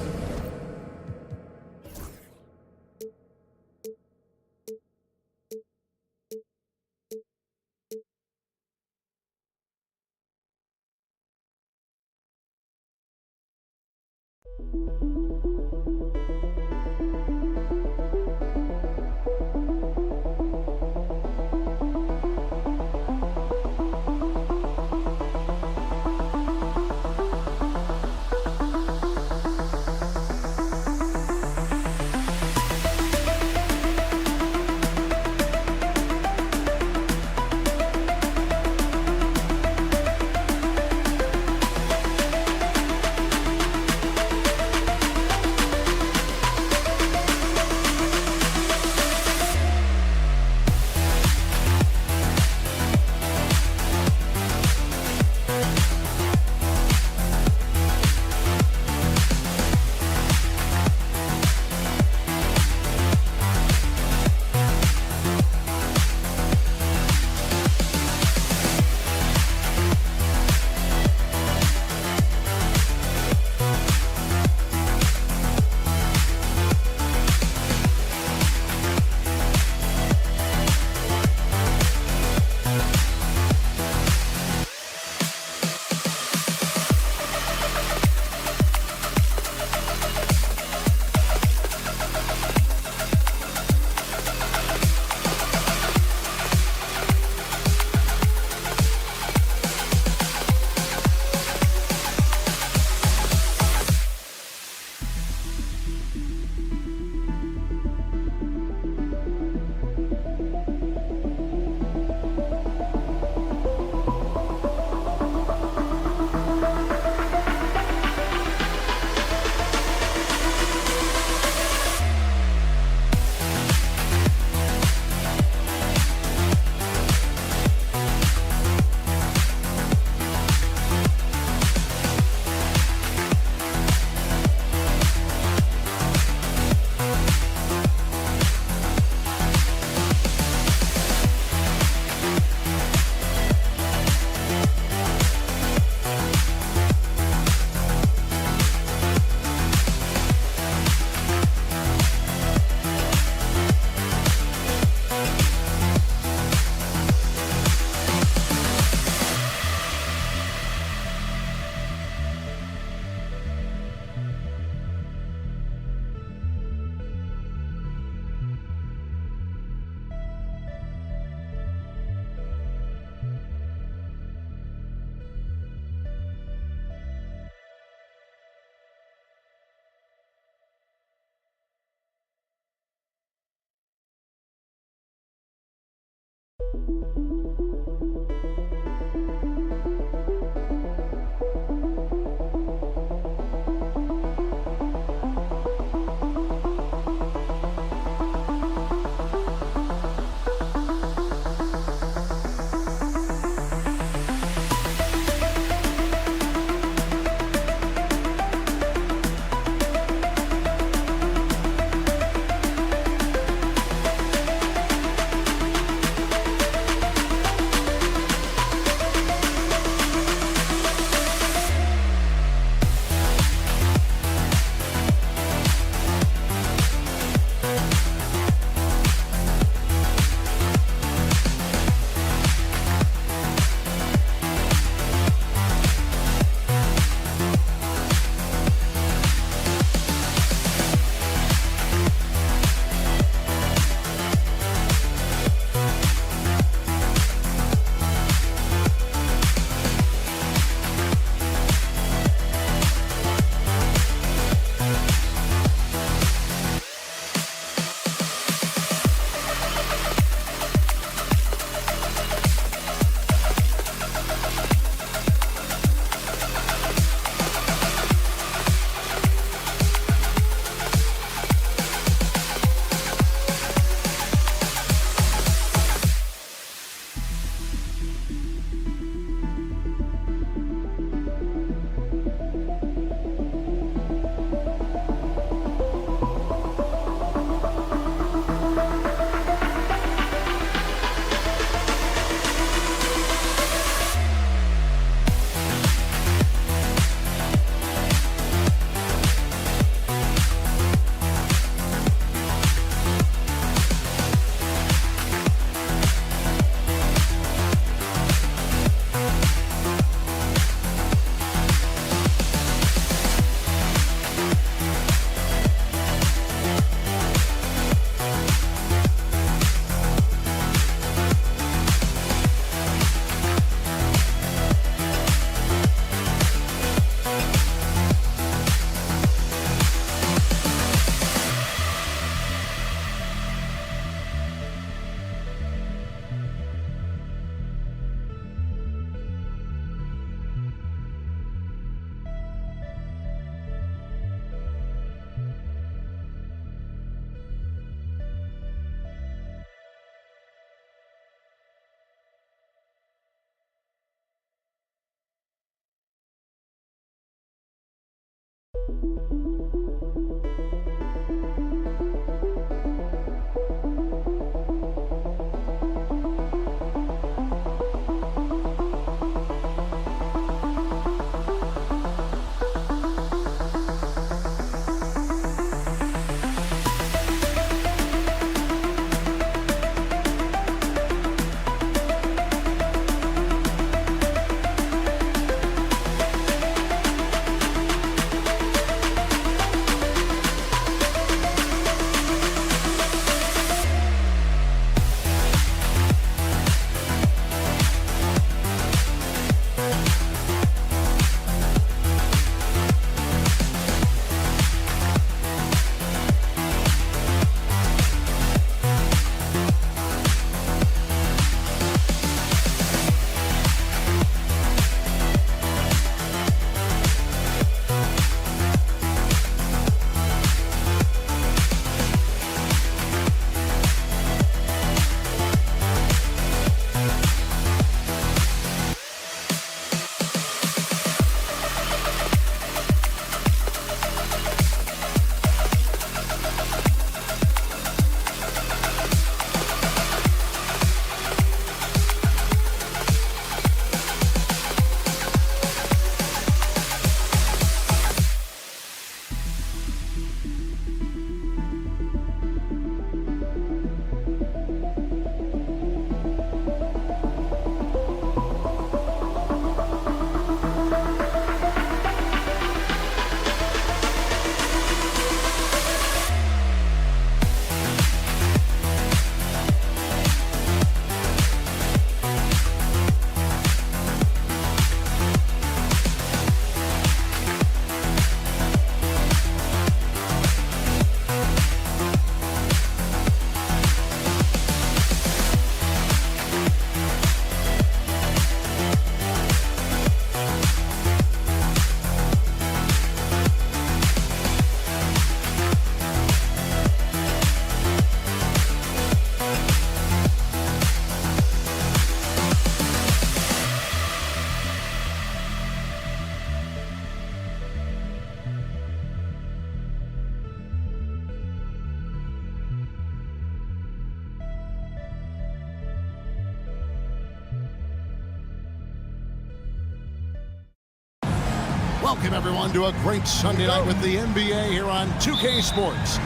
Welcome, everyone, to a great Sunday night with the NBA here on 2K Sports.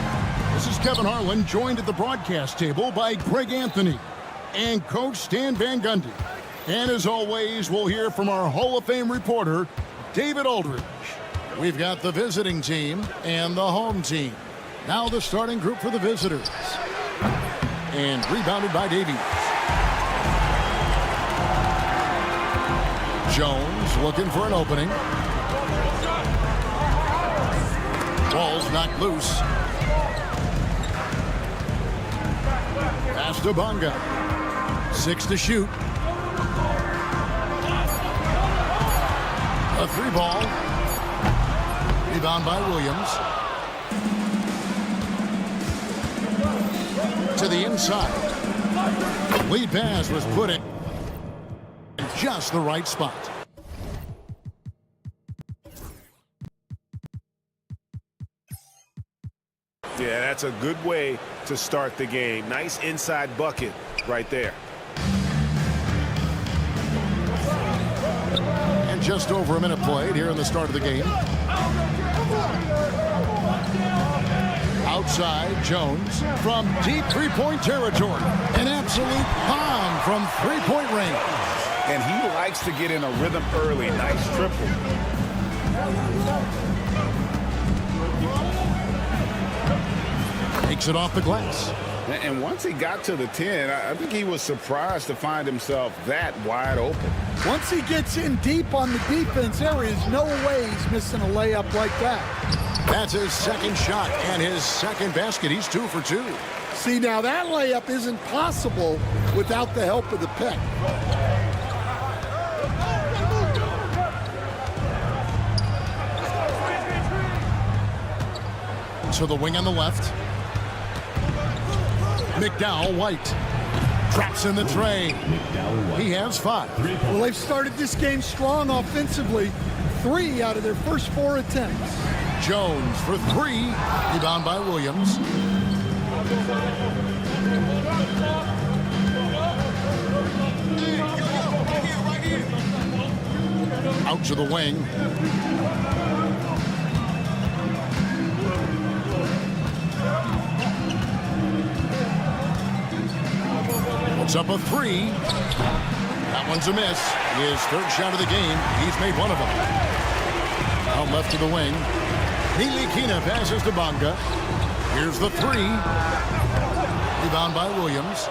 This is Kevin Harlan, joined at the broadcast table by Greg Anthony and Coach Stan Van Gundy. And as always, we'll hear from our Hall of Fame reporter, David Aldridge. We've got the visiting team and the home team. Now the starting group for the visitors. And rebounded by Davies. Jones looking for an opening. Ball's knocked loose. Pass to Bonga. 6 to shoot. A 3-ball. Rebound by Williams. To the inside. Lead pass was put in just the right spot. Yeah, that's a good way to start the game. Nice inside bucket right there. And just over a minute played here in the start of the game. Outside, Jones from deep three-point territory. An absolute bomb from three-point range. And he likes to get in a rhythm early. Nice triple. Takes it off the glass. And once he got to the 10, I think he was surprised to find himself that wide open. Once he gets in deep on the defense, there is no way he's missing a layup like that. That's his second shot and his second basket. He's 2 for 2. See, now that layup isn't possible without the help of the pick. To the wing on the left. McDowell White traps in the tray. He has 5. Well, they've started this game strong offensively. 3 out of their first 4 attempts. Jones for 3. Rebound by Williams. Out to the wing. Puts up a 3. That one's a miss. His third shot of the game. He's made one of them. Out left to the wing. Nilikina passes to Bonga. Here's the 3. Rebound by Williams.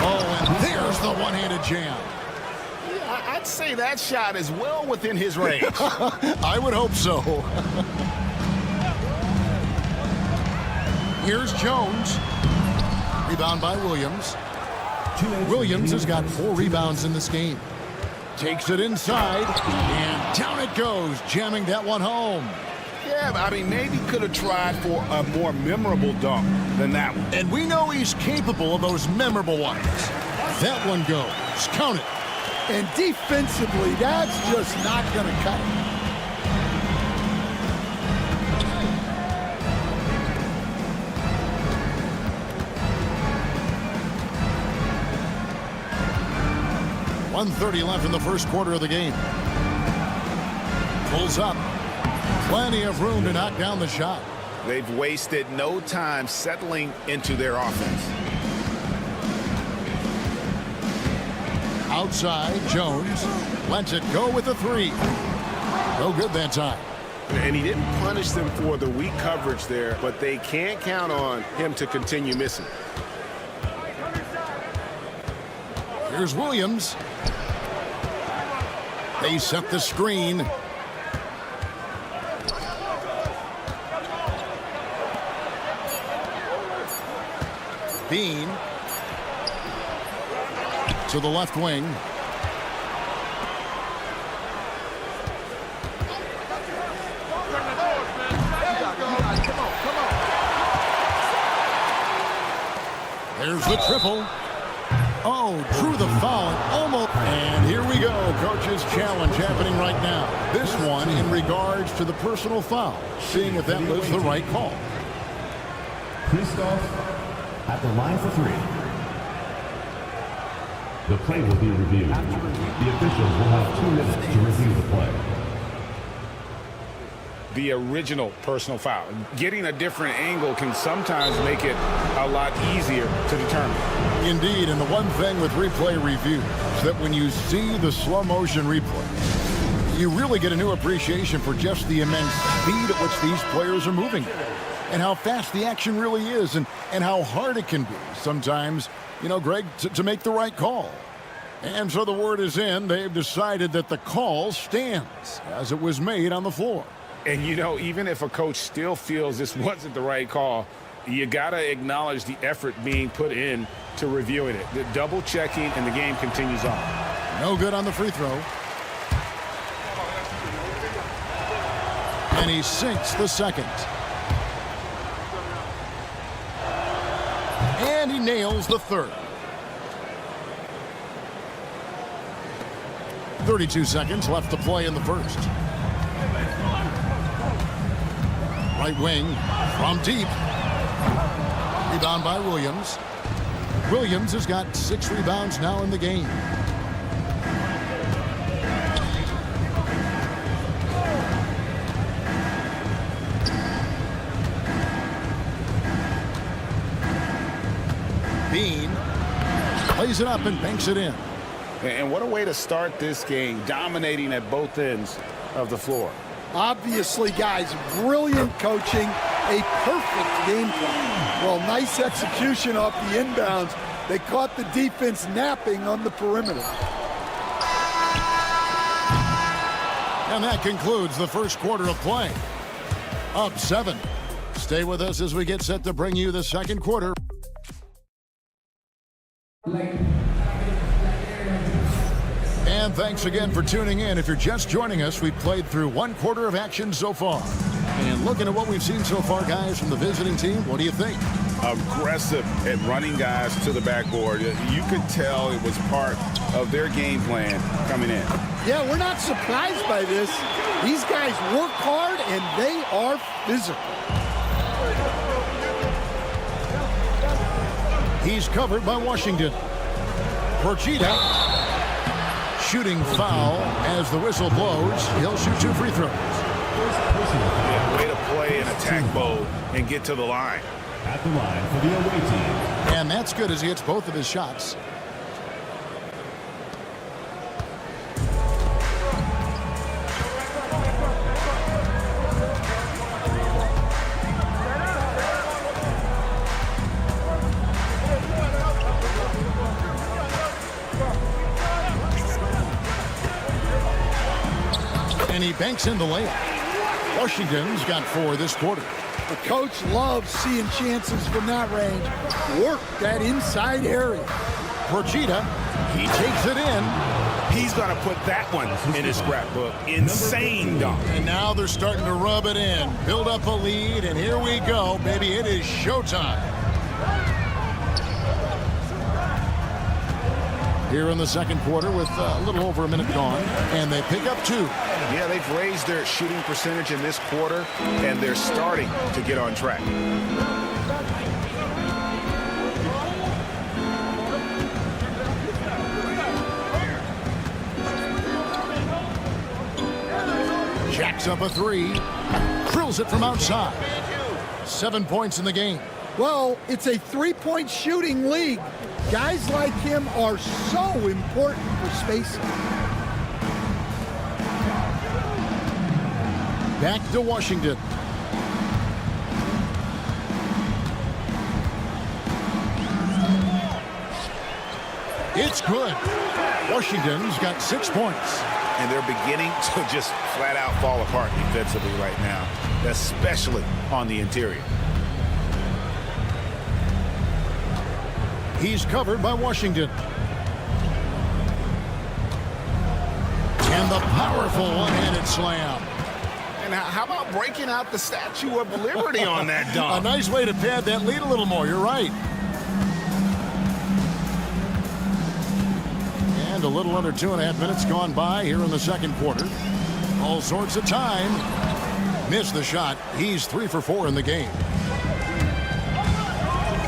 Oh, and there's the one-handed jam. Yeah, I'd say that shot is well within his range. I would hope so. Here's Jones. Rebound by Williams. Williams has got 4 rebounds in this game. Takes it inside, and down it goes, jamming that one home. Yeah, I mean, maybe could have tried for a more memorable dunk than that one. And we know he's capable of those memorable ones. That one goes. Count it. And defensively, that's just not going to cut it. .130 left in the first quarter of the game. Pulls up. Plenty of room to knock down the shot. They've wasted no time settling into their offense. Outside, Jones lets it go with a 3. No good that time. And he didn't punish them for the weak coverage there, but they can't count on him to continue missing. Here's Williams. They set the screen. Bean to the left wing. There's the triple. Oh, drew the foul and almost. And here we go. Coach's challenge happening right now. This one in regards to the personal foul. Seeing if that was the right call. Christoph at the line for 3. The play will be reviewed. The officials will have 2 minutes to review the play. The original personal foul. Getting a different angle can sometimes make it a lot easier to determine. Indeed, and the one thing with replay review is that when you see the slow motion replay, you really get a new appreciation for just the immense speed at which these players are moving and how fast the action really is and how hard it can be sometimes, you know, Greg, to make the right call. And so the word is in. They've decided that the call stands as it was made on the floor. And, you know, even if a coach still feels this wasn't the right call, you got to acknowledge the effort being put in to reviewing it. The double checking, and the game continues on. No good on the free throw. And he sinks the second. And he nails the third. 32 seconds left to play in the first. Right wing from deep. Rebound by Williams. Williams has got 6 rebounds now in the game. Bean plays it up and banks it in. And what a way to start this game, dominating at both ends of the floor. Obviously, guys, brilliant coaching, a perfect game plan. Well, nice execution off the inbounds. They caught the defense napping on the perimeter. And that concludes the first quarter of play. Up 7. Stay with us as we get set to bring you the second quarter. And thanks again for tuning in. If you're just joining us, we've played through 1 quarter of action so far. And looking at what we've seen so far, guys, from the visiting team, what do you think? Aggressive at running guys to the backboard. You could tell it was part of their game plan coming in. Yeah, we're not surprised by this. These guys work hard, and they are physical. He's covered by Washington. Partizan. Shooting foul as the whistle blows. He'll shoot 2 free throws. Yeah, way to play in attack mode and get to the line. At the line for the away team. And that's good as he hits both of his shots. And he banks in the layup. Washington's got 4 this quarter. The coach loves seeing chances from that range. Work that inside area. Partizan, he takes it in. He's going to put that one in his scrapbook. Insane dunk. And now they're starting to rub it in. Build up a lead, and here we go, baby. It is showtime. Here in the second quarter with a little over a minute gone, and they pick up 2. Yeah, they've raised their shooting percentage in this quarter, and they're starting to get on track. Jacks up a 3. Drills it from outside. 7 points in the game. Well, it's a 3-point shooting league. Guys like him are so important for spacing. Back to Washington. It's good. Washington's got 6 points. And they're beginning to just flat out fall apart defensively right now, especially on the interior. He's covered by Washington. And the powerful one-handed slam. And how about breaking out the Statue of Liberty on that dunk? A nice way to pad that lead a little more. You're right. And a little under 2.5 minutes gone by here in the second quarter. All sorts of time. Missed the shot. He's 3 for 4 in the game.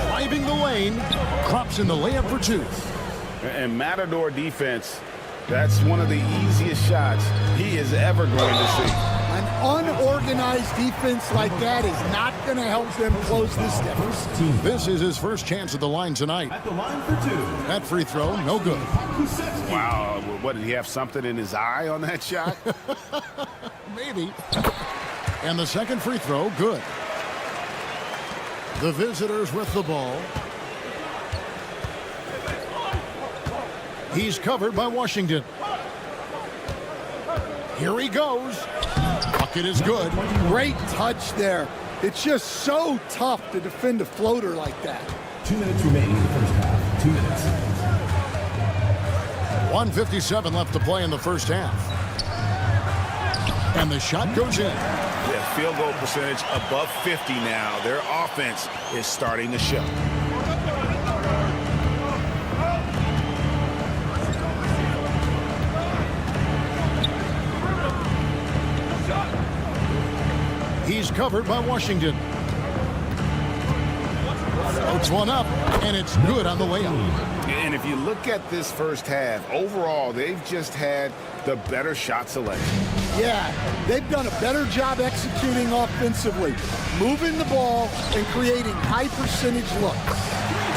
Driving the lane. Crops in the layup for 2. And Matador defense, that's one of the easiest shots he is ever going to see. An unorganized defense like that is not going to help them close this deficit. This is his first chance at the line tonight. At the line for two. That free throw, no good. Wow, what, did he have something in his eye on that shot? Maybe. And the second free throw, good. The visitors with the ball. He's covered by Washington. Here he goes. Bucket is good. Great touch there. It's just so tough to defend a floater like that. 2 minutes remaining in the first half. 2 minutes. 1:57 left to play in the first half. And the shot goes in. Yeah, field goal percentage above 50 now. Their offense is starting to show. He's covered by Washington. Floats one up, and it's good on the way up. And if you look at this first half, overall, they've just had the better shot selection. Yeah, they've done a better job executing offensively, moving the ball and creating high percentage looks.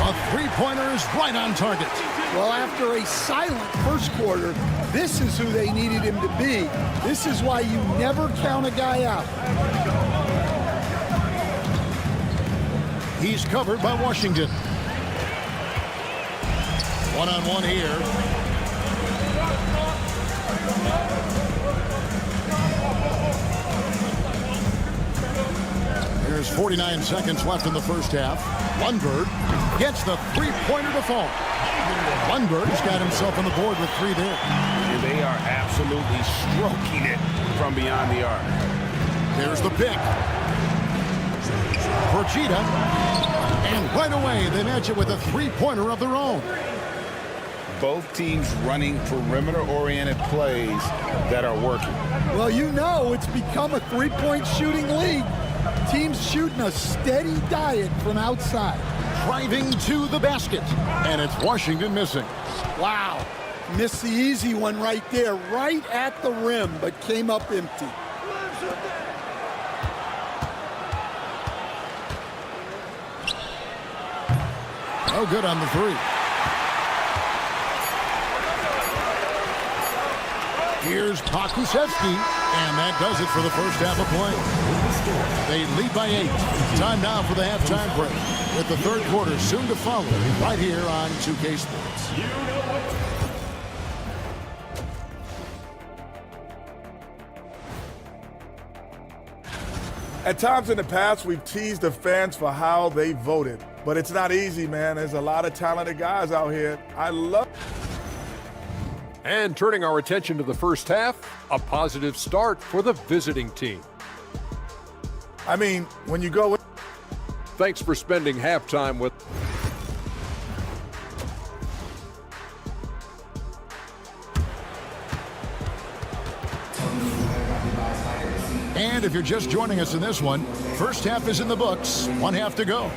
A three-pointer is right on target. Well, after a silent first quarter, this is who they needed him to be. This is why you never count a guy out. He's covered by Washington. One-on-one here. There's 49 seconds left in the first half. Lundberg gets the three-pointer to fall. Lundberg's got himself on the board with 3 there. And they are absolutely stroking it from beyond the arc. There's the pick. Procida. And right away, they match it with a three-pointer of their own. Both teams running perimeter-oriented plays that are working. Well, you know it's become a three-point shooting league. Teams shooting a steady diet from outside. Driving to the basket. And it's Washington missing. Wow. Missed the easy one right there, right at the rim, but came up empty. No good on the three. Here's Pakusevsky, and that does it for the first half of play. They lead by 8. Time now for the halftime break, with the third quarter soon to follow right here on 2K Sports. At times in the past, we've teased the fans for how they voted. But it's not easy, man. There's a lot of talented guys out here. I love. And turning our attention to the first half, a positive start for the visiting team. I mean, when you go. Thanks for spending halftime with. And if you're just joining us in this one, first half is in the books. 1 half to go.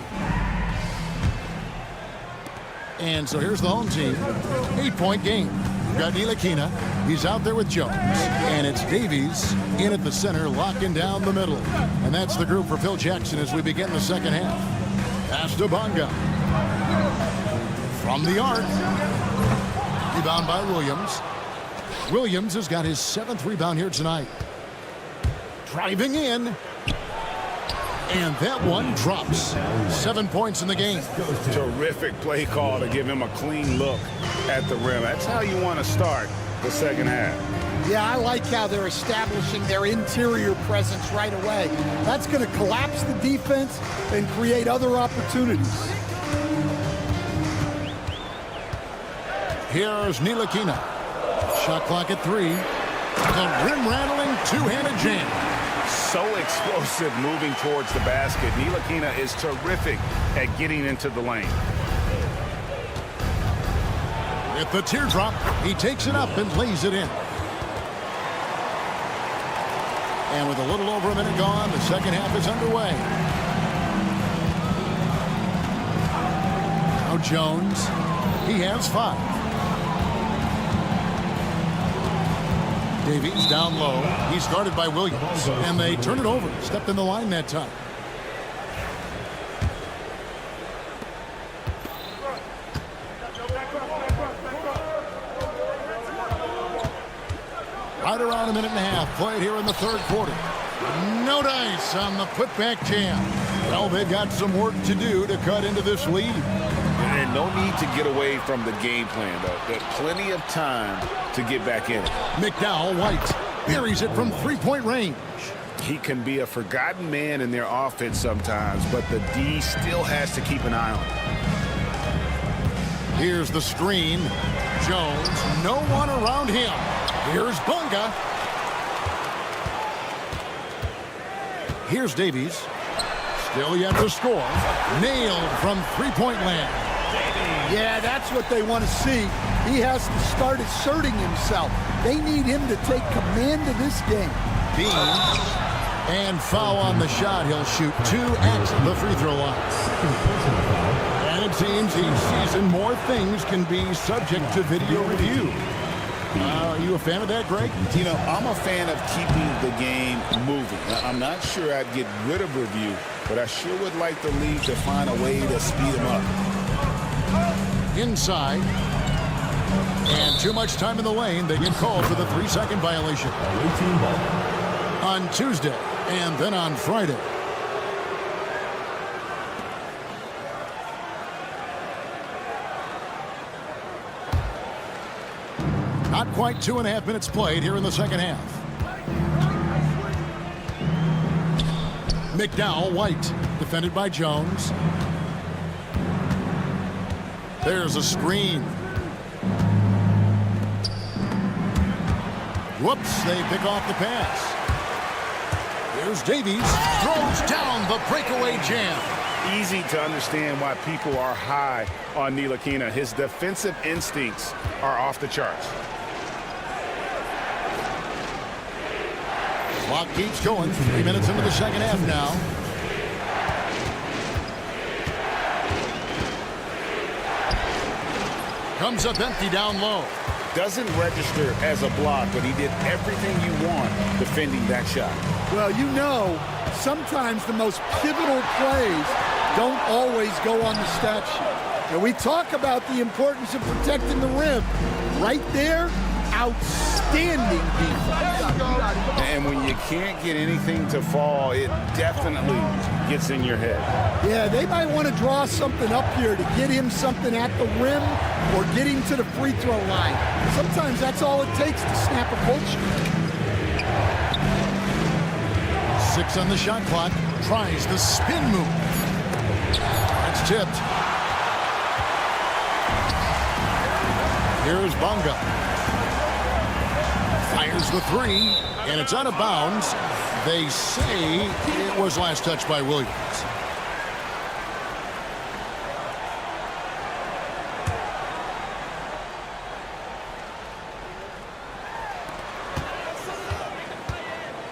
And so here's the home team. 8-point game. We've got Ntilikina. He's out there with Jones. And it's Davies in at the center, locking down the middle. And that's the group for Phil Jackson as we begin the second half. Pass to Bonga. From the arc. Rebound by Williams. Williams has got his 7th rebound here tonight. Driving in. And that one drops. 7 points in the game. Terrific play call to give him a clean look at the rim. That's how you want to start the second half. Yeah, I like how they're establishing their interior presence right away. That's going to collapse the defense and create other opportunities. Here's Ntilikina. Shot clock at 3. The rim-rattling two-handed jam. So explosive moving towards the basket. Ntilikina is terrific at getting into the lane. With the teardrop, he takes it up and lays it in. And with a little over a minute gone, the second half is underway. Now Jones, he has 5. Davies down low. He's guarded by Williams. And they turn it over. Stepped in the line that time. Right around a minute and a half played here in the third quarter. No dice on the putback jam. Well, they've got some work to do to cut into this lead. And no need to get away from the game plan, though. There's plenty of time to get back in it. McDowell White buries it from three-point range. He can be a forgotten man in their offense sometimes, but the D still has to keep an eye on him. Here's the screen. Jones, no one around him. Here's Bunga. Here's Davies. Still yet to score. Nailed from three-point land. Yeah, that's what they want to see. He has to start asserting himself. They need him to take command of this game. Bean. And foul on the shot. He'll shoot 2 at the free throw line. And it seems each season more things can be subject to video review. Are you a fan of that, Greg? You know, I'm a fan of keeping the game moving. Now, I'm not sure I'd get rid of review, but I sure would like the league to find a way to speed them up. Inside. And too much time in the lane. They get called for the 3-second violation. On Tuesday and then on Friday. Not quite 2.5 minutes played here in the second half. McDowell White, defended by Jones. There's a screen. Whoops, they pick off the pass. Here's Davies, throws down the breakaway jam. Easy to understand why people are high on Ntilikina. His defensive instincts are off the charts. Clock keeps going. 3 minutes into the second half now. Comes up empty down low. Doesn't register as a block, but he did everything you want defending that shot. Well, you know, sometimes the most pivotal plays don't always go on the stat sheet. And we talk about the importance of protecting the rim. Right there, outstanding defense. And when you can't get anything to fall, it definitely gets in your head. Yeah, they might want to draw something up here to get him something at the rim or get him to the free throw line. Sometimes that's all it takes to snap a culture. 6 on the shot clock. Tries the spin move. That's tipped. Here's Bunga. Fires the 3, and it's out of bounds. They say it was last touched by Williams.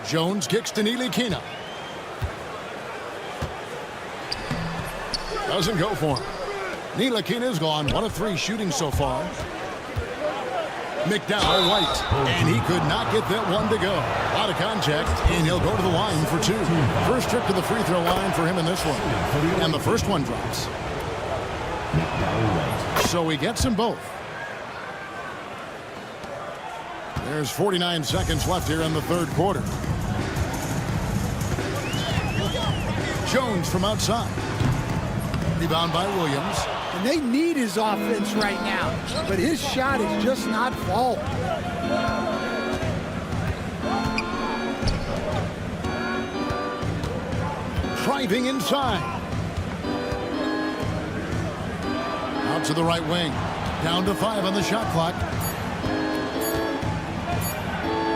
Jones kicks to Ntilikina. Doesn't go for him. Ntilikina's gone 1 of 3 shooting so far. McDowell White, and he could not get that one to go. Out of contact, and he'll go to the line for 2. First trip to the free throw line for him in this one. And the first one drops. So he gets them both. There's 49 seconds left here in the third quarter. Jones from outside. Rebound by Williams. And they need his offense right now, but his shot is just not falling. Driving inside. Out to the right wing. Down to 5 on the shot clock.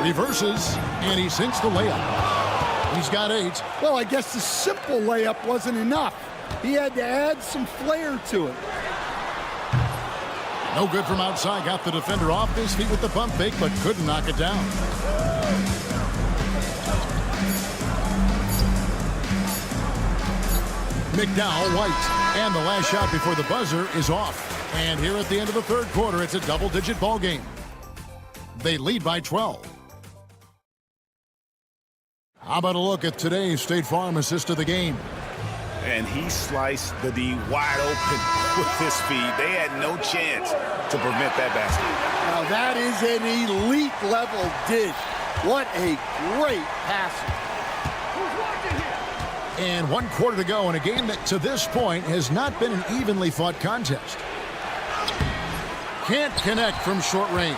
Reverses, and he sinks the layup. He's got 8. Well, I guess the simple layup wasn't enough. He had to add some flair to it. No good from outside. Got the defender off his feet with the pump fake, but couldn't knock it down. McDowell White. And the last shot before the buzzer is off. And here at the end of the third quarter, it's a double-digit ball game. They lead by 12. How about a look at today's State Farm assist of the game? And he sliced the D wide open with his speed. They had no chance to prevent that basket. Now that is an elite level dish. What a great passer. And 1 quarter to go in a game that to this point has not been an evenly fought contest. Can't connect from short range.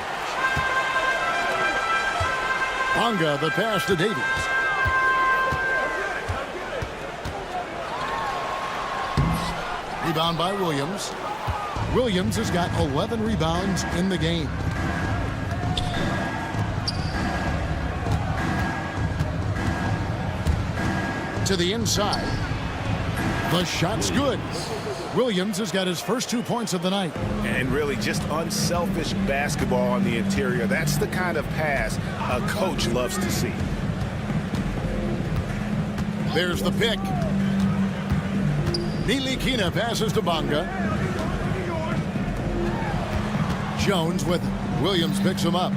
Bonga the pass to Davies. Rebound by Williams. Williams has got 11 rebounds in the game. To the inside. The shot's good. Williams has got his first 2 points of the night. And really just unselfish basketball on the interior. That's the kind of pass a coach loves to see. There's the pick. Nilikina passes to Bonga. Jones with it. Williams picks him up.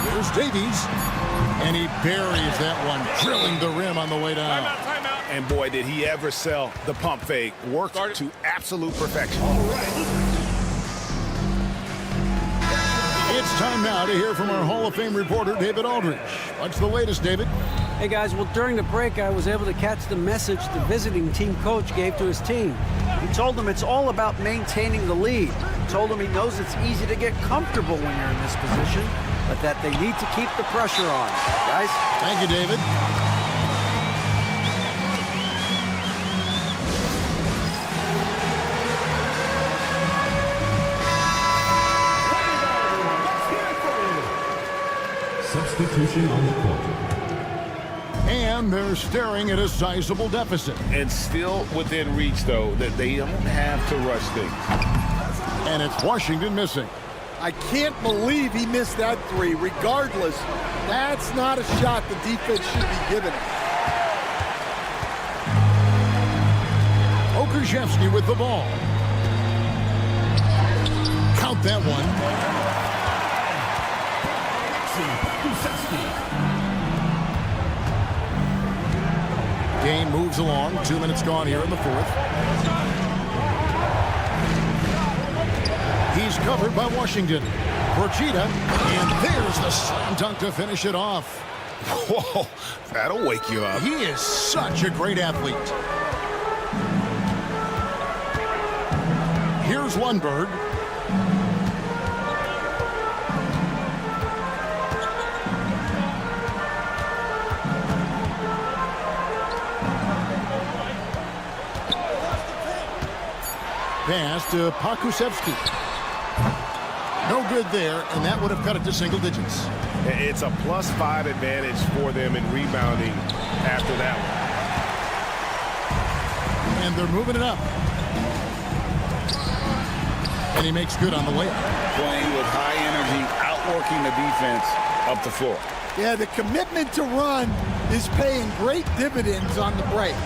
There's Davies. And he buries that one, drilling the rim on the way down. Timeout. And boy, did he ever sell the pump fake. Worked to absolute perfection. It's time now to hear from our Hall of Fame reporter, David Aldridge. What's the latest, David? Hey, guys, well, during the break, I was able to catch the message the visiting team coach gave to his team. He told them it's all about maintaining the lead. He told them he knows it's easy to get comfortable when you're in this position, but that they need to keep the pressure on. Guys? Thank you, David. Substitution on the court. And they're staring at a sizable deficit. And still within reach, though, that they don't have to rush things. And it's Washington missing. I can't believe he missed that three. Regardless, that's not a shot the defense should be giving. Okrzewski with the ball. Count that one. Game moves along. 2 minutes gone here in the fourth. He's covered by Washington. Porchita, and there's the slam dunk to finish it off. Whoa, that'll wake you up. He is such a great athlete. Here's Lundberg. Pass to Pakusevsky. No good there, and that would have cut it to single digits. It's a +5 advantage for them in rebounding after that one. And they're moving it up. And he makes good on the layup. Playing with high energy, outworking the defense up the floor. Yeah, the commitment to run is paying great dividends on the break.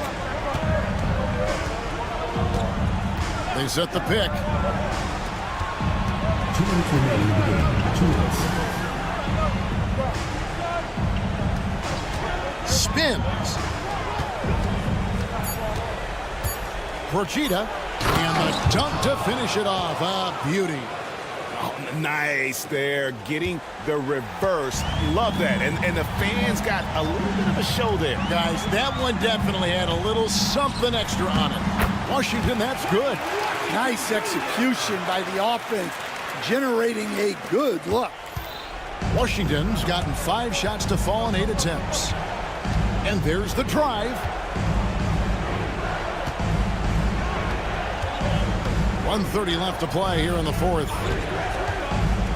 They set the pick. 2 minutes remaining in the game. 2 minutes. Spins. Porchita. And the dunk to finish it off. A beauty. Oh, nice there. Getting the reverse. Love that. And the fans got a little bit of a show there. Guys, that one definitely had a little something extra on it. Washington, that's good. Nice execution by the offense, generating a good look. Washington's gotten 5 shots to fall in 8 attempts. And there's the drive. 1:30 left to play here in the fourth.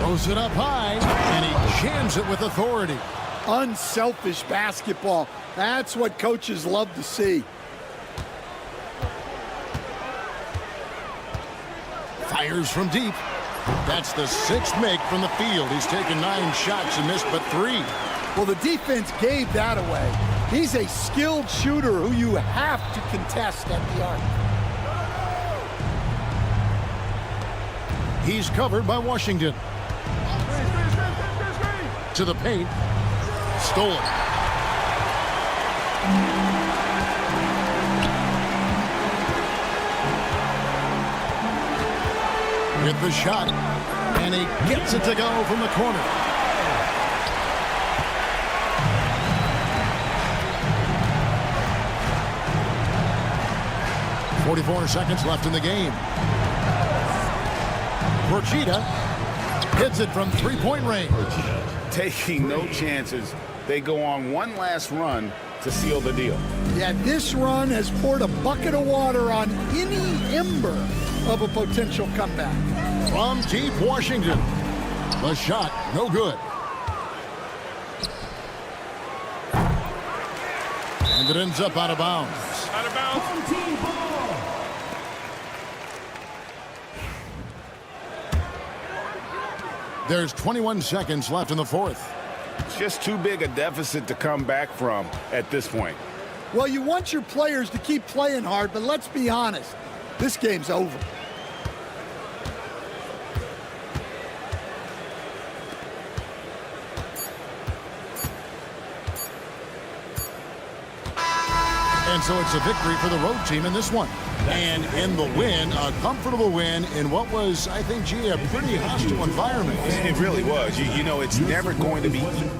Throws it up high, and he jams it with authority. Unselfish basketball. That's what coaches love to see. Fires from deep. That's the 6th make from the field. He's taken 9 shots and missed but 3. Well, the defense gave that away. He's a skilled shooter who you have to contest at the arc. He's covered by Washington. To the paint. Stolen. With the shot, and he gets it to go from the corner. .44 seconds left in the game. Procida hits it from three-point range. Taking no chances. They go on one last run to seal the deal. Yeah, this run has poured a bucket of water on any ember of a potential comeback. From deep Washington, the shot no good. And it ends up out of bounds. Out of bounds. There's 21 seconds left in the fourth. It's just too big a deficit to come back from at this point. Well, you want your players to keep playing hard, but let's be honest, this game's over. And so it's a victory for the road team in this one. And in the win, a comfortable win in what was, I think, G, a pretty hostile environment. It really was. You know, it's never going to be easy.